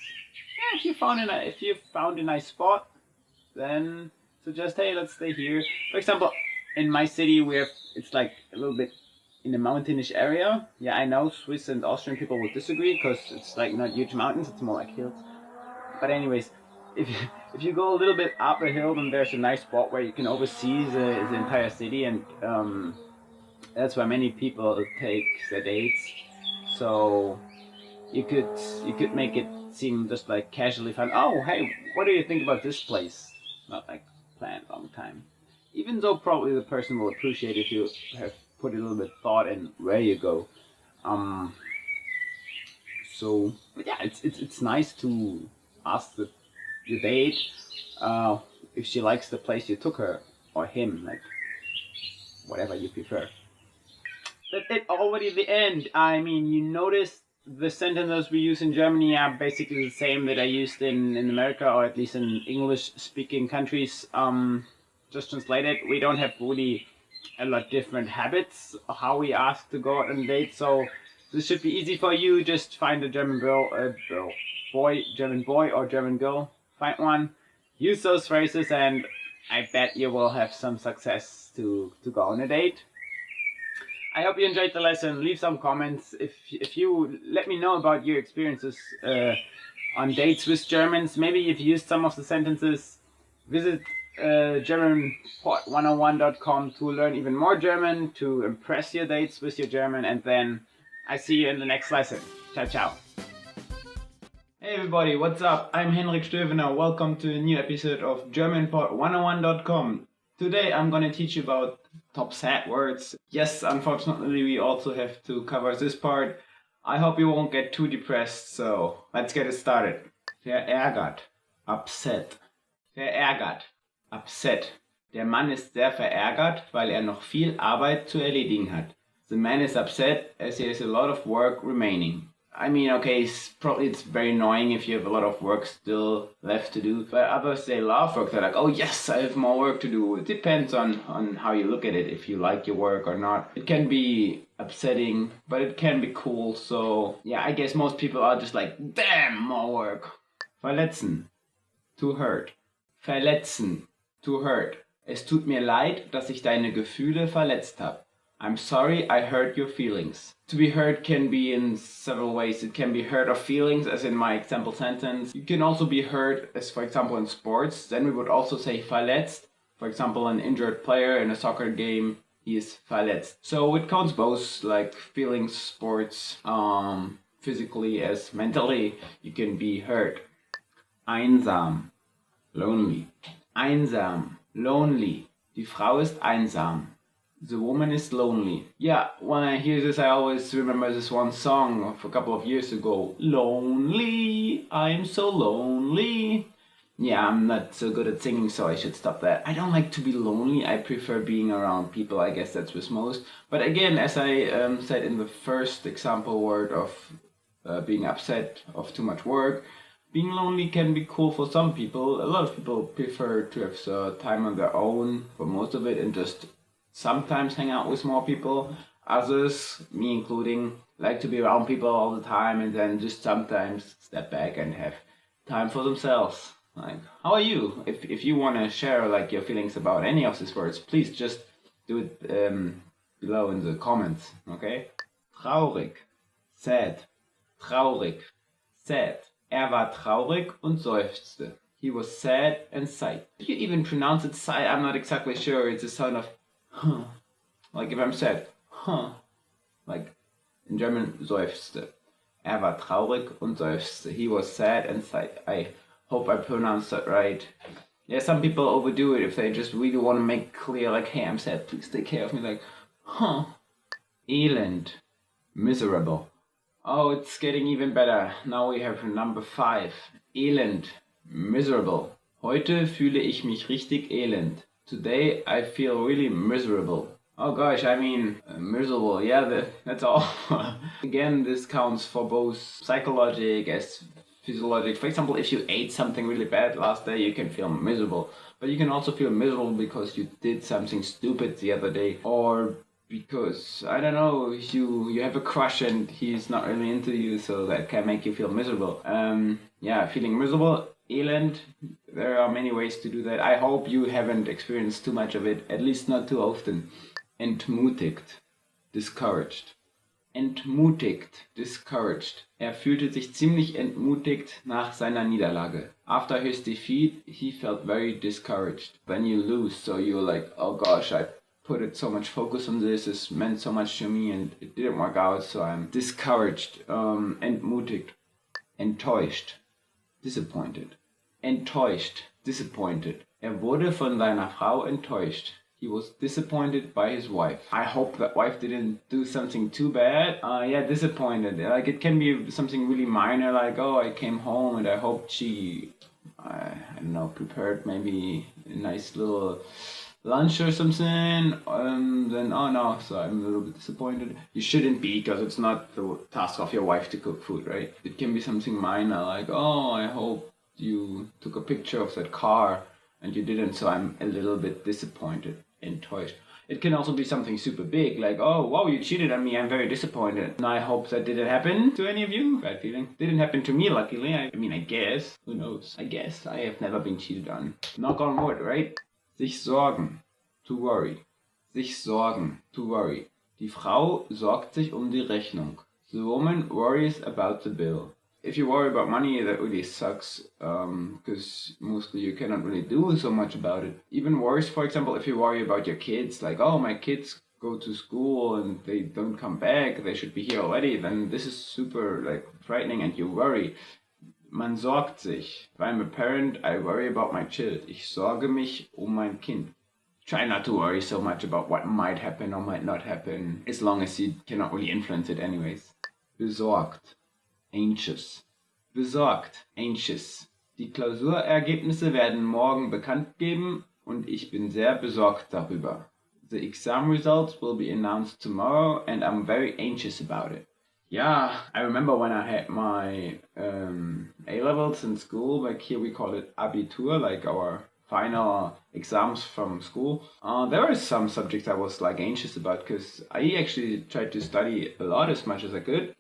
Yeah, if you found a nice spot, then suggest, hey, let's stay here. For example, in my city, it's like a little bit in a mountainish area. Yeah, I know Swiss and Austrian people would disagree, because it's like not huge mountains, it's more like hills. But anyways, if you go a little bit up a hill, then there's a nice spot where you can oversee the entire city, and that's where many people take their dates. So you could make it seem just like casually fun. Oh, hey, what do you think about this place? Not like planned long time. Even though probably the person will appreciate if you have put a little bit thought in where you go. So yeah, it's nice to ask your date if she likes the place you took her, or him, like whatever you prefer. That's it, already the end. I mean, you notice the sentences we use in Germany are basically the same that I used in America, or at least in English-speaking countries. Just translated, we don't have really a lot different habits of how we ask to go out on a date, so this should be easy for you. Just find a German German boy or German girl, find one, use those phrases, and I bet you will have some success to go on a date. I hope you enjoyed the lesson. Leave some comments. If you let me know about your experiences on dates with Germans, maybe you've used some of the sentences. Visit GermanPod101.com to learn even more German, to impress your dates with your German, and then I see you in the next lesson. Ciao, ciao. Hey everybody, what's up? I'm Henrik Stövener. Welcome to a new episode of GermanPod101.com. Today I'm gonna teach you about top sad words. Yes, unfortunately we also have to cover this part. I hope you won't get too depressed, so let's get it started. Verärgert, upset. Verärgert, upset. Der Mann ist sehr verärgert, weil er noch viel Arbeit zu erledigen hat. The man is upset as he has a lot of work remaining. I mean, okay, it's very annoying if you have a lot of work still left to do. But others, they love work. They're like, oh yes, I have more work to do. It depends on how you look at it, if you like your work or not. It can be upsetting, but it can be cool. So yeah, I guess most people are just like, damn, more work. Verletzen, to hurt. Verletzen, to hurt.
Es tut mir leid, dass ich deine Gefühle verletzt habe. I'm sorry I hurt your feelings. To be hurt can be in several ways. It can be hurt of feelings, as in my example sentence. You can also be hurt, as for example in sports. Then we would also say verletzt. For example, an injured player in a soccer game, he is verletzt. So it counts both, like feelings, sports, physically as mentally. You can be hurt. Einsam, lonely. Einsam, lonely. Die Frau ist einsam. The woman is lonely. Yeah, when I hear this, I always remember this one song of a couple of years ago. Lonely, I'm so lonely. Yeah, I'm not so good at singing, so I should stop that. I don't like to be lonely. I prefer being around people. I guess that's with most. But again, as I said in the first example word of being upset of too much work, being lonely can be cool for some people. A lot of people prefer to have time on their own for most of it and just sometimes hang out with more people. Others, me including, like to be around people all the time and then just sometimes step back and have time for themselves. Like, how are you? If you want to share like your feelings about any of these words, please just do it below in the comments, okay? Traurig, sad, traurig, sad. War traurig und seufzte. He was sad and sighed. If you even pronounce it sigh, I'm not exactly sure. It's a sound of huh. Like if I'm sad, huh. Like in German, seufzte. War traurig und seufzte. He was sad and sighed. I hope I pronounced that right. Yeah, some people overdo it if they just really want to make clear, like, hey, I'm sad, please take care of me. Like, huh. Elend. Miserable. Oh, it's getting even better. Now we have number 5. Elend. Miserable. Heute fühle ich mich richtig elend. Today I feel really miserable. Oh gosh, I mean, miserable. Yeah, that's all. Again, this counts for both psychologic as physiologic. For example, if you ate something really bad last day, you can feel miserable. But you can also feel miserable because you did something stupid the other day, or because, I don't know, you have a crush and he's not really into you, so that can make you feel miserable. Yeah, feeling miserable, elend, there are many ways to do that. I hope you haven't experienced too much of it, at least not too often. Entmutigt, discouraged. Entmutigt, discouraged. Fühlte sich ziemlich entmutigt nach seiner Niederlage. After his defeat, he felt very discouraged. When you lose, so you're like, oh gosh, I put so much focus on this, it meant so much to me and it didn't work out, so I'm discouraged. Entmutigt, enttäuscht, disappointed. Enttäuscht, disappointed. Wurde von seiner Frau enttäuscht. He was disappointed by his wife. I hope that wife didn't do something too bad. Yeah, disappointed. Like it can be something really minor, like, oh, I came home and I hoped she, I don't know, prepared maybe a nice little lunch or something, then oh no, so I'm a little bit disappointed. You shouldn't be, because it's not the task of your wife to cook food, right? It can be something minor, like, oh, I hope you took a picture of that car and you didn't, so I'm a little bit disappointed, enttäuscht. It can also be something super big, like, oh, wow, you cheated on me, I'm very disappointed. And I hope that didn't happen to any of you. Bad feeling. Didn't happen to me, luckily. I mean, I guess. Who knows? I guess. I have never been cheated on. Knock on wood, right? Sich sorgen. To worry. Sich sorgen. To worry. Die Frau sorgt sich die Rechnung. The woman worries about the bill. If you worry about money, that really sucks, because mostly you cannot really do so much about it. Even worse, for example, if you worry about your kids, like, oh, my kids go to school and they don't come back, they should be here already, then this is super, like, frightening and you worry. Man sorgt sich. If I'm a parent, I worry about my child. Ich sorge mich mein Kind. Try not to worry so much about what might happen or might not happen, as long as you cannot really influence it anyways. Besorgt. Anxious. Besorgt. Anxious. Die Klausurergebnisse werden morgen bekannt geben und ich bin sehr besorgt darüber. The exam results will be announced tomorrow and I'm very anxious about it. Yeah, I remember when I had my A-levels in school, like here we call it Abitur, like our final exams from school. There were some subjects I was like anxious about because I actually tried to study a lot as much as I could.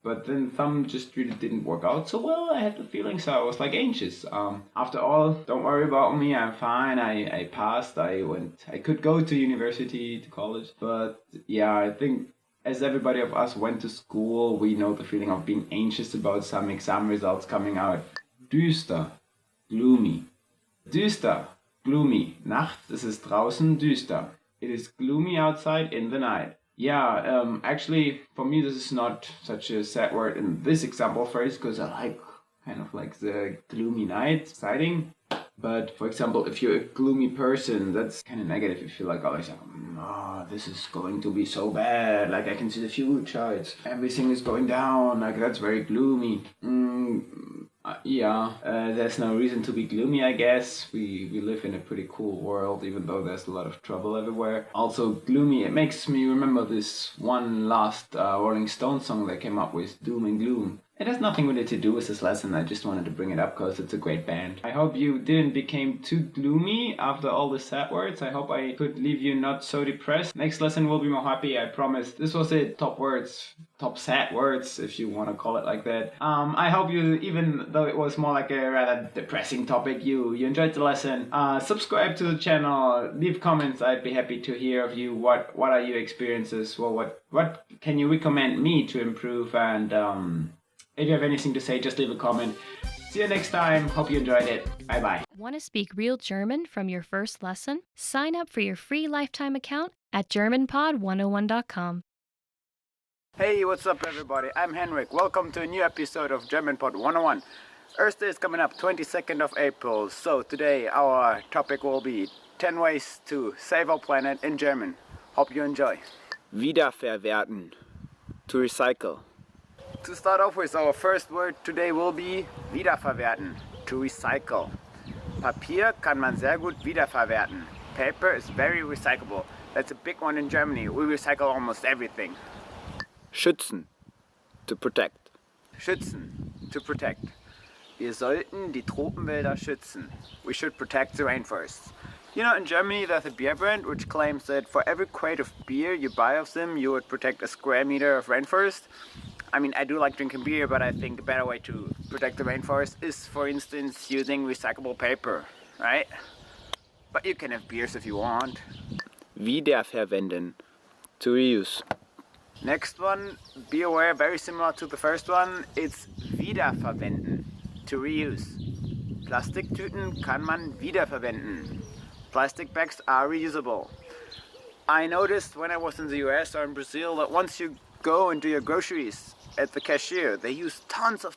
but then some just really didn't work out so well. I had the feeling, so I was like anxious. After all, don't worry about me, I'm fine. I passed, I could go to university, to college. But yeah, I think as everybody of us went to school, we know the feeling of being anxious about some exam results coming out. Düster, gloomy. Düster, gloomy. Nachts ist es draußen düster. It is gloomy outside in the night. Yeah, actually, for me, this is not such a sad word in this example phrase, because I kind of like the gloomy night, exciting. But for example, if you're a gloomy person, that's kind of negative. You feel like always, oh, this is going to be so bad. Like I can see the future. Everything is going down. Like that's very gloomy. There's no reason to be gloomy, I guess. We live in a pretty cool world, even though there's a lot of trouble everywhere. Also, gloomy, it makes me remember this one last Rolling Stones song they came up with, Doom and Gloom. It has nothing really to do with this lesson. I just wanted to bring it up because it's a great band. I hope you didn't become too gloomy after all the sad words. I hope I could leave you not so depressed. Next lesson will be more happy, I promise. This was it. Top words. Top sad words, if you want to call it like that. I hope you, even though it was more like a rather depressing topic, you enjoyed the lesson. Subscribe to the channel. Leave comments. I'd be happy to hear of you. What are your experiences? Well, what can you recommend me to improve? And if you have anything to say, just leave a comment. See you next time. Hope you enjoyed it. Bye bye.
Want to speak real German from your first lesson? Sign up for your free lifetime account at GermanPod101.com.
Hey, what's up everybody? I'm Henrik. Welcome to a new episode of GermanPod 101. Earth Day is coming up 22nd of April. So today our topic will be 10 ways to save our planet in German. Hope you enjoy.
Wiederverwerten. To recycle.
To start off with, our first word today will be wiederverwerten, to recycle. Papier kann man sehr gut wiederverwerten. Paper is very recyclable. That's a big one in Germany. We recycle almost everything.
Schützen. To protect.
Schützen. To protect. Wir sollten die Tropenwälder schützen. We should protect the rainforests. You know, in Germany there's a beer brand which claims that for every crate of beer you buy of them, you would protect a square meter of rainforest. I mean, I do like drinking beer, but I think a better way to protect the rainforest is, for instance, using recyclable paper, right? But you can have beers if you want.
Wiederverwenden. To reuse.
Next one, be aware, very similar to the first one, it's wiederverwenden. To reuse. Plastiktüten kann man wiederverwenden. Plastic bags are reusable. I noticed when I was in the US or in Brazil that once you go and do your groceries at the cashier, they use tons of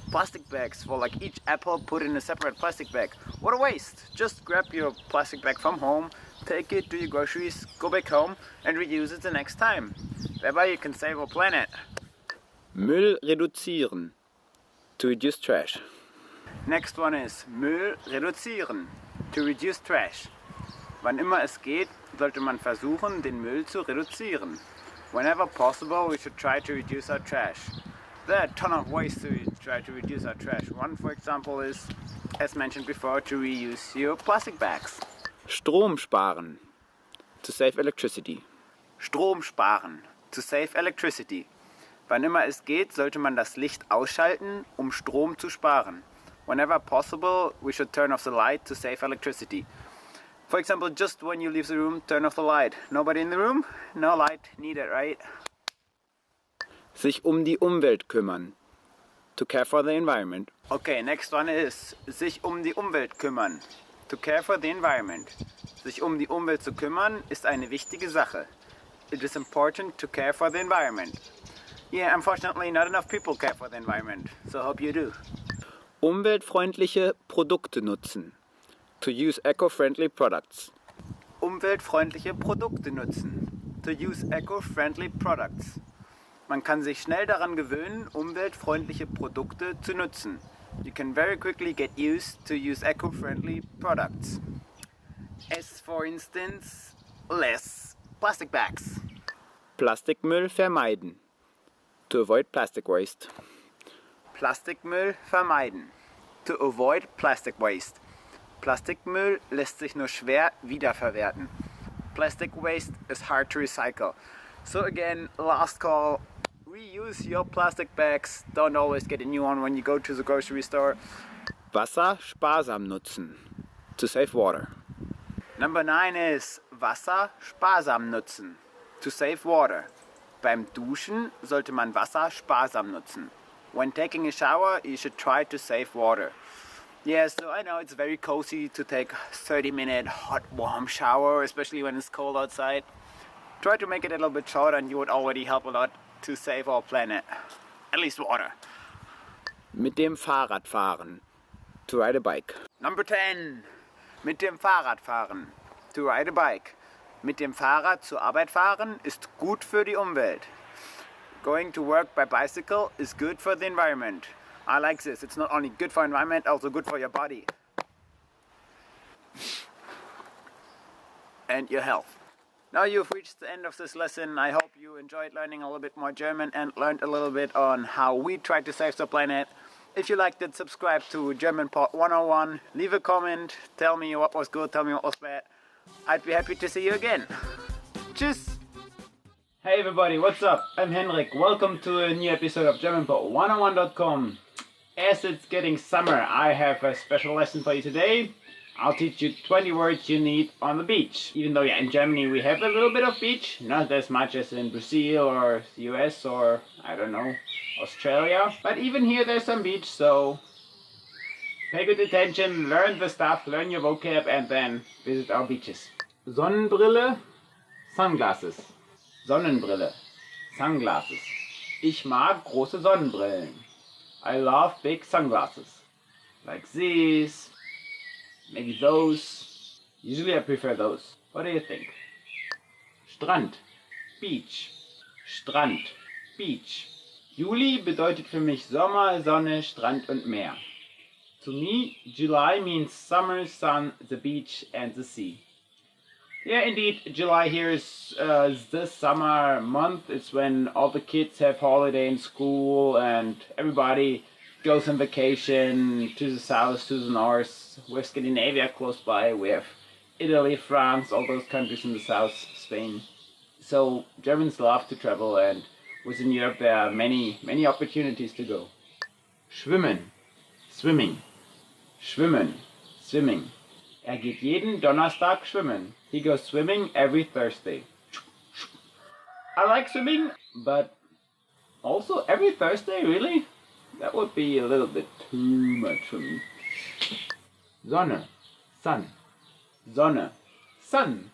plastic bags for like each apple put in a separate plastic bag. What a waste! Just grab your plastic bag from home, take it, do your groceries, go back home and reuse it the next time. Thereby you can save our planet.
Müll reduzieren. To reduce trash.
Next one is Müll reduzieren. To reduce trash. Wann immer es geht, sollte man versuchen, den Müll zu reduzieren. Whenever possible, we should try to reduce our trash. There are a ton of ways to try to reduce our trash. One, for example, is, as mentioned before, to reuse your plastic bags.
Strom sparen. To save electricity.
Strom sparen. To save electricity. Wann immer es geht, sollte man das Licht ausschalten, um Strom zu sparen. Whenever possible, we should turn off the light to save electricity. For example, just when you leave the room, turn off the light. Nobody in the room? No light needed, right?
Sich die Umwelt kümmern. To care for the environment.
Okay, next one is sich die Umwelt kümmern. To care for the environment. Sich die Umwelt zu kümmern ist eine wichtige Sache. It is important to care for the environment. Yeah, unfortunately not enough people care for the environment, so hope you do.
Umweltfreundliche Produkte nutzen. To use eco-friendly products.
Umweltfreundliche Produkte nutzen. To use eco-friendly products. Man kann sich schnell daran gewöhnen, umweltfreundliche Produkte zu nutzen. You can very quickly get used to use eco-friendly products. As for instance, less plastic bags.
Plastikmüll vermeiden. To avoid plastic waste.
Plastikmüll vermeiden. To avoid plastic waste. Plastikmüll lässt sich nur schwer wiederverwerten. Plastic waste is hard to recycle. So again, last call, Reuse your plastic bags. Don't always get a new one when you go to the grocery store. Wasser sparsam nutzen. To save water. Number 9 is Wasser sparsam nutzen. To save water. Beim Duschen sollte man Wasser sparsam nutzen. When taking a shower, you should try to save water. Yeah, so I know it's very cozy to take a 30-minute hot warm shower, especially when it's cold outside. Try to make it a little bit shorter and you would already help a lot to save our planet. At least water. Mit dem Fahrrad fahren. To ride a bike. Number 10. Mit dem Fahrrad fahren. To ride a bike. Mit dem Fahrrad zur Arbeit fahren ist gut für die Umwelt. Going to work by bicycle is good for the environment. I like this. It's not only good for environment, also good for your body. And your health. Now you've reached the end of this lesson. I hope you enjoyed learning a little bit more German and learned a little bit on how we try to save the planet. If you liked it, subscribe to German Pod 101. Leave a comment. Tell me what was good, tell me what was bad. I'd be happy to see you again. Tschüss! Hey everybody, what's up? I'm Henrik. Welcome to a new episode of GermanPod101.com. As it's getting summer, I have a special lesson for you today. I'll teach you 20 words you need on the beach. Even though, in Germany we have a little bit of beach, not as much as in Brazil or the US or, I don't know, Australia. But even here there's some beach, so pay good attention, learn the stuff, learn your vocab, and then visit our beaches. Sonnenbrille, sunglasses. Sonnenbrille, sunglasses. Ich mag große Sonnenbrillen. I love big sunglasses. Like these, maybe those. Usually I prefer those. What do you think? Strand, beach. Strand, beach. Juli bedeutet für mich Sommer, Sonne, Strand und Meer. To me, July means summer, sun, the beach and the sea. Yeah, indeed, July here is the summer month. It's when all the kids have holiday in school and everybody goes on vacation to the south, to the north. We have Scandinavia close by. We have Italy, France, all those countries in the south, Spain. So Germans love to travel, and within Europe there are many opportunities to go. Schwimmen, swimming. Schwimmen, swimming. Geht jeden Donnerstag schwimmen. He goes swimming every Thursday. I like swimming, but also every Thursday, really? That would be a little bit too much for me. Sonne, sun. Sonne, sun.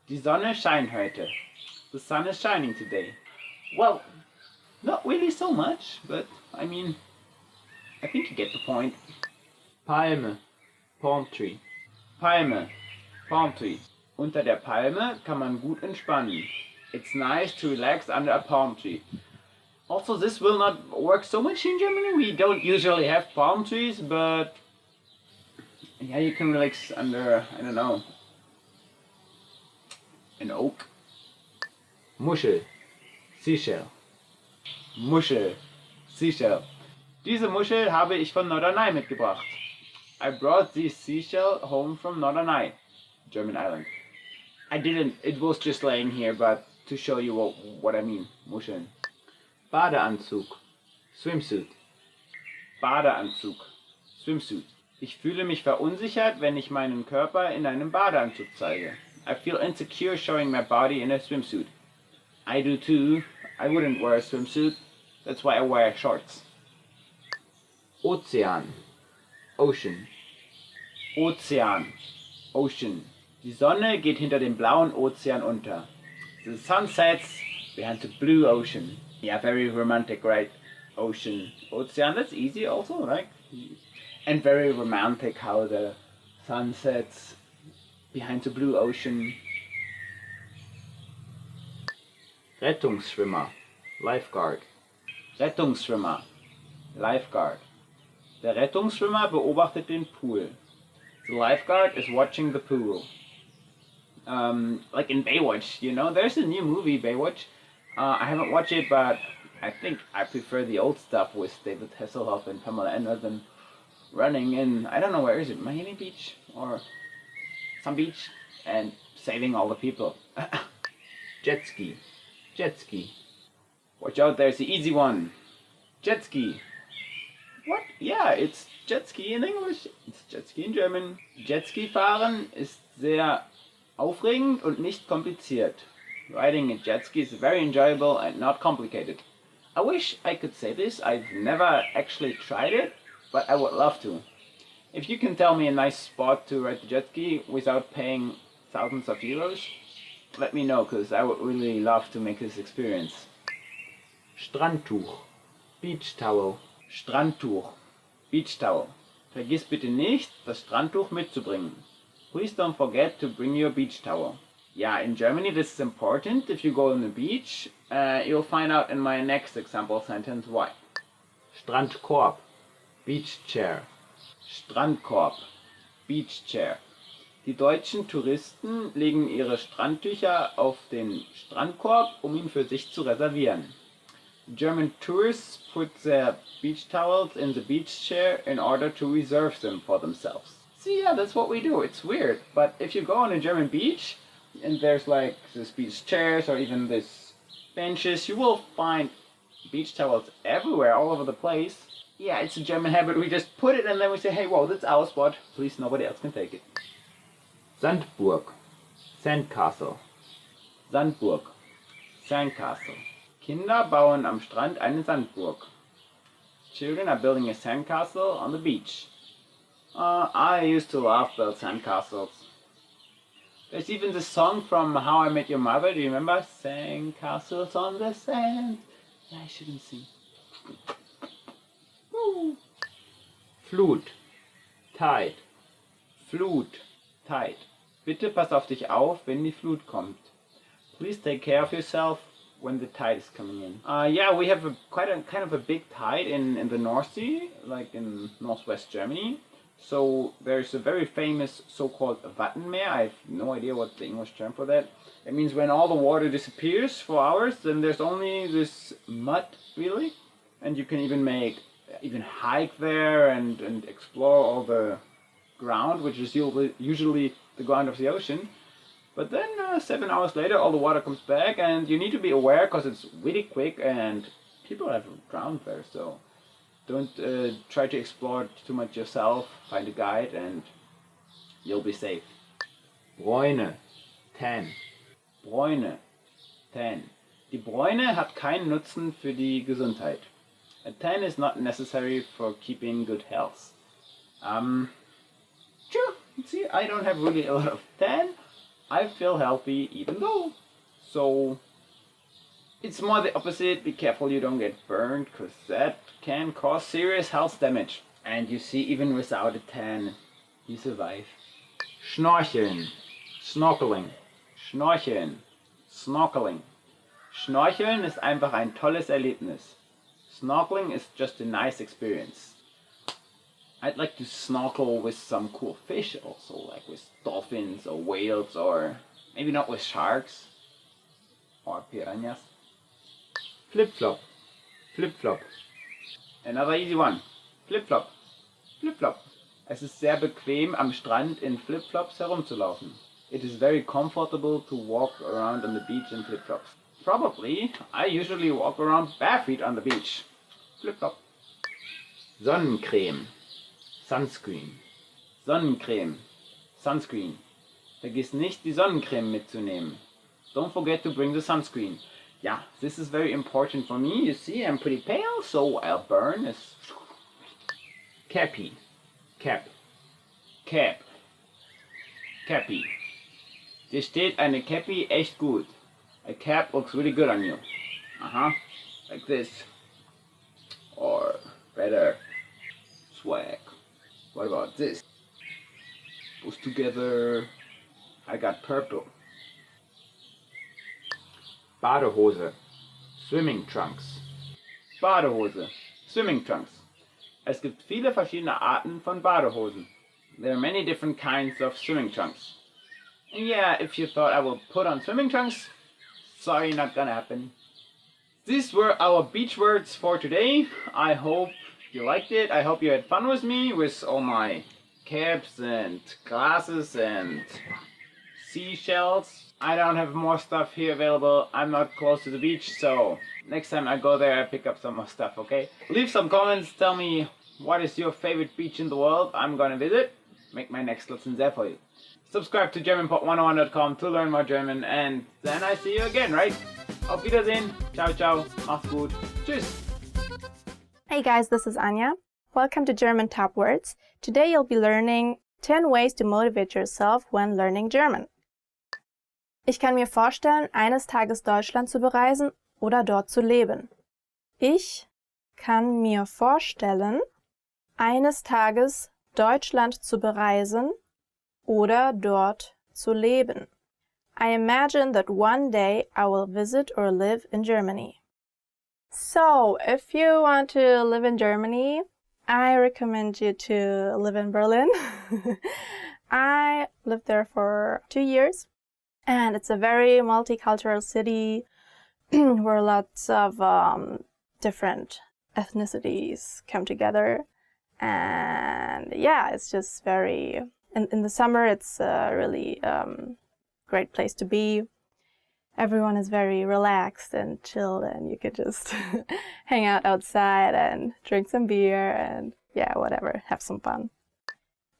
Die Sonne scheint heute. The sun is shining today. Well, not really so much, but I mean, I think you get the point. Palme, palm tree. Palme, palm tree. Unter der Palme kann man gut entspannen. It's nice to relax under a palm tree. Also, this will not work so much in Germany. We don't usually have palm trees, but yeah, you can relax under, I don't know, an oak. Muschel, seashell. Muschel, seashell. Diese Muschel habe ich von Norderney mitgebracht. I brought this seashell home from Norderney, German island. I didn't, it was just laying here, but to show you what I mean, Muscheln. Badeanzug, swimsuit. Badeanzug, swimsuit. Ich fühle mich verunsichert, wenn ich meinen Körper in einem Badeanzug zeige. I feel insecure showing my body in a swimsuit. I do too. I wouldn't wear a swimsuit. That's why I wear shorts. Ozean, ocean. Ozean, ocean. Die Sonne geht hinter dem blauen Ozean unter. The sun sets behind the blue ocean. Yeah, very romantic, right? Ocean, ocean, that's easy also, right? And very romantic how the sun sets behind the blue ocean. Rettungsschwimmer, lifeguard. Rettungsschwimmer, lifeguard. Der Rettungsschwimmer beobachtet den Pool. The lifeguard is watching the pool. Like in Baywatch, you know, there's a new movie, Baywatch. I haven't watched it, but I think I prefer the old stuff with David Hasselhoff and Pamela Anderson running in, I don't know, where is it, Miami Beach? Or some beach? And saving all the people. Jet ski. Jet ski. Watch out, there's the easy one. Jet ski. What? Yeah, it's jet ski in English. It's jet ski in German. Jet ski fahren ist sehr aufregend und nicht kompliziert. Riding a jet ski is very enjoyable and not complicated. I wish I could say this. I've never actually tried it, but I would love to. If you can tell me a nice spot to ride the jet ski without paying thousands of euros, let me know, because I would really love to make this experience. Strandtuch. Beach towel. Strandtuch. Beach towel. Vergiss bitte nicht, das Strandtuch mitzubringen. Please don't forget to bring your beach towel. Yeah, in Germany this is important. If you go on the beach, you'll find out in my next example sentence why. Strandkorb. Beach chair. Strandkorb. Beach chair. Die deutschen Touristen legen ihre Strandtücher auf den Strandkorb, um ihn für sich zu reservieren. German tourists put their beach towels in the beach chair in order to reserve them for themselves. See, yeah, that's what we do. It's weird, but if you go on a German beach and there's like this beach chairs or even this benches, you will find beach towels everywhere, all over the place. Yeah, it's a German habit. We just put it and then we say, hey, whoa, that's our spot. Please, nobody else can take it. Sandburg. Sandcastle. Sandburg. Sandcastle. Kinder bauen am Strand eine Sandburg. Children are building a sandcastle on the beach. I used to love build sandcastles. There's even this song from How I Met Your Mother. Do you remember? Sandcastles on the sand. Yeah, I shouldn't sing. Woo. Flut. Tide. Flut. Tide. Bitte pass auf dich auf, wenn die Flut kommt. Please take care of yourself when the tide is coming in. Yeah, we have quite a kind of a big tide in the North Sea, like in northwest Germany. So there's a very famous so-called Wattenmeer. I have no idea what the English term for that. It means when all the water disappears for hours, then there's only this mud, really. And you can even hike there and explore all the ground, which is usually the ground of the ocean. But then 7 hours later, all the water comes back, and you need to be aware because it's really quick and people have drowned there. So don't try to explore too much yourself. Find a guide and you'll be safe. Bräune, tan. Bräune, tan. Die Bräune hat keinen Nutzen für die Gesundheit. A tan is not necessary for keeping good health. True. See, I don't have really a lot of tan. I feel healthy even though. So it's more the opposite. Be careful you don't get burned, because that can cause serious health damage. And you see, even without a tan, you survive. Schnorcheln. Snorkeling. Schnorcheln. Snorkeling. Schnorcheln ist einfach ein tolles Erlebnis. Snorkeling is just a nice experience. I'd like to snorkel with some cool fish also, like with dolphins or whales, or maybe not with sharks or piranhas. Flip-flop. Flip-flop. Another easy one. Flip-flop. Flip-flop. Es ist sehr bequem, am Strand in Flip-flops herumzulaufen. It is very comfortable to walk around on the beach in flip-flops. Probably, I usually walk around barefoot on the beach. Flip-flop. Sonnencreme. Sunscreen. Sonnencreme. Sunscreen. Vergiss nicht, die Sonnencreme mitzunehmen. Don't forget to bring the sunscreen. Yeah, this is very important for me. You see, I'm pretty pale, so I'll burn. Cappy. Cap. Cap. Cappy. Dir steht eine Cappy echt gut. A cap looks really good on you. Like this. Or better. Swag. What about this? Goes together. I got purple. Badehose. Swimming trunks. Badehose. Swimming trunks. Es gibt viele verschiedene Arten von Badehosen. There are many different kinds of swimming trunks. And yeah, if you thought I will put on swimming trunks, sorry, not gonna happen. These were our beach words for today. I hope you liked it. I hope you had fun with me, with all my caps and glasses and seashells.
I don't have more stuff here available. I'm not close to the beach, so next time I go there, I pick up some more stuff, okay? Leave some comments, tell me what is your favorite beach in the world I'm gonna visit. Make my next lesson there for you. Subscribe to GermanPod101.com to learn more German, and then I see you again, right? Auf Wiedersehen. Ciao, ciao. Mach's gut. Tschüss.
Hey guys, this is Anya. Welcome to German Top Words. Today you'll be learning 10 ways to motivate yourself when learning German. Ich kann mir vorstellen, eines Tages Deutschland zu bereisen oder dort zu leben. Ich kann mir vorstellen, eines Tages Deutschland zu bereisen oder dort zu leben. I imagine that one day I will visit or live in Germany. So, if you want to live in Germany, I recommend you to live in Berlin. I lived there for 2 years, and it's a very multicultural city where lots of different ethnicities come together. And yeah, it's just very... In the summer, it's a really great place to be. Everyone is very relaxed and chilled, and you could just hang out outside and drink some beer and yeah, whatever, have some fun.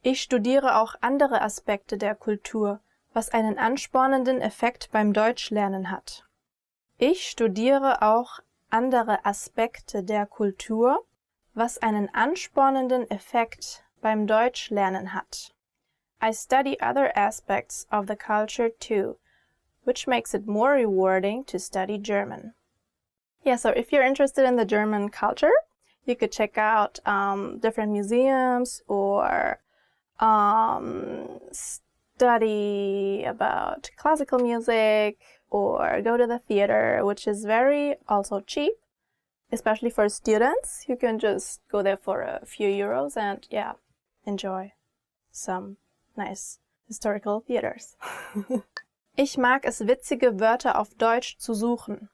Ich studiere auch andere Aspekte der Kultur, was einen anspornenden Effekt beim Deutschlernen hat. Ich studiere auch andere Aspekte der Kultur, was einen anspornenden Effekt beim Deutschlernen hat. I study other aspects of the culture too, which makes it more rewarding to study German. Yeah, so if you're interested in the German culture, you could check out different museums or study about classical music or go to the theater, which is very also cheap, especially for students. You can just go there for a few euros and yeah, enjoy some nice historical theaters. Ich mag es, witzige Wörter auf Deutsch zu suchen.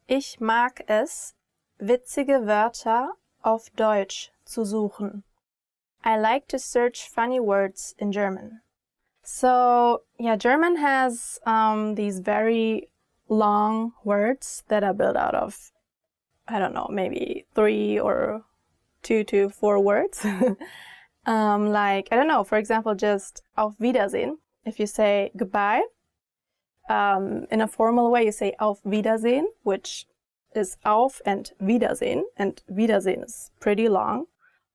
Ich mag es, witzige Wörter auf Deutsch zu suchen. I like to search funny words in German. So, yeah, German has these very long words that are built out of, I don't know, maybe 3 or 2 to 4 words. Like, I don't know, for example, just auf Wiedersehen. If you say goodbye, in a formal way, you say auf Wiedersehen, which is auf and Wiedersehen is pretty long.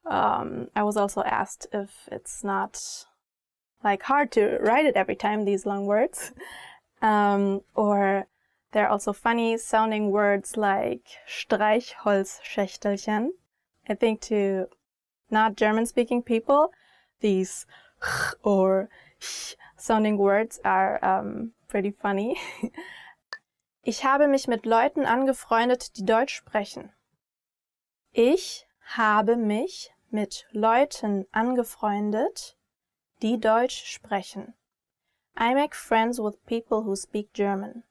I was also asked if it's not like hard to write it every time, these long words. Or there are also funny sounding words like Streichholzschächtelchen. I think to not German-speaking people, these ch or ch sounding words are pretty funny. Ich habe mich mit Leuten angefreundet, die Deutsch sprechen. Ich habe mich mit Leuten angefreundet, die Deutsch sprechen. I make friends with people who speak German.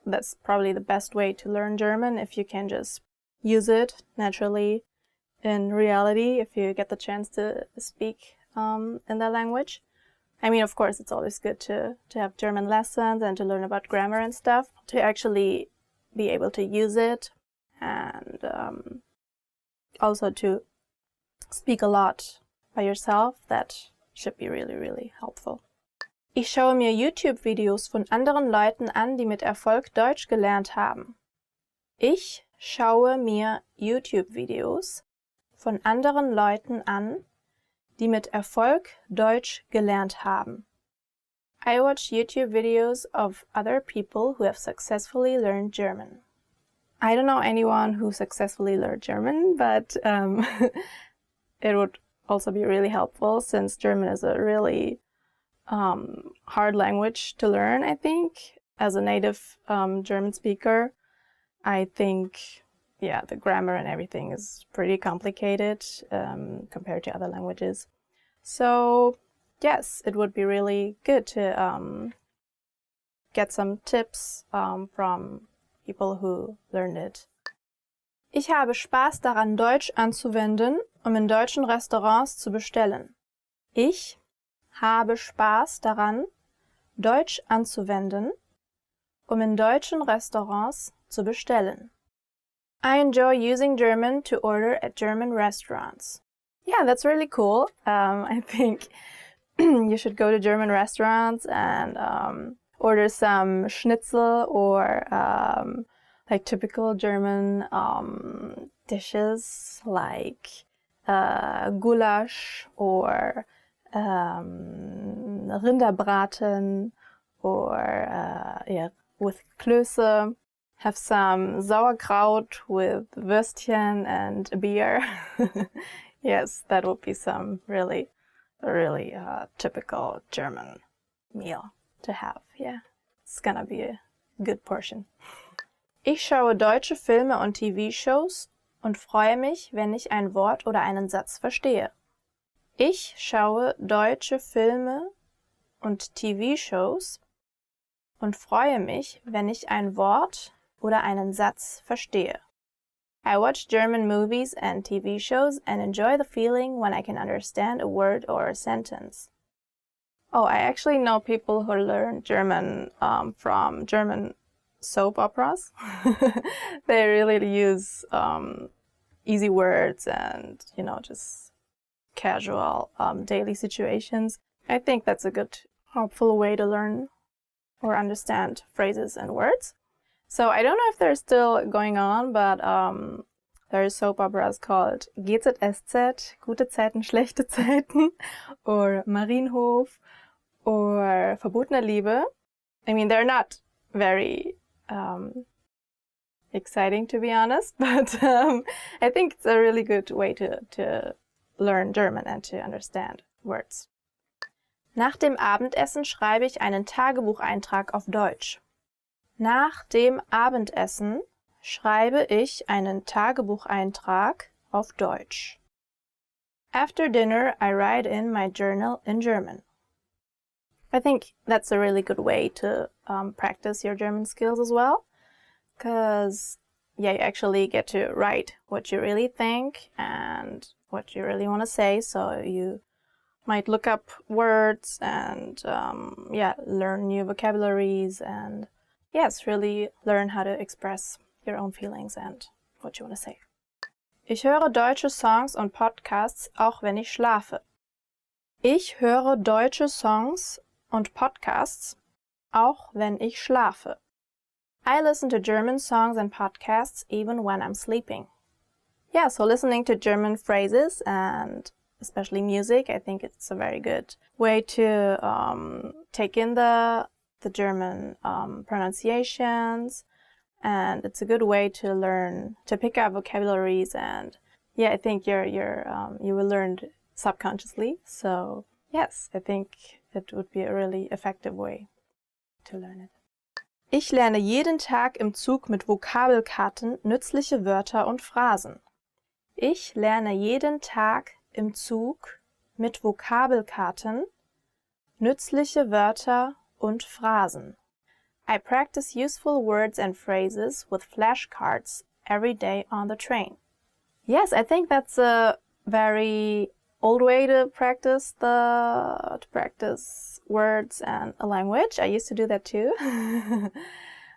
That's probably the best way to learn German, if you can just use it naturally in reality, if you get the chance to speak in that language. I mean, of course, it's always good to have German lessons and to learn about grammar and stuff, to actually be able to use it and also to speak a lot by yourself. That should be really, really helpful. Ich schaue mir YouTube-Videos von anderen Leuten an, die mit Erfolg Deutsch gelernt haben. Ich schaue mir YouTube-Videos von anderen Leuten an, die mit Erfolg Deutsch gelernt haben. I watch YouTube videos of other people who have successfully learned German. I don't know anyone who successfully learned German, but it would also be really helpful, since German is a really hard language to learn, I think. As a native German speaker, I think, yeah, the grammar and everything is pretty complicated compared to other languages. So, yes, it would be really good to get some tips from people who learned it. Ich habe Spaß daran, Deutsch anzuwenden, um in deutschen Restaurants zu bestellen. Ich habe Spaß daran, Deutsch anzuwenden, in deutschen Restaurants zu bestellen. I enjoy using German to order at German restaurants. Yeah, that's really cool. I think you should go to German restaurants and order some schnitzel or like typical German dishes like Gulasch or Rinderbraten or with Klöße. Have some sauerkraut with Würstchen and a beer. Yes, that would be some really typical German meal to have. Yeah, it's gonna be a good portion. Ich schaue deutsche Filme und TV-Shows und freue mich, wenn ich ein Wort oder einen Satz verstehe. Ich schaue deutsche Filme und TV-Shows und freue mich, wenn ich ein Wort oder einen Satz verstehe. I watch German movies and TV shows and enjoy the feeling when I can understand a word or a sentence. Oh, I actually know people who learn German from German soap operas. They really use easy words and, just casual daily situations. I think that's a good, helpful way to learn or understand phrases and words. So I don't know if they're still going on, but there's soap operas called GZSZ, Gute Zeiten, Schlechte Zeiten, or Marienhof, or Verbotene Liebe. I mean, they're not very exciting, to be honest, but I think it's a really good way to learn German and to understand words. Nach dem Abendessen schreibe ich einen Tagebucheintrag auf Deutsch. Nach dem Abendessen schreibe ich einen Tagebucheintrag auf Deutsch. After dinner, I write in my journal in German. I think that's a really good way to practice your German skills as well, because you actually get to write what you really think and what you really want to say, so you might look up words and learn new vocabularies and yes, really learn how to express your own feelings and what you want to say. Ich höre deutsche Songs und Podcasts, auch wenn ich schlafe. Ich höre deutsche Songs und Podcasts, auch wenn ich schlafe. I listen to German songs and podcasts even when I'm sleeping. Yeah, so listening to German phrases and especially music, I think it's a very good way to take in the German pronunciations, and it's a good way to learn to pick up vocabularies, and I think you will learn subconsciously. So yes, I think it would be a really effective way to learn it. Ich lerne jeden Tag im Zug mit Vokabelkarten nützliche Wörter und Phrasen. Ich lerne jeden Tag im Zug mit Vokabelkarten nützliche Wörter und Phrasen. I practice useful words and phrases with flashcards every day on the train. Yes, I think that's a very old way to practice words and a language. I used to do that too.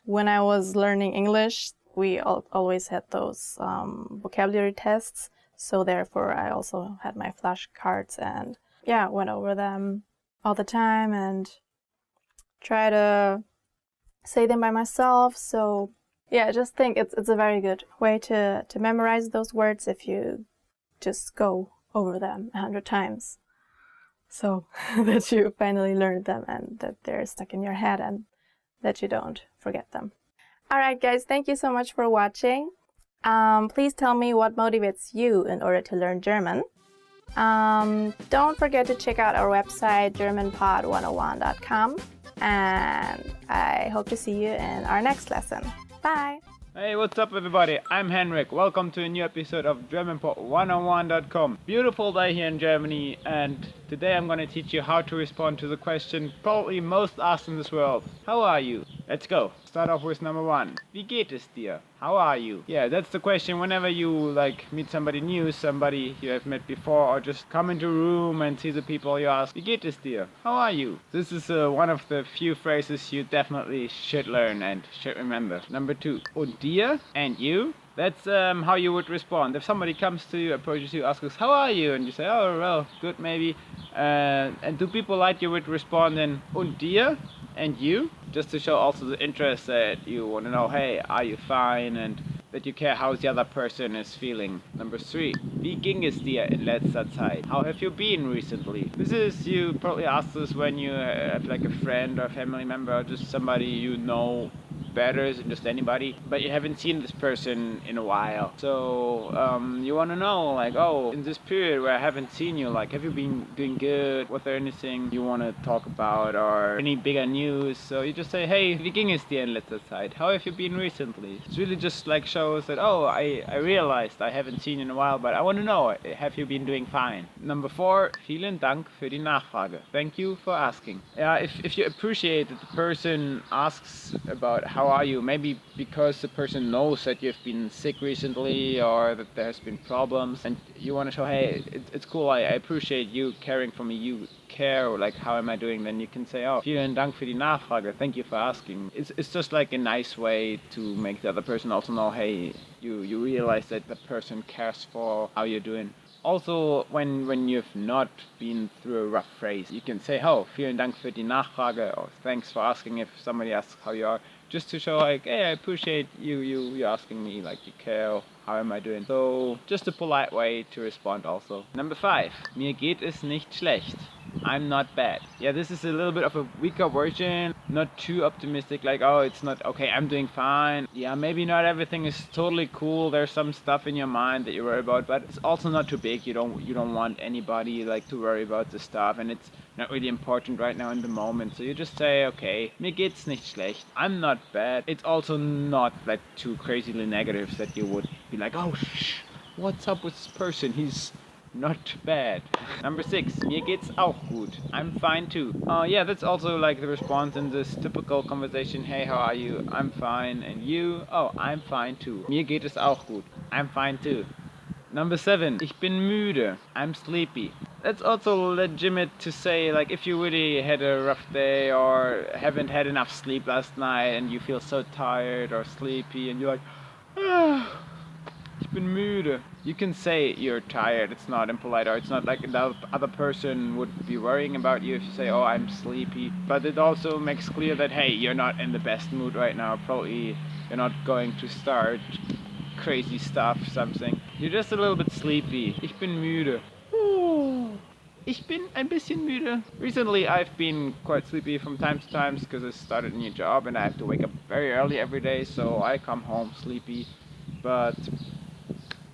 When I was learning English, we always had those vocabulary tests, so therefore I also had my flashcards and went over them all the time and try to say them by myself. So I just think it's a very good way to memorize those words if you just go over them 100 times, so that you finally learned them and that they're stuck in your head and that you don't forget them. Alright guys, thank you so much for watching. Please tell me what motivates you in order to learn German. Don't forget to check out our website germanpod101.com, and I hope to see you in our next lesson. Bye!
Hey, what's up everybody? I'm Henrik. Welcome to a new episode of GermanPod101.com. Beautiful day here in Germany, and today I'm gonna teach you how to respond to the question probably most asked in this world. How are you? Let's go. Start off with number 1. Wie geht es dir? How are you? Yeah, that's the question whenever you meet somebody new, somebody you have met before, or just come into a room and see the people, you ask, Wie geht es dir? How are you? This is one of the few phrases you definitely should learn and should remember. Number 2. Und dir? And you? That's how you would respond. If somebody comes to you, approaches you, asks, how are you? And you say, oh, well, good maybe. And do people like you would respond in und dir? And you? Just to show also the interest that you want to know, hey, are you fine? And that you care how the other person is feeling. Number 3. Wie ging es dir in letzter Zeit? How have you been recently? This is, you probably ask this when you have like a friend or family member or just somebody you know better than just anybody, but you haven't seen this person in a while. So you want to know, like, oh, in this period where I haven't seen you, like, have you been doing good? Was there anything you want to talk about or any bigger news? So you just say, hey, wie ging es dir in letzter Zeit? How have you been recently? It's really just like shows that, oh, I realized I haven't seen you in a while, but I want to know, have you been doing fine? Number 4, vielen Dank für die Nachfrage. Thank you for asking. Yeah, if you appreciate that the person asks about how are you, maybe because the person knows that you've been sick recently or that there's been problems, and you want to show, hey, it's cool, I appreciate you caring for me, you care, or like, how am I doing, then you can say, oh, vielen Dank für die Nachfrage, thank you for asking. It's just like a nice way to make the other person also know, hey, you realize that the person cares for how you're doing. Also, when you've not been through a rough phase, you can say, oh, vielen Dank für die Nachfrage, or thanks for asking if somebody asks how you are, just to show, like, hey, I appreciate you asking me, like, you care, how am I doing? So, just a polite way to respond also. Number 5, mir geht es nicht schlecht. I'm not bad. Yeah, this is a little bit of a weaker version, not too optimistic, like, oh, it's not, okay, I'm doing fine. Yeah, maybe not everything is totally cool, there's some stuff in your mind that you worry about, but it's also not too big. You don't want anybody, like, to worry about the stuff, and it's not really important right now in the moment. So you just say, okay, mir geht's nicht schlecht. I'm not bad. It's also not like too crazily negative that you would be like, oh, what's up with this person? He's not bad. Number 6, mir geht's auch gut. I'm fine too. Yeah, that's also like the response in this typical conversation. Hey, how are you? I'm fine. And you? Oh, I'm fine too. Mir geht es auch gut. I'm fine too. Number 7, ich bin müde. I'm sleepy. That's also legitimate to say, like, if you really had a rough day or haven't had enough sleep last night and you feel so tired or sleepy and you're like, ah, ich bin müde. You can say you're tired. It's not impolite, or it's not like the other person would be worrying about you if you say, oh, I'm sleepy. But it also makes clear that, hey, you're not in the best mood right now. Probably you're not going to start crazy stuff, something. You're just a little bit sleepy. Ich bin müde. Ich bin ein bisschen müde. Recently, I've been quite sleepy from time to time because I started a new job and I have to wake up very early every day, so I come home sleepy. But,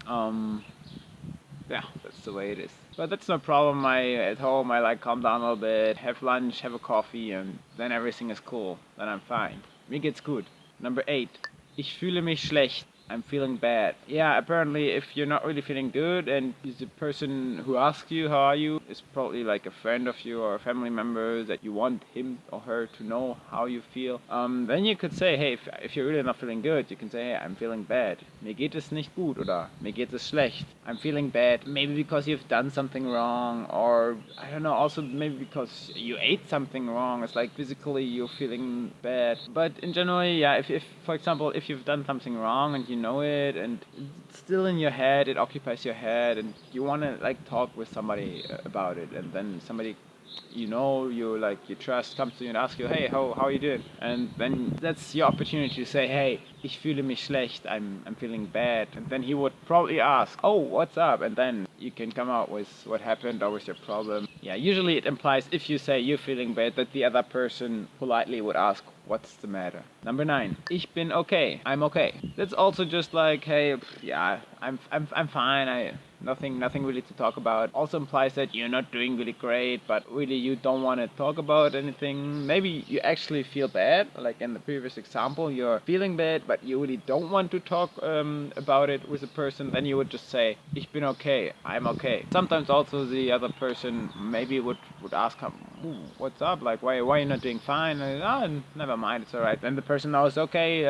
yeah, that's the way it is. But that's no problem. At home, I like calm down a little bit, have lunch, have a coffee, and then everything is cool. Then I'm fine. Mir geht's gut. Number 8. Ich fühle mich schlecht. I'm feeling bad. Yeah, apparently if you're not really feeling good and the person who asks you how are you is probably like a friend of you or a family member that you want him or her to know how you feel, then you could say, hey, if you're really not feeling good, you can say, hey, I'm feeling bad. Mir geht es nicht gut, oder mir geht es schlecht. I'm feeling bad, maybe because you've done something wrong, or I don't know, also maybe because you ate something wrong. It's like physically you're feeling bad. But in general, yeah, if for example, if you've done something wrong and you know it and it's still in your head, it occupies your head, and you want to like talk with somebody about it, and then somebody you trust comes to you and asks you, hey, how are you doing? And then that's your opportunity to say, hey, ich fühle mich schlecht, I'm feeling bad. And then he would probably ask, oh, what's up? And then you can come out with what happened or with your problem. Yeah, usually it implies if you say you're feeling bad that the other person politely would ask, what's the matter? Number 9, ich bin okay. I'm okay. That's also just like, hey, yeah, I'm fine. nothing really to talk about. Also implies that you're not doing really great, but really you don't want to talk about anything. Maybe you actually feel bad, like in the previous example, you're feeling bad, but you really don't want to talk about it with a person. Then you would just say, ich bin okay, I'm okay. Sometimes also the other person maybe would ask, what's up? Like, why are you not doing fine? Like, oh, never mind, it's alright. Then the person knows, okay,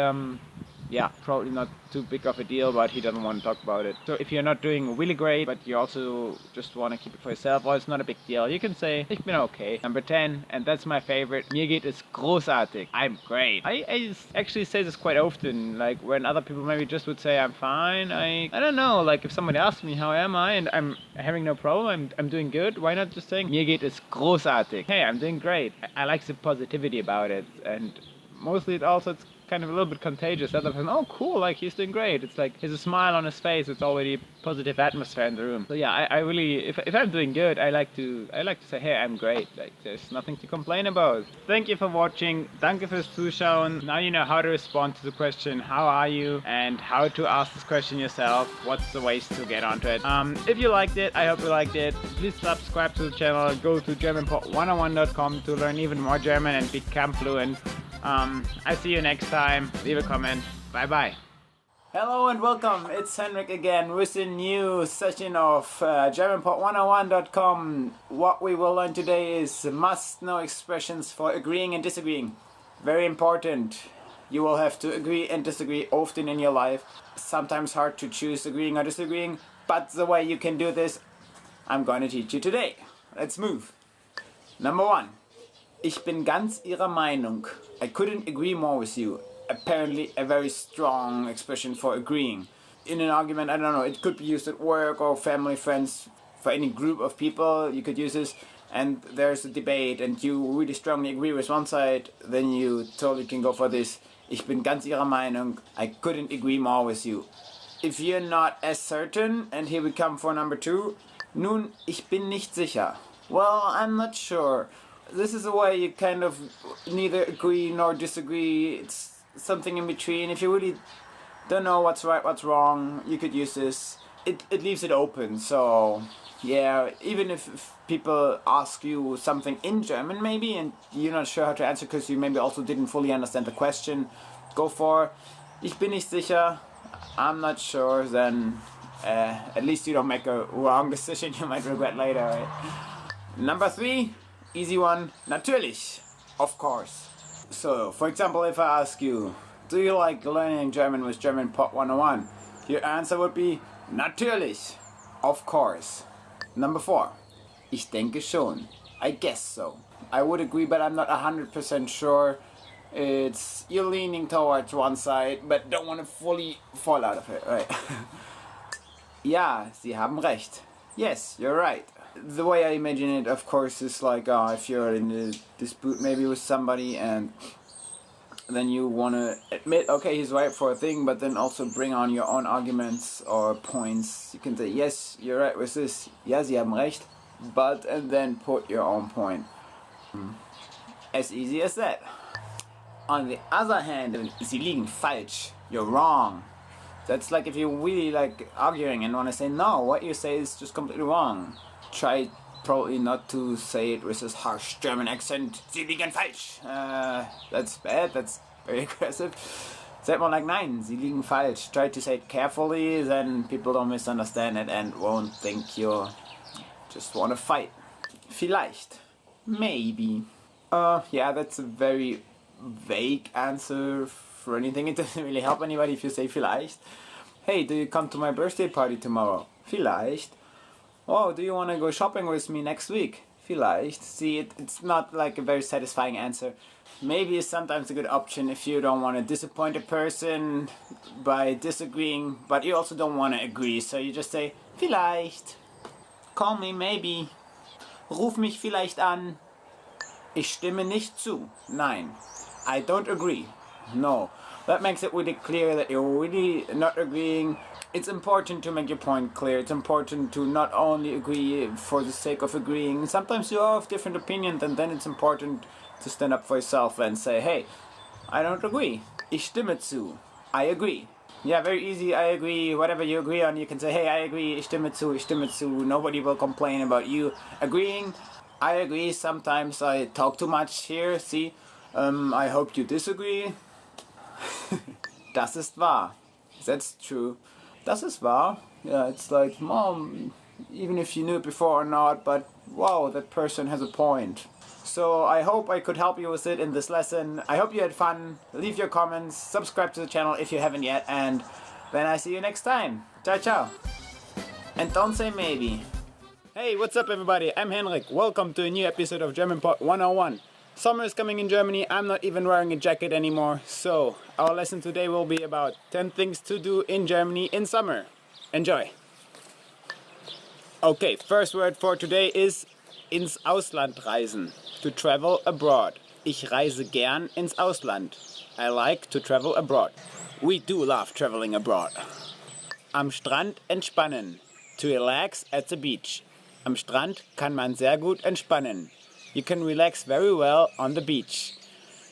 yeah, probably not too big of a deal, but he doesn't want to talk about it. So if you're not doing really great, but you also just want to keep it for yourself, well, it's not a big deal. You can say, ich bin okay. Number 10, and that's my favorite, mir geht es großartig. I'm great. I actually say this quite often, like when other people maybe just would say I'm fine. I don't know, like if somebody asks me how am I, and I'm having no problem, I'm doing good, why not just saying, mir geht es großartig. Hey, I'm doing great. I like the positivity about it, and mostly it's kind of a little bit contagious. Other person, oh cool, like he's doing great. It's like there's a smile on his face. It's already positive atmosphere in the room. So yeah, I really, if I'm doing good, I like to say, hey, I'm great. Like there's nothing to complain about. Thank you for watching. Danke fürs Zuschauen. Now you know how to respond to the question, how are you, and how to ask this question yourself. What's the ways to get onto it? If you liked it, I hope you liked it. Please subscribe to the channel. Go to GermanPod101.com to learn even more German and become fluent. I see you next time. Leave a comment. Bye bye.
Hello and welcome. It's Henrik again with a new session of GermanPod101.com. What we will learn today is must-know expressions for agreeing and disagreeing. Very important. You will have to agree and disagree often in your life. Sometimes hard to choose agreeing or disagreeing, but the way you can do this, I'm going to teach you today. Let's move. Number 1. Ich bin ganz Ihrer Meinung. I couldn't agree more with you. Apparently a very strong expression for agreeing. In an argument, I don't know, it could be used at work or family, friends, for any group of people, you could use this. And there's a debate and you really strongly agree with one side, then you totally can go for this. Ich bin ganz Ihrer Meinung. I couldn't agree more with you. If you're not as certain, and here we come for number 2. Nun, ich bin nicht sicher. Well, I'm not sure. This is a way you kind of neither agree nor disagree. It's something in between. If you really don't know what's right, what's wrong, you could use this. It leaves it open. So yeah, even if people ask you something in German maybe and you're not sure how to answer because you maybe also didn't fully understand the question, go for ich bin nicht sicher, I'm not sure, then at least you don't make a wrong decision you might regret later, right? Number 3. Easy one, natürlich, of course. So, for example, if I ask you, do you like learning German with German Pod 101? Your answer would be, natürlich, of course. Number 4, ich denke schon, I guess so. I would agree, but I'm not 100% sure. It's, you're leaning towards one side, but don't want to fully fall out of it, right? Ja, Sie haben recht. Yes, you're right. The way I imagine it, of course, is like if you're in a dispute maybe with somebody and then you want to admit, okay, he's right for a thing, but then also bring on your own arguments or points. You can say, yes, you're right with this. Ja, Sie haben recht. But, and then put your own point. As easy as that. On the other hand, Sie liegen falsch. You're wrong. That's like if you're really like arguing and want to say, no, what you say is just completely wrong. Try probably not to say it with this harsh German accent. Sie liegen falsch. That's bad. That's very aggressive. Say it more like nein, Sie liegen falsch. Try to say it carefully, then people don't misunderstand it and won't think you just want to fight. Vielleicht. Maybe. Yeah, that's a very vague answer for anything. It doesn't really help anybody if you say vielleicht. Hey, do you come to my birthday party tomorrow? Vielleicht. Oh, do you want to go shopping with me next week? Vielleicht. See, it's not like a very satisfying answer. Maybe it's sometimes a good option if you don't want to disappoint a person by disagreeing, but you also don't want to agree. So you just say, vielleicht. Call me, maybe. Ruf mich vielleicht an. Ich stimme nicht zu. Nein. I don't agree. No. That makes it really clear that you're really not agreeing. It's important to make your point clear. It's important to not only agree for the sake of agreeing. Sometimes you have different opinions and then it's important to stand up for yourself and say, hey, I don't agree. Ich stimme zu. I agree. Yeah, very easy. I agree. Whatever you agree on, you can say, hey, I agree. Ich stimme zu. Ich stimme zu. Nobody will complain about you agreeing. I agree. Sometimes I talk too much here. See, I hope you disagree. Das ist wahr. That's true. Das ist wahr. Yeah, it's like, Mom, even if you knew it before or not, but wow, that person has a point. So I hope I could help you with it in this lesson. I hope you had fun. Leave your comments, subscribe to the channel if you haven't yet, and then I see you next time. Ciao, ciao. And don't say maybe. Hey, what's up everybody? I'm Henrik. Welcome to a new episode of German Pod 101. Summer is coming in Germany. I'm not even wearing a jacket anymore. So our lesson today will be about 10 things to do in Germany in summer. Enjoy. Okay, first word for today is ins Ausland reisen. To travel abroad. Ich reise gern ins Ausland. I like to travel abroad. We do love traveling abroad. Am Strand entspannen. To relax at the beach. Am Strand kann man sehr gut entspannen. You can relax very well on the beach.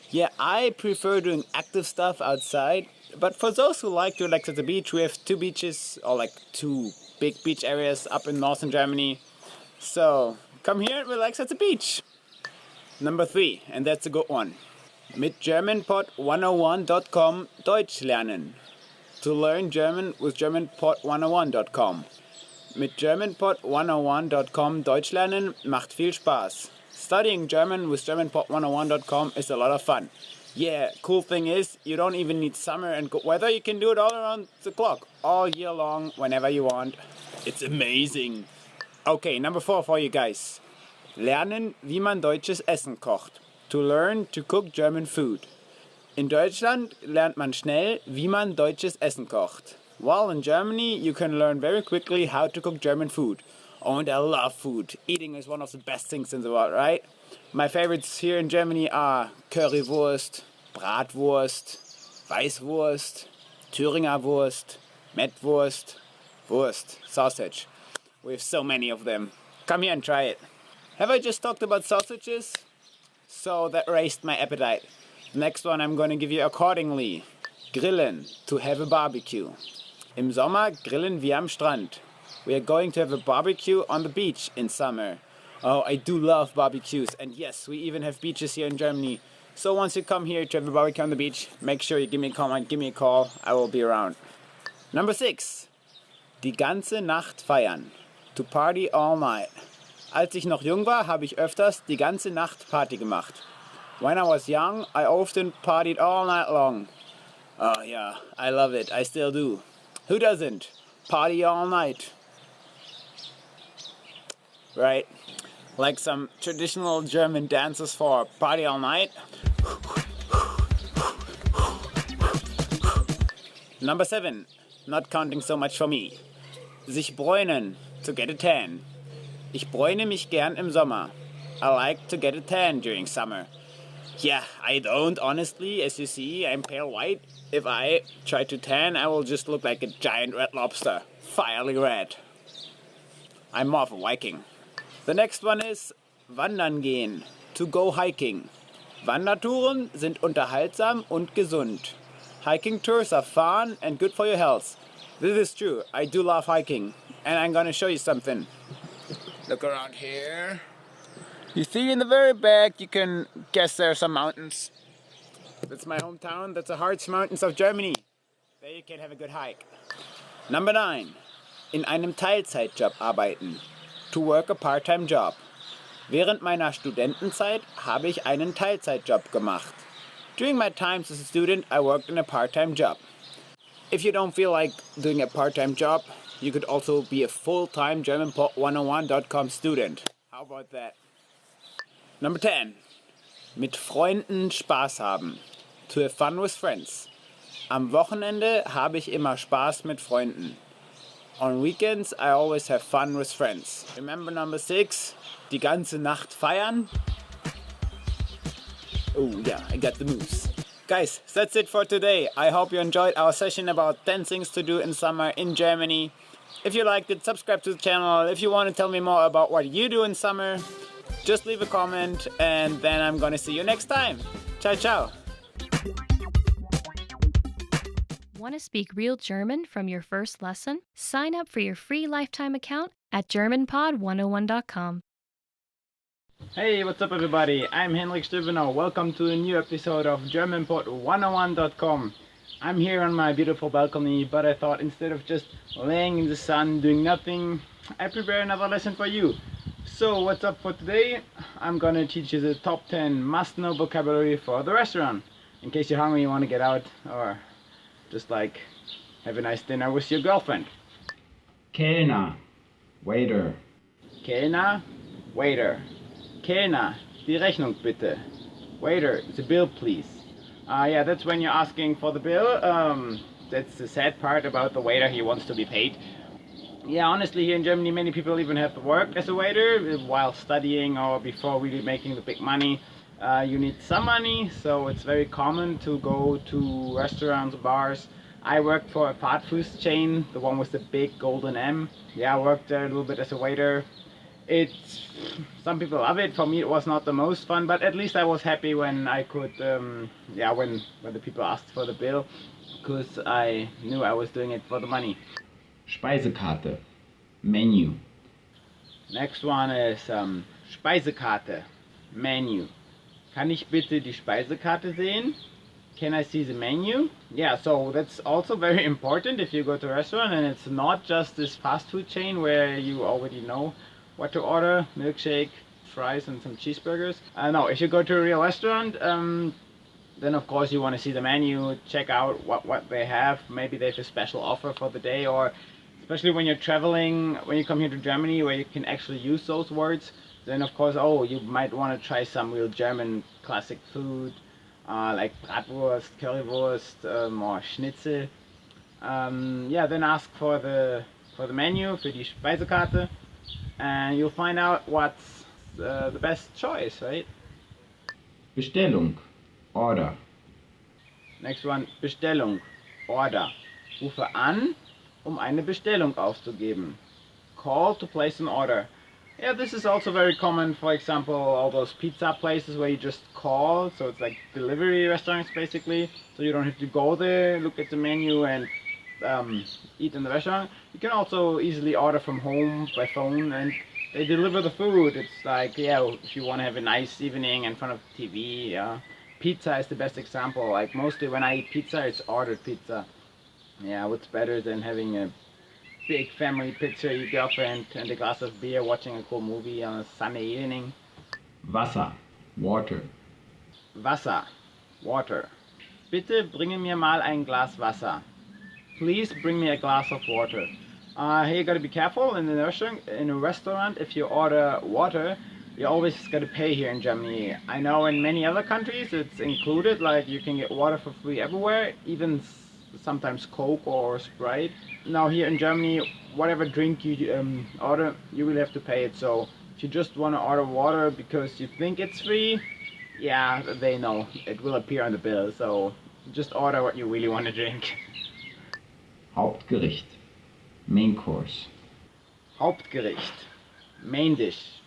Yeah, I prefer doing active stuff outside, but for those who like to relax at the beach, we have two beaches, or like two big beach areas up in northern Germany. So, come here and relax at the beach. Number 3, and that's a good one. Mit GermanPod101.com Deutsch lernen. To learn German with GermanPod101.com. Mit GermanPod101.com Deutsch lernen macht viel Spaß. Studying German with GermanPod101.com is a lot of fun. Yeah, cool thing is, you don't even need summer and good weather. You can do it all around the clock, all year long, whenever you want. It's amazing. Okay, number 4 for you guys. Lernen, wie man deutsches Essen kocht. To learn to cook German food. In Deutschland lernt man schnell, wie man deutsches Essen kocht. While in Germany, you can learn very quickly how to cook German food. Oh, and I love food. Eating is one of the best things in the world, right? My favorites here in Germany are Currywurst, Bratwurst, Weißwurst, Thüringer Wurst, Mettwurst, Wurst, sausage. We have so many of them. Come here and try it. Have I just talked about sausages? So that raised my appetite. The next one I'm going to give you accordingly. Grillen, to have a barbecue. Im Sommer grillen wir am Strand. We are going to have a barbecue on the beach in summer. Oh, I do love barbecues. And yes, we even have beaches here in Germany. So once you come here to have a barbecue on the beach, make sure you give me a comment, give me a call. I will be around. Number 6. Die ganze Nacht feiern. To party all night. Als ich noch jung war, habe ich öfters die ganze Nacht Party gemacht. When I was young, I often partied all night long. Oh yeah, I love it. I still do. Who doesn't? Party all night. Right? Like some traditional German dances for party all night. Number 7. Not counting so much for me. Sich bräunen. To get a tan. Ich bräune mich gern im Sommer. I like to get a tan during summer. Yeah, I don't, honestly. As you see, I'm pale white. If I try to tan, I will just look like a giant red lobster. Fiery red. I'm more of a Viking. The next one is wandern gehen. To go hiking. Wandertouren sind unterhaltsam und gesund. Hiking tours are fun and good for your health. This is true. I do love hiking. And I'm gonna show you something. Look around here. You see in the very back, you can guess there are some mountains. That's my hometown. That's the Harz Mountains of Germany. There you can have a good hike. Number 9. In einem Teilzeitjob arbeiten. To work a part-time job. Während meiner Studentenzeit habe ich einen Teilzeitjob gemacht. During my times as a student, I worked in a part-time job. If you don't feel like doing a part-time job, you could also be a full-time GermanPod101.com student. How about that? Number 10. Mit Freunden Spaß haben. To have fun with friends. Am Wochenende habe ich immer Spaß mit Freunden. On weekends, I always have fun with friends. Remember number 6? Die ganze Nacht feiern. Oh yeah, I got the moves. Guys, that's it for today. I hope you enjoyed our session about 10 things to do in summer in Germany. If you liked it, subscribe to the channel. If you want to tell me more about what you do in summer, just leave a comment and then I'm gonna see you next time. Ciao, ciao.
Want to speak real German from your first lesson? Sign up for your free lifetime account at GermanPod101.com.
Hey, what's up everybody? I'm Henrik Stübenow. Welcome to a new episode of GermanPod101.com. I'm here on my beautiful balcony, but I thought instead of just laying in the sun doing nothing, I prepare another lesson for you. So what's up for today? I'm gonna teach you the top 10 must-know vocabulary for the restaurant. In case you're hungry, you want to get out, or just like have a nice dinner with your girlfriend.
Kellner, waiter.
Kellner, waiter. Kellner, die Rechnung bitte. Waiter, the bill please. Yeah, that's when you're asking for the bill. That's the sad part about the waiter, he wants to be paid. Yeah, honestly, here in Germany, many people even have worked as a waiter while studying or before really making the big money. You need some money, so it's very common to go to restaurants, bars. I worked for a fast food chain, the one with the big golden M. Yeah, I worked there a little bit as a waiter. Some people love it. For me, it was not the most fun, but at least I was happy when I could, when the people asked for the bill, because I knew I was doing it for the money.
Speisekarte, menu.
Next one is Speisekarte, menu. Kann ich bitte die Speisekarte sehen? Can I see the menu? Yeah, so that's also very important if you go to a restaurant and it's not just this fast food chain where you already know what to order, milkshake, fries and some cheeseburgers. No, if you go to a real restaurant, then of course you want to see the menu, check out what they have. Maybe they have a special offer for the day, or especially when you're traveling, when you come here to Germany where you can actually use those words, then of course, you might want to try some real German classic food, like Bratwurst, Currywurst, or Schnitzel. Yeah, then ask for the menu, für die Speisekarte, and you'll find out what's the best choice, right?
Bestellung, order.
Next one, Bestellung, order. Rufe an, eine Bestellung aufzugeben. Call to place an order. Yeah, this is also very common, for example, all those pizza places where you just call, so it's like delivery restaurants basically, so you don't have to go there, look at the menu and eat in the restaurant. You can also easily order from home by phone and they deliver the food. It's like, yeah, if you want to have a nice evening in front of the TV, yeah. Pizza is the best example. Like mostly when I eat pizza, it's ordered pizza. Yeah, what's better than having a big family picture, your girlfriend and a glass of beer watching a cool movie on a sunny evening.
Wasser, water.
Wasser, water. Bitte bringe mir mal ein Glas Wasser. Please bring me a glass of water. Here you gotta be careful in a restaurant. If you order water, you always gotta pay here in Germany. I know in many other countries it's included, like you can get water for free everywhere, even sometimes Coke or Sprite. Now here in Germany, whatever drink you order, you will have to pay it. So if you just want to order water because you think it's free, yeah, they know it will appear on the bill. So just order what you really want to drink.
Hauptgericht, main course.
Hauptgericht, main dish.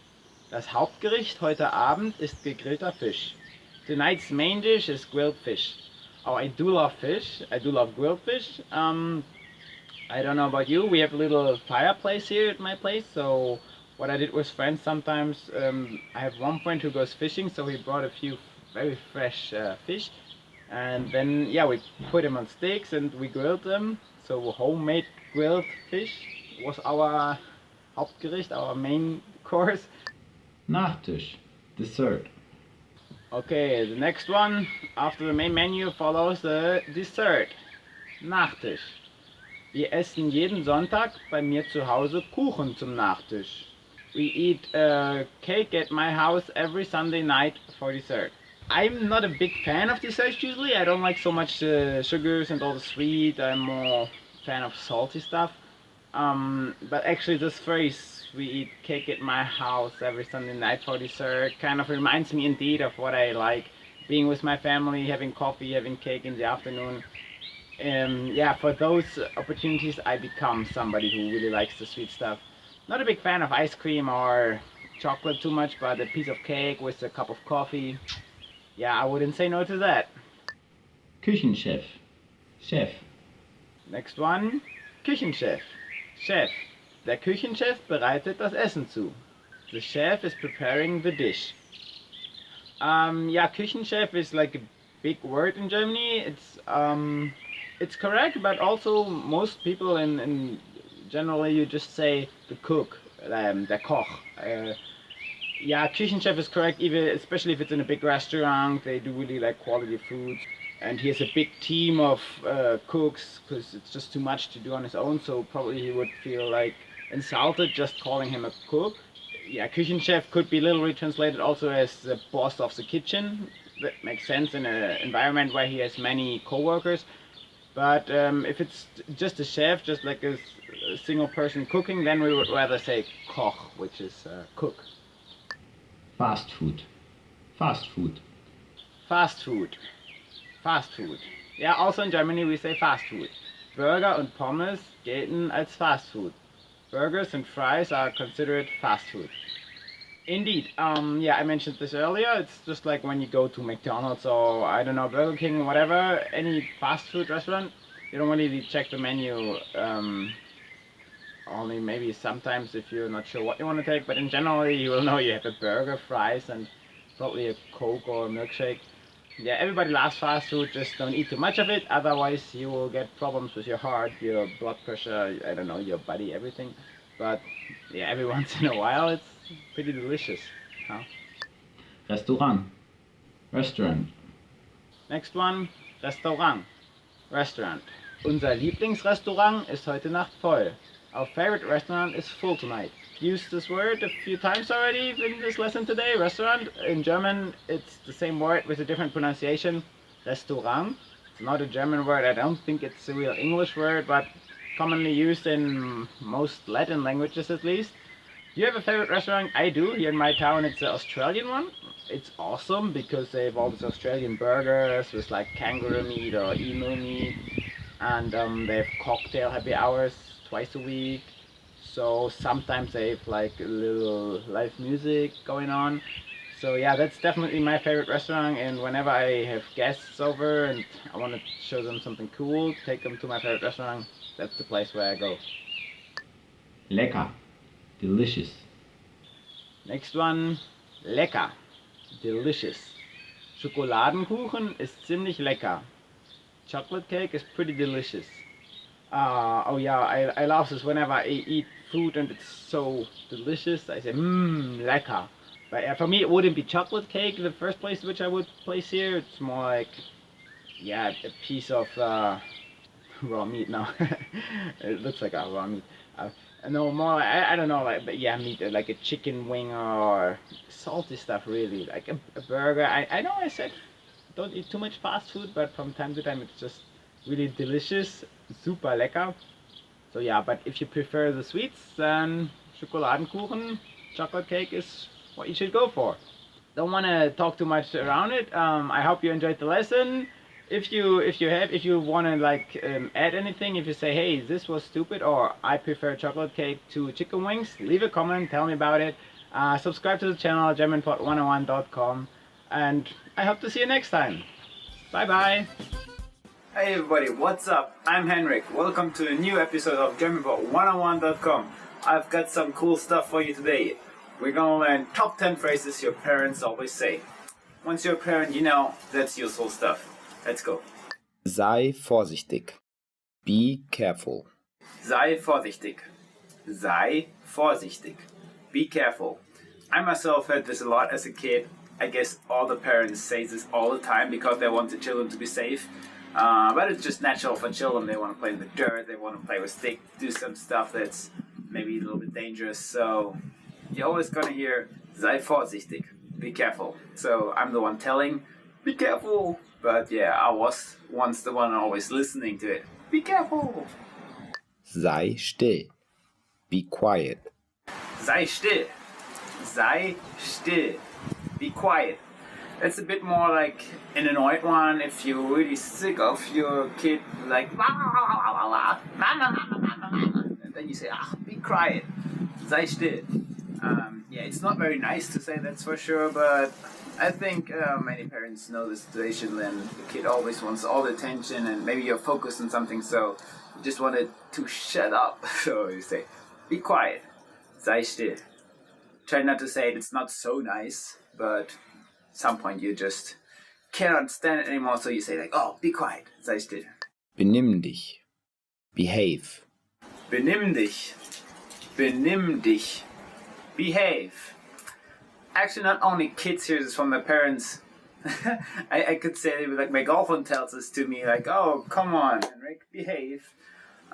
Das Hauptgericht heute Abend ist gegrillter Fisch. Tonight's main dish is grilled fish. Oh, I do love fish. I do love grilled fish. I don't know about you. We have a little fireplace here at my place. So what I did with friends sometimes, I have one friend who goes fishing, so he brought a few very fresh fish. And then, yeah, we put them on sticks and we grilled them. So homemade grilled fish was our Hauptgericht, our main course.
Nachtisch, dessert.
Okay, the next one after the main menu follows the dessert. Nachtisch. Wir essen jeden Sonntag bei mir zu Hause Kuchen zum Nachtisch. We eat cake at my house every Sunday night for dessert. I'm not a big fan of desserts usually. I don't like so much sugars and all the sweet. I'm more fan of salty stuff. But actually this phrase, we eat cake at my house every Sunday night for dessert, kind of reminds me indeed of what I like. Being with my family, having coffee, having cake in the afternoon. Yeah, for those opportunities I become somebody who really likes the sweet stuff. Not a big fan of ice cream or chocolate too much, but a piece of cake with a cup of coffee, yeah, I wouldn't say no to that.
Küchenchef, Chef.
Next one, Küchenchef. Chef. Der Küchenchef bereitet das Essen zu. The chef is preparing the dish. Yeah, Küchenchef is like a big word in Germany. It's correct, but also most people in generally you just say the cook, der Koch. Yeah, Küchenchef is correct, even especially if it's in a big restaurant. They do really like quality food, and he has a big team of cooks because it's just too much to do on his own. So probably he would feel like insulted just calling him a cook. Yeah, Küchenchef could be literally translated also as the boss of the kitchen. That makes sense in an environment where he has many co-workers. But if it's just a chef, just like a single person cooking, then we would rather say Koch, which is cook.
Fast food. Fast food.
Fast food. Fast food. Ja, also in Germany we say fast food. Burger und Pommes gelten als fast food. Burgers and fries are considered fast food. Indeed. Yeah, I mentioned this earlier. It's just like when you go to McDonald's or, I don't know, Burger King, whatever, any fast food restaurant, you don't really check the menu. Only maybe sometimes if you're not sure what you want to take, but in general you will know you have a burger, fries, and probably a Coke or a milkshake. Yeah, everybody loves fast food, just don't eat too much of it, otherwise you will get problems with your heart, your blood pressure, I don't know, your body, everything. But yeah, every once in a while it's pretty delicious. Huh?
Restaurant. Restaurant.
Next one, Restaurant. Restaurant. Unser Lieblingsrestaurant ist heute Nacht voll. Our favorite restaurant is full tonight. Used this word a few times already in this lesson today. Restaurant. In German, it's the same word with a different pronunciation. Restaurant. It's not a German word. I don't think it's a real English word, but commonly used in most Latin languages at least. Do you have a favorite restaurant? I do. Here in my town, it's an Australian one. It's awesome because they have all these Australian burgers with like kangaroo meat or emu meat, and they have cocktail happy hours twice a week. So sometimes they have like a little live music going on. So yeah, that's definitely my favorite restaurant, and whenever I have guests over and I want to show them something cool, take them to my favorite restaurant, that's the place where I go.
Lecker. Delicious.
Next one, lecker. Delicious. Schokoladenkuchen ist ziemlich lecker. Chocolate cake is pretty delicious. Oh yeah, I love this whenever I eat food and it's so delicious. I say, lecker. But for me, it wouldn't be chocolate cake the first place which I would place here. It's more like, yeah, a piece of raw meat. No, it looks like a raw meat. No, more like, I don't know, like, but yeah, meat, like a chicken wing or salty stuff, really. Like a burger. I know I said don't eat too much fast food, but from time to time it's just really delicious, super lecker. So yeah, but if you prefer the sweets, then Schokoladenkuchen, chocolate cake is what you should go for. Don't want to talk too much around it. I hope you enjoyed the lesson. If you want to like add anything, if you say, hey, this was stupid, or I prefer chocolate cake to chicken wings, leave a comment, tell me about it. Subscribe to the channel, GermanPod101.com, and I hope to see you next time. Bye bye. Hey everybody, what's up? I'm Henrik. Welcome to a new episode of GermanPod101.com. I've got some cool stuff for you today. We're gonna learn top 10 phrases your parents always say. Once you're a parent, you know that's useful stuff. Let's go.
Sei vorsichtig. Be careful.
Sei vorsichtig. Sei vorsichtig. Be careful. I myself heard this a lot as a kid. I guess all the parents say this all the time because they want the children to be safe. But it's just natural for children. They want to play in the dirt, they want to play with sticks, do some stuff that's maybe a little bit dangerous. So you're always going to hear, sei vorsichtig. Be careful. So I'm the one telling, be careful. But yeah, I was once the one always listening to it. Be careful.
Sei still. Be quiet.
Sei still. Sei still. Be quiet. It's a bit more like an annoyed one if you're really sick of your kid, like, and then you say, be quiet. Sei still.
Yeah, it's not very nice to say, that's for sure, but I think many parents know the situation when the kid always wants all the attention and maybe you're focused on something, so you just want it to shut up. So you say, be quiet, sei still. Try not to say it, it's not so nice, but at some point you just cannot stand it anymore, so you say like, oh, be quiet, sei still.
Benimm dich. Behave.
Benimm dich. Benimm dich. Behave. Actually, not only kids hear this from their parents. I could say, like, my girlfriend tells this to me, like, oh, come on, Henrik, behave.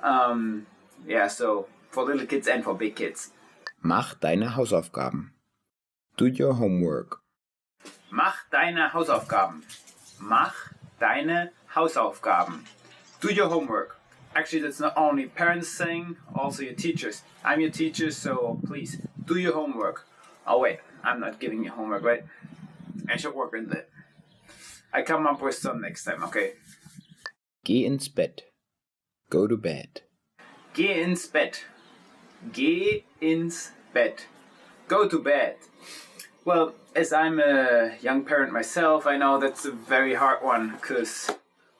Yeah, so for little kids and for big kids.
Mach deine Hausaufgaben. Do your homework.
Mach deine Hausaufgaben. Mach deine Hausaufgaben. Do your homework. Actually, that's not only parents saying, also your teachers. I'm your teacher, so please, do your homework. Oh wait, I'm not giving you homework, right? I should work on that. I come up with some next time, okay?
Geh ins Bett. Go to bed.
Geh ins Bett. Geh ins Bett. Go to bed. Well, as I'm a young parent myself, I know that's a very hard one, because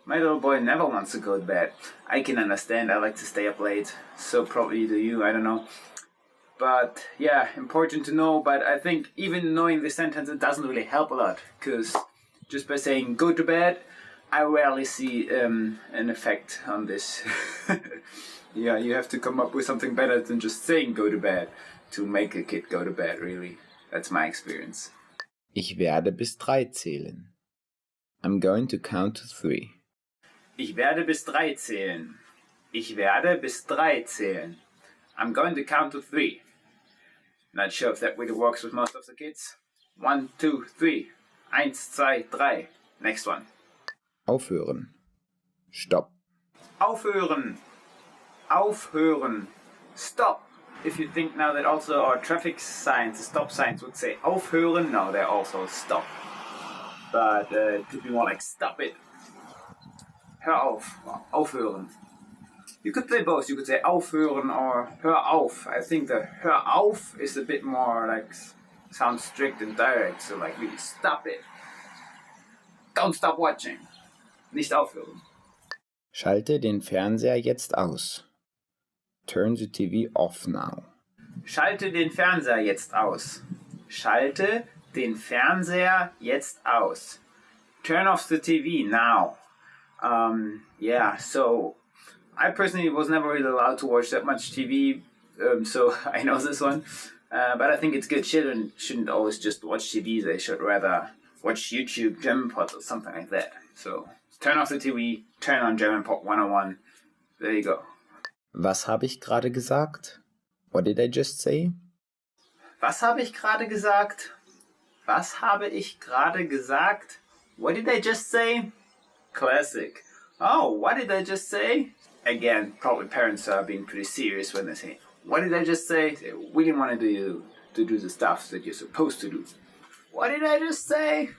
my little boy never wants to go to bed. I can understand, I like to stay up late, so probably do you, I don't know. But yeah, important to know, but I think even knowing the sentence, it doesn't really help a lot, because just by saying go to bed, I rarely see an effect on this. Yeah, you have to come up with something better than just saying go to bed to make a kid go to bed, really. That's my experience.
Ich werde bis 3 zählen. I'm going to count to 3.
Ich werde bis 3 zählen. Ich werde bis 3 zählen. I'm going to count to 3. Not sure if that really works with most of the kids. 1, 2, 3. 1, 2, 3. Next one.
Aufhören. Stopp.
Aufhören. Aufhören. Stop. If you think now that also our traffic signs, the stop signs would say aufhören, no, they're also stop. But it could be more like stop it. Hör auf. Aufhören. You could play both. You could say aufhören or hör auf. I think the hör auf is a bit more like sounds strict and direct. So like really stop it. Don't stop watching. Nicht aufhören.
Schalte den Fernseher jetzt aus. Turn the TV off now.
Schalte den Fernseher jetzt aus. Schalte den Fernseher jetzt aus. Turn off the TV now. Yeah, so I personally was never really allowed to watch that much TV, so I know this one. But I think it's good. Children shouldn't always just watch TV. They should rather watch YouTube, German Pod, or something like that. So turn off the TV, turn on German Pop 101. There you go.
Was habe ich gerade gesagt? What did I just say?
Was habe ich gerade gesagt? Was habe ich gerade gesagt? What did I just say? Classic. Oh, what did I just say? Again, probably parents are being pretty serious when they say, what did I just say? They really want to do the stuff that you're supposed to do. What did I just say?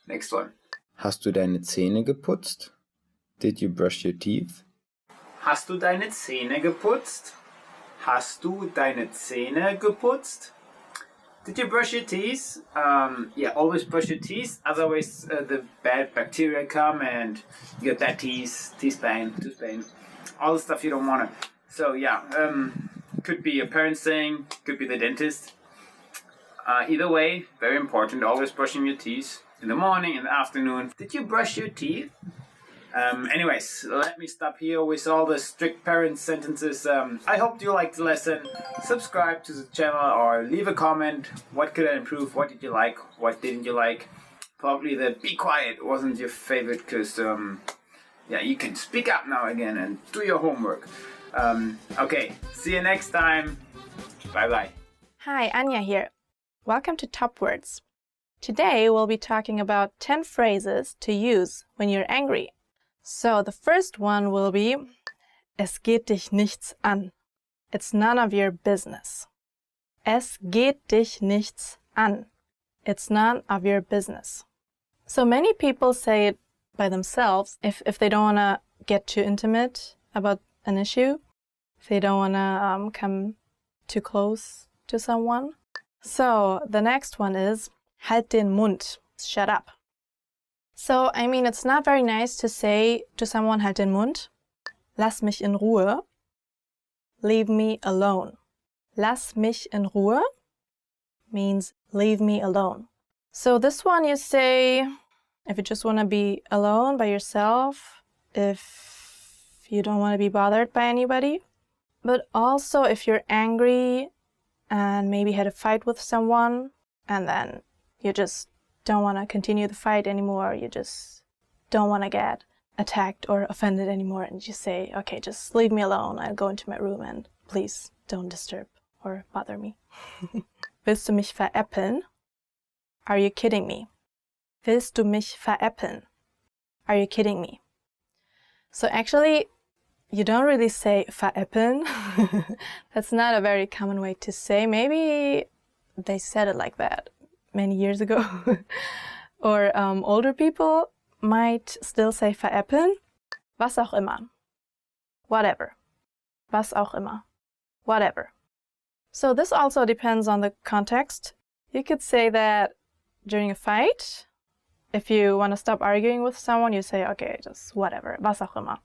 Next one.
Hast du deine Zähne geputzt? Did you brush your teeth?
Hast du deine Zähne geputzt? Hast du deine Zähne geputzt? Did you brush your teeth? Yeah, always brush your teeth. Otherwise, the bad bacteria come and you get bad teeth, tooth pain, all the stuff you don't want to. So yeah, could be a parent saying, could be the dentist. Either way, very important. Always brushing your teeth in the morning, in the afternoon. Did you brush your teeth? Anyways, let me stop here with all the strict parent sentences. I hope you liked the lesson. Subscribe to the channel or leave a comment. What could I improve? What did you like? What didn't you like? Probably the be quiet wasn't your favorite because, yeah, you can speak up now again and do your homework. Okay, see you next time. Bye-bye.
Hi, Anja here. Welcome to Top Words. Today we'll be talking about 10 phrases to use when you're angry. So the first one will be, es geht dich nichts an. It's none of your business. Es geht dich nichts an. It's none of your business. So many people say it by themselves if they don't want to get too intimate about an issue, if they don't want to come too close to someone. So the next one is halt den Mund, shut up. So, I mean, it's not very nice to say to someone halt den Mund. Lass mich in Ruhe. Leave me alone. Lass mich in Ruhe means leave me alone. So this one you say if you just want to be alone by yourself, if you don't want to be bothered by anybody, but also if you're angry and maybe had a fight with someone and then you just don't want to continue the fight anymore, you just don't want to get attacked or offended anymore, and you say, okay, just leave me alone, I'll go into my room and please don't disturb or bother me. Willst du mich veräppeln? Are you kidding me? Willst du mich veräppeln? Are you kidding me? So actually, you don't really say veräppeln. That's not a very common way to say. Maybe they said it like that many years ago. Or older people might still say veräppeln. Was auch immer. Whatever. Was auch immer. Whatever. So this also depends on the context. You could say that during a fight. If you want to stop arguing with someone, you say, okay, just whatever, was auch immer.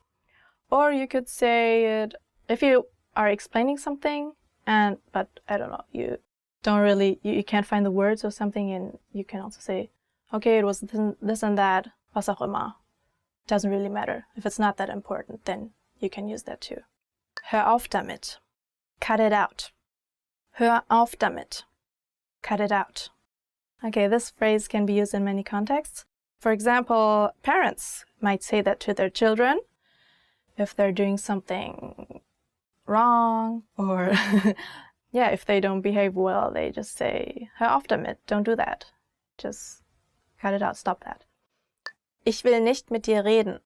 Or you could say it if you are explaining something, but I don't know, you don't really, you can't find the words or something, and you can also say, okay, it was this and that, was auch immer. Doesn't really matter. If it's not that important, then you can use that too. Hör auf damit. Cut it out. Hör auf damit. Cut it out. Okay, this phrase can be used in many contexts. For example, parents might say that to their children if they're doing something wrong, or yeah, if they don't behave well, they just say, hör auf damit, don't do that. Just cut it out, stop that. Ich will nicht mit dir reden.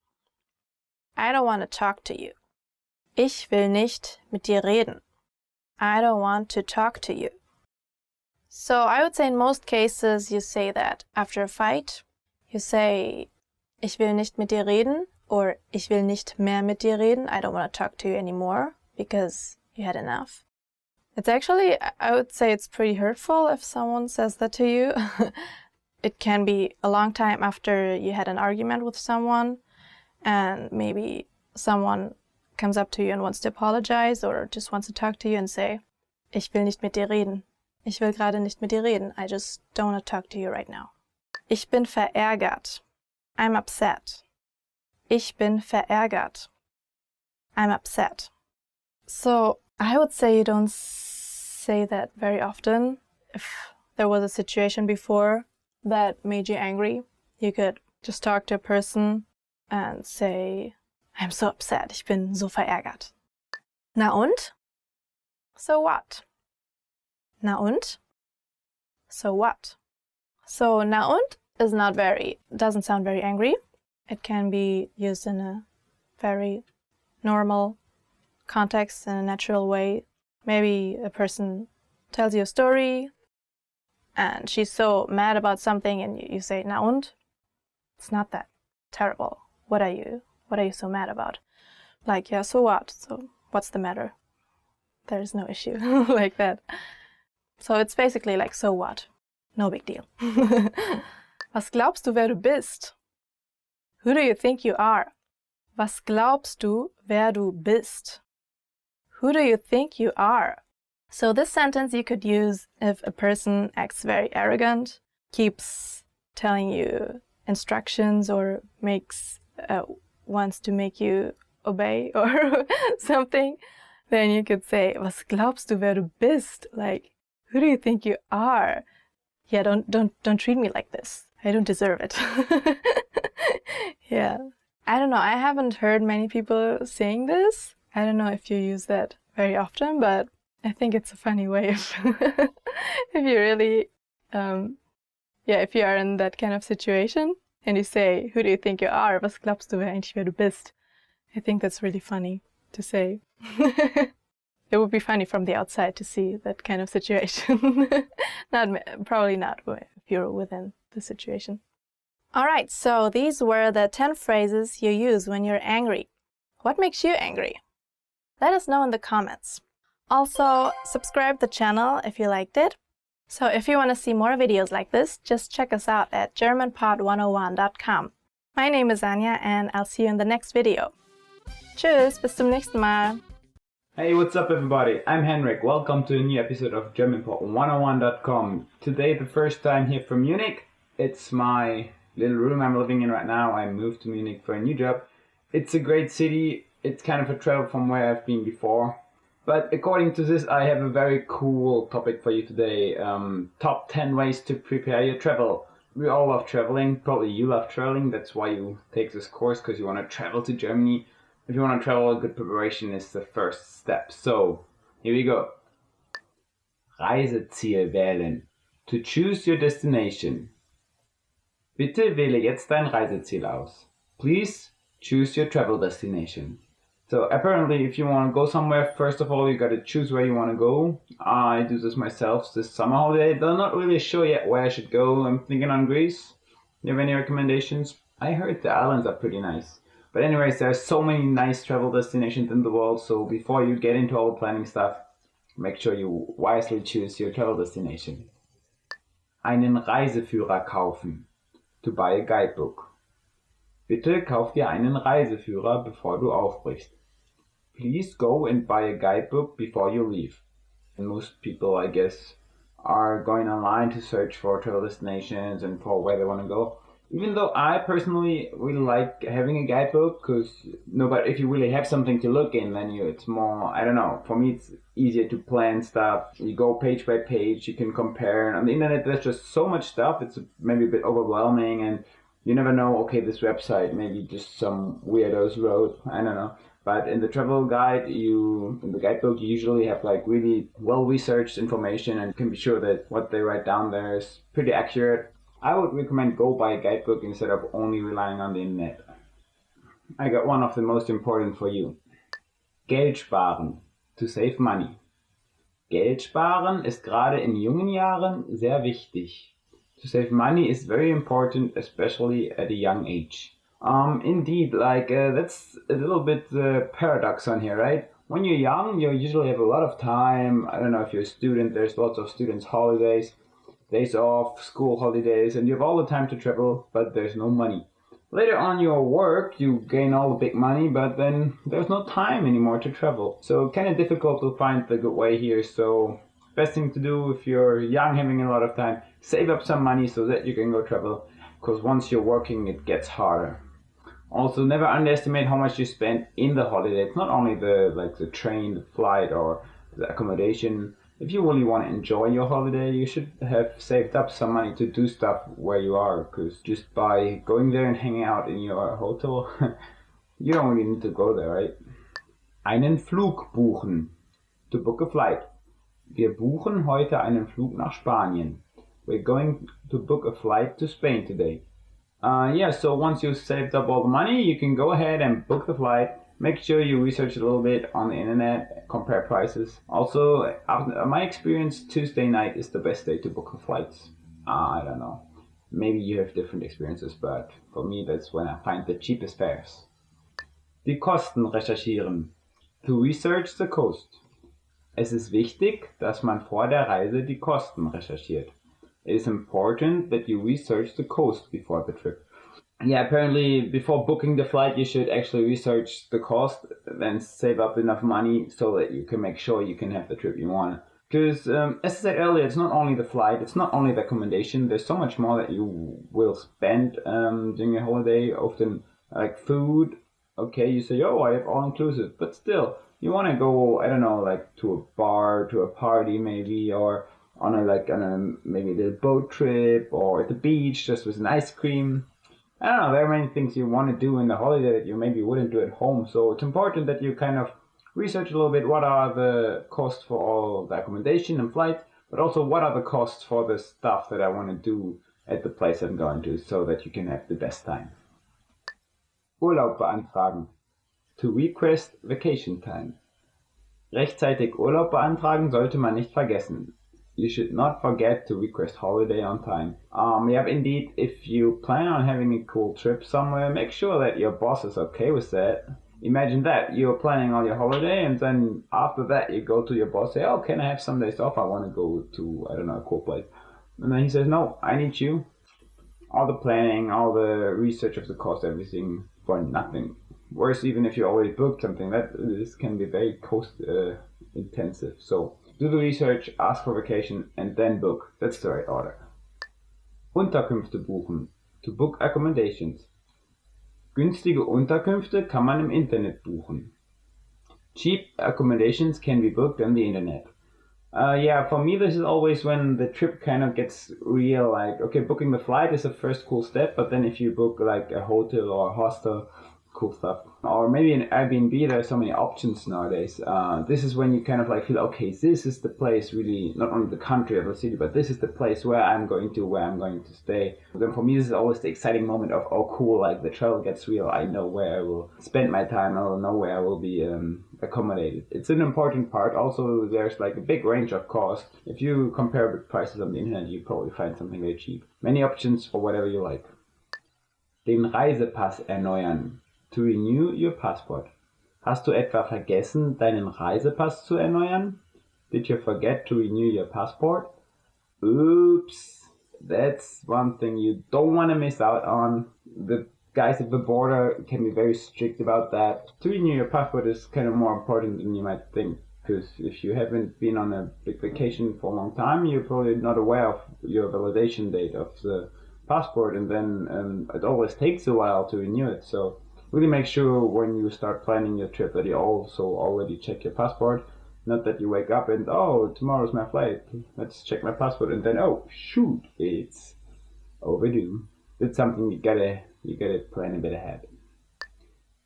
I don't want to talk to you. Ich will nicht mit dir reden. I don't want to talk to you. So I would say in most cases you say that after a fight. You say, ich will nicht mit dir reden, or ich will nicht mehr mit dir reden. I don't want to talk to you anymore because you had enough. It's actually, I would say it's pretty hurtful if someone says that to you. It can be a long time after you had an argument with someone, and maybe someone comes up to you and wants to apologize or just wants to talk to you and say, ich will nicht mit dir reden. Ich will gerade nicht mit dir reden. I just don't want to talk to you right now. Ich bin verärgert. I'm upset. Ich bin verärgert. I'm upset. So I would say you don't say that very often. If there was a situation before that made you angry, you could just talk to a person and say, I'm so upset. Ich bin so verärgert. Na und? So what? Na und? So what? So na und is not doesn't sound very angry. It can be used in a very normal context, in a natural way. Maybe a person tells you a story and she's so mad about something and you say, na und? It's not that terrible. What are you so mad about? Like, yeah, so what? So what's the matter? There's no issue like that. So it's basically like, so what? No big deal. Was glaubst du, wer du bist? Who do you think you are? Was glaubst du, wer du bist? Who do you think you are? So this sentence you could use if a person acts very arrogant, keeps telling you instructions, or wants to make you obey or something. Then you could say, was glaubst du, wer du bist? Like, who do you think you are? Yeah, don't treat me like this. I don't deserve it. Yeah. I don't know. I haven't heard many people saying this. I don't know if you use that very often, but I think it's a funny way if you really, if you are in that kind of situation and you say, who do you think you are? Was glaubst du, wer du bist? I think that's really funny to say. It would be funny from the outside to see that kind of situation. Probably not if you're within the situation. Alright, so these were the 10 phrases you use when you're angry. What makes you angry? Let us know in the comments. Also, subscribe the channel if you liked it. So if you want to see more videos like this, just check us out at germanpod101.com. My name is Anja and I'll see you in the next video. Tschüss, bis zum nächsten Mal.
Hey, what's up everybody? I'm Henrik. Welcome to a new episode of GermanPod101.com. Today, the first time here from Munich. It's my little room I'm living in right now. I moved to Munich for a new job. It's a great city. It's kind of a travel from where I've been before. But according to this, I have a very cool topic for you today. Top 10 ways to prepare your travel. We all love traveling. Probably you love traveling. That's why you take this course, because you want to travel to Germany. If you want to travel, good preparation is the first step. So, here we go. Reiseziel wählen. To choose your destination. Bitte wähle jetzt dein Reiseziel aus. Please choose your travel destination. So apparently if you want to go somewhere, first of all you got to choose where you want to go. I do this myself this summer holiday. I'm not really sure yet where I should go. I'm thinking on Greece. Do you have any recommendations? I heard the islands are pretty nice. But anyways, there are so many nice travel destinations in the world, so before you get into all the planning stuff, make sure you wisely choose your travel destination. Einen Reiseführer kaufen. To buy a guidebook. Bitte kauf dir einen Reiseführer, bevor du aufbrichst. Please go and buy a guidebook before you leave. And most people, I guess, are going online to search for travel destinations and for where they want to go. Even though I personally really like having a guidebook, because but if you really have something to look in, then it's more, I don't know, for me it's easier to plan stuff. You go page by page, you can compare. And on the internet there's just so much stuff, it's maybe a bit overwhelming, and you never know, okay, this website, maybe just some weirdos wrote, I don't know. But in the travel guide, in the guidebook, you usually have like really well-researched information and can be sure that what they write down there is pretty accurate. I would recommend go buy a guidebook instead of only relying on the internet. I got one of the most important for you. Geld sparen. To save money. Geld sparen ist gerade in jungen Jahren sehr wichtig. To save money is very important, especially at a young age. Indeed, that's a little bit the paradox on here, right? When you're young, you usually have a lot of time. I don't know if you're a student, there's lots of students' holidays, days off, school holidays, and you have all the time to travel, but there's no money. Later on your work, you gain all the big money, but then there's no time anymore to travel. So kind of difficult to find the good way here. So best thing to do if you're young, having a lot of time, save up some money so that you can go travel. Because once you're working, it gets harder. Also, never underestimate how much you spend in the holiday. It's not only the train, the flight, or the accommodation. If you really want to enjoy your holiday, you should have saved up some money to do stuff where you are. Because just by going there and hanging out in your hotel, you don't really need to go there, right? Einen Flug buchen. To book a flight. Wir buchen heute einen Flug nach Spanien. We're going to book a flight to Spain today. So once you've saved up all the money, you can go ahead and book the flight. Make sure you research a little bit on the internet, compare prices. Also, my experience, Tuesday night is the best day to book the flights. I don't know. Maybe you have different experiences, but for me that's when I find the cheapest fares. Die Kosten recherchieren. To research the cost. Es ist wichtig, dass man vor der Reise die Kosten recherchiert. It is important that you research the cost before the trip. Yeah, apparently before booking the flight you should actually research the cost, then save up enough money so that you can make sure you can have the trip you want. Because as I said earlier, it's not only the flight, it's not only the accommodation, there's so much more that you will spend during your holiday. Often like food, okay, you say, oh, I have all inclusive, but still, you want to go, I don't know, like to a bar, to a party maybe, or on a maybe a little boat trip, or at the beach just with an ice cream. I don't know, there are many things you want to do in the holiday that you maybe wouldn't do at home. So it's important that you kind of research a little bit what are the costs for all the accommodation and flights, but also what are the costs for the stuff that I want to do at the place I'm going to, so that you can have the best time. Urlaub beantragen. To request vacation time. Rechtzeitig Urlaub beantragen sollte man nicht vergessen. You should not forget to request holiday on time. Indeed, if you plan on having a cool trip somewhere, make sure that your boss is okay with that. Imagine that you're planning on your holiday, and then after that you go to your boss, say, "Oh, can I have some days off? I want to go to, I don't know, a cool place." And then he says, "No, I need you. All the planning, all the research of the cost, everything for nothing." Worse, even if you already booked something, this can be very cost intensive. So do the research, ask for vacation, and then book. That's the right order. Unterkünfte buchen. To book accommodations. Günstige Unterkünfte kann man im Internet buchen. Cheap accommodations can be booked on the internet. Yeah, for me, this is always when the trip kind of gets real. Like, okay, booking the flight is the first cool step, but then if you book like a hotel or a hostel, cool stuff. Or maybe an Airbnb, there are so many options nowadays. This is when you kind of like feel, okay, this is the place really, not only the country or the city, but this is the place where I'm going to stay. Then for me, this is always the exciting moment of, oh cool, like the travel gets real. I know where I will spend my time. I will know where I will be accommodated. It's an important part. Also, there's like a big range of cost. If you compare with prices on the internet, you probably find something very cheap. Many options for whatever you like. Den Reisepass erneuern. To renew your passport. Hast du etwa vergessen, deinen Reisepass zu erneuern? Did you forget to renew your passport? Oops. That's one thing you don't want to miss out on. The guys at the border can be very strict about that. To renew your passport is kind of more important than you might think. Because if you haven't been on a big vacation for a long time, you're probably not aware of your validation date of the passport. And then it always takes a while to renew it. So really make sure when you start planning your trip that you also already check your passport. Not that you wake up and, oh, tomorrow's my flight. Let's check my passport. And then, oh, shoot, it's overdue. That's something you gotta plan a bit ahead.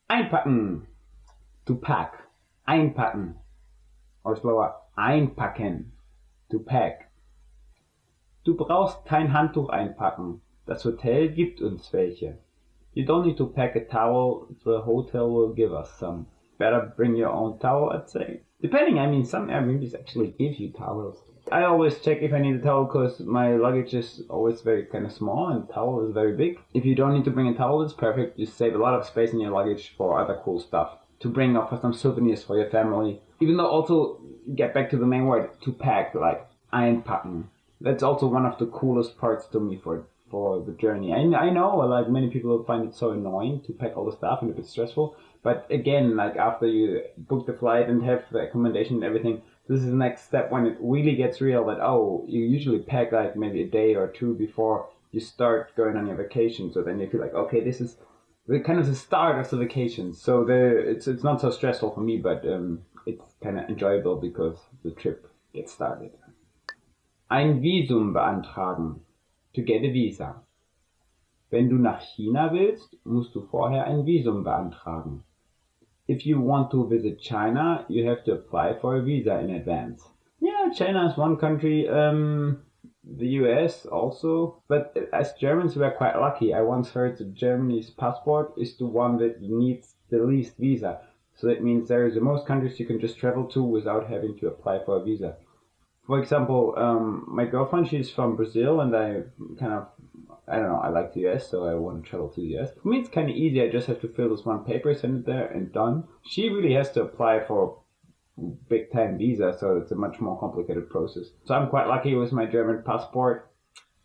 Einpacken. To pack. Einpacken. Or slower, einpacken. To pack. Du brauchst kein Handtuch einpacken. Das Hotel gibt uns welche. You don't need to pack a towel, the hotel will give us some. Better bring your own towel, I'd say. Depending, I mean, some Airbnbs actually give you towels. I always check if I need a towel because my luggage is always very kind of small and towel is very big. If you don't need to bring a towel, it's perfect. You save a lot of space in your luggage for other cool stuff. To bring or for some souvenirs for your family. Even though also, get back to the main word, to pack, like einpacken. That's also one of the coolest parts to me for the journey. I know like many people find it so annoying to pack all the stuff and a bit stressful, but again, like after you book the flight and have the accommodation and everything, this is the next step when it really gets real that, oh, you usually pack like maybe a day or two before you start going on your vacation, so then you feel like, okay, this is the kind of the start of the vacation. So it's not so stressful for me, but it's kind of enjoyable because the trip gets started. Ein Visum beantragen. To get a visa. Wenn du nach China willst, musst du vorher ein Visum beantragen. If you want to visit China, you have to apply for a visa in advance. Yeah, China is one country, the US also, but as Germans we are quite lucky. I once heard that Germany's passport is the one that needs the least visa. So that means there is the most countries you can just travel to without having to apply for a visa. For example, my girlfriend, she's from Brazil, and I like the US, so I want to travel to the US. For me, it's kind of easy. I just have to fill this one paper, send it there, and done. She really has to apply for big time visa, so it's a much more complicated process. So I'm quite lucky with my German passport.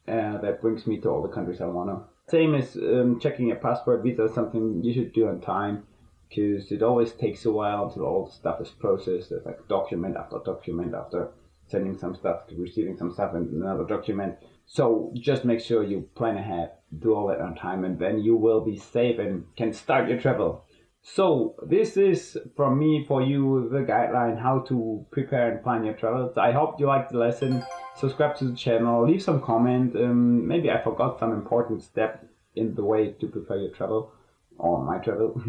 That brings me to all the countries I want to. Same as checking a passport visa is something you should do on time, because it always takes a while until all the stuff is processed. There's like document after sending some stuff to receiving some stuff and another document. So just make sure you plan ahead, do all that on time, and then you will be safe and can start your travel. So this is from me for you the guideline how to prepare and plan your travels. I hope you liked the lesson. Subscribe to the channel, leave some comment. Maybe I forgot some important step in the way to prepare your travel or my travel.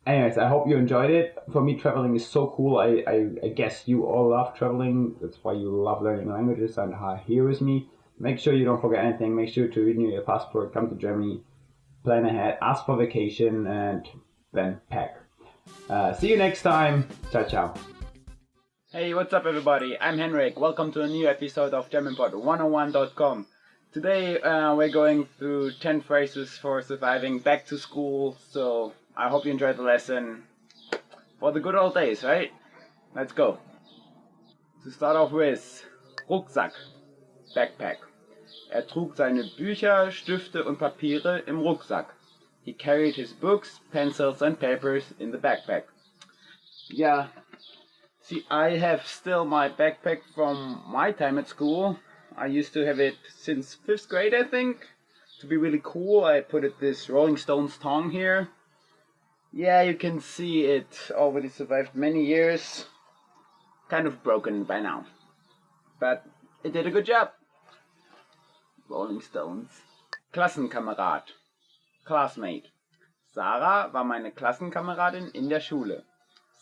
Anyways, I hope you enjoyed it. For me, traveling is so cool. I guess you all love traveling. That's why you love learning languages and are here with me. Make sure you don't forget anything. Make sure to renew your passport, come to Germany, plan ahead, ask for vacation, and then pack. See you next time. Ciao, ciao. Hey, what's up everybody? I'm Henrik. Welcome to a new episode of GermanPod101.com. Today we're going through 10 phrases for surviving back to school. So I hope you enjoyed the lesson. For the good old days, right? Let's go. To start off with, Rucksack, Backpack. Trug seine Bücher, Stifte und Papiere im Rucksack. He carried his books, pencils and papers in the backpack. Yeah, see, I have still my backpack from my time at school. I used to have it since 5th grade, I think. To be really cool, I put it this Rolling Stones tongue here. Yeah, you can see it already survived many years. Kind of broken by now. But it did a good job. Rolling Stones. Klassenkamerad. Classmate. Sarah war meine Klassenkameradin in der Schule.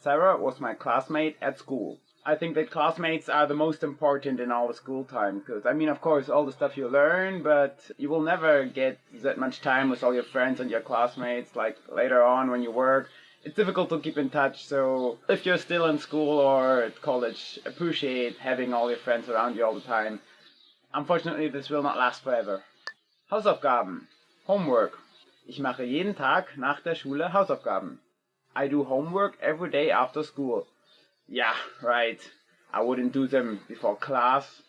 Sarah was my classmate at school. I think that classmates are the most important in all the school time, because, I mean, of course, all the stuff you learn, but you will never get that much time with all your friends and your classmates, like later on when you work. It's difficult to keep in touch, so if you're still in school or at college, appreciate having all your friends around you all the time. Unfortunately, this will not last forever. Hausaufgaben. Homework. Ich mache jeden Tag nach der Schule Hausaufgaben. I do homework every day after school. Yeah, right. I wouldn't do them before class.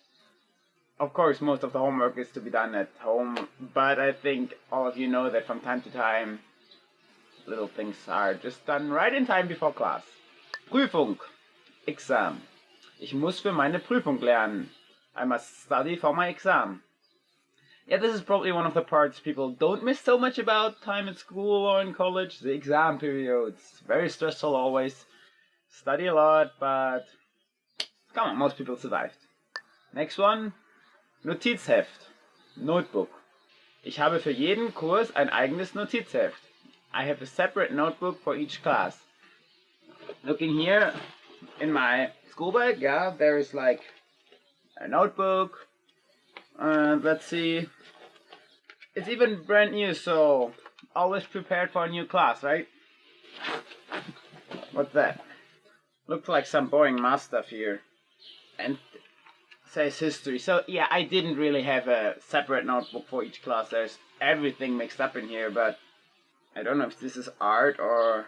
Of course, most of the homework is to be done at home, but I think all of you know that from time to time, little things are just done right in time before class. Prüfung. Exam. Ich muss für meine Prüfung lernen. I must study for my exam. Yeah, this is probably one of the parts people don't miss so much about time at school or in college. The exam period. It's very stressful always. Study a lot, but come on, most people survived. Next one. Notizheft. Notebook. Ich habe für jeden Kurs ein eigenes Notizheft. I have a separate notebook for each class. Looking here in my school bag, yeah, there is like a notebook. Let's see. It's even brand new, so always prepared for a new class, right? What's that? Looks like some boring math stuff here. And says history. So yeah, I didn't really have a separate notebook for each class. There's everything mixed up in here, but I don't know if this is art or...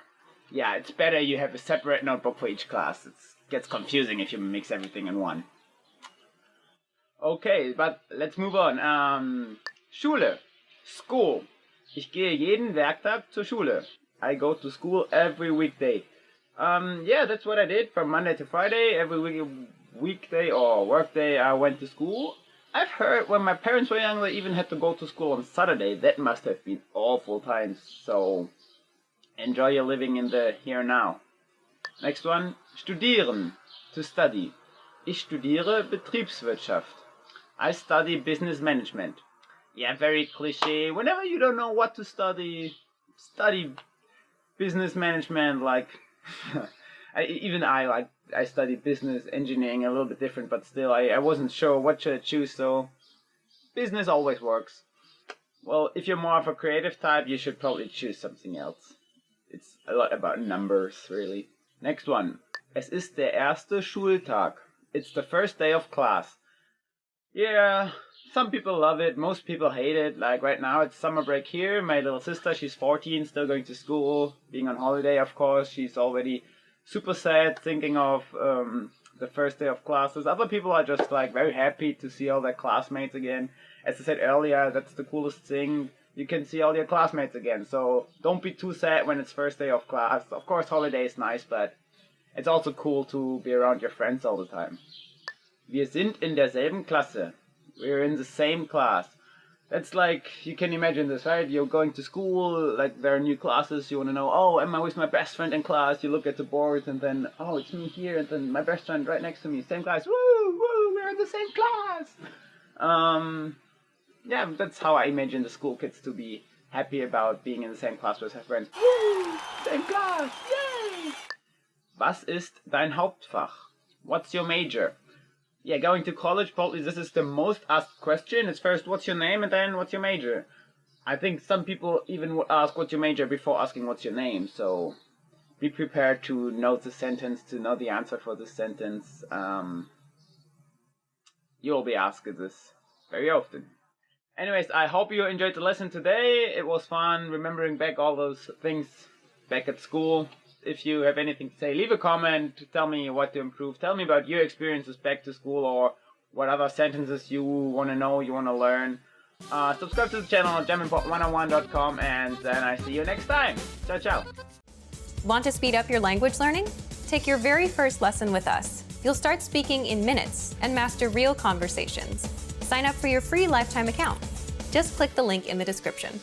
Yeah, it's better you have a separate notebook for each class. It gets confusing if you mix everything in one. Okay, but let's move on. Schule. School. Ich gehe jeden Werktag zur Schule. I go to school every weekday. Yeah, that's what I did from Monday to Friday. Every weekday or workday I went to school. I've heard when my parents were young they even had to go to school on Saturday. That must have been awful times. So enjoy your living in the here and now. Next one. Studieren. To study. Ich studiere Betriebswirtschaft. I study business management. Yeah, very cliche. Whenever you don't know what to study, study business management. Like, I study business engineering, a little bit different, but still, I wasn't sure what should I choose. So, business always works. Well, if you're more of a creative type, you should probably choose something else. It's a lot about numbers, really. Next one. Es ist der erste Schultag. It's the first day of class. Yeah, some people love it, most people hate it. Like right now it's summer break here. My little sister, she's 14, still going to school, being on holiday of course. She's already super sad thinking of the first day of classes. Other people are just like very happy to see all their classmates again. As I said earlier, that's the coolest thing. You can see all your classmates again. So don't be too sad when it's first day of class. Of course holiday is nice, but it's also cool to be around your friends all the time. Wir sind in derselben Klasse. We're in the same class. That's like, you can imagine this, right? You're going to school, like there are new classes, you want to know, oh, am I with my best friend in class? You look at the board and then, oh, it's me here, and then my best friend right next to me, same class, woo, woo, we're in the same class! Yeah, that's how I imagine the school kids to be happy about being in the same class with their friends. Woo, same class, yay! Was ist dein Hauptfach? What's your major? Yeah, going to college, probably this is the most asked question. It's first, what's your name, and then, what's your major? I think some people even would ask, what's your major, before asking, what's your name? So, be prepared to know the sentence, to know the answer for the sentence. You'll be asked this very often. Anyways, I hope you enjoyed the lesson today. It was fun remembering back all those things back at school.
if you have anything to say, leave a comment, tell me what to improve, tell me about your experiences back to school or what other sentences you want to know, you want to learn. Subscribe to the channel on GermanPod101.com, and then I see you next time. Ciao, ciao.
Want to speed up your language learning? Take your very first lesson with us. You'll start speaking in minutes and master real conversations. Sign up for your free lifetime account. Just click the link in the description.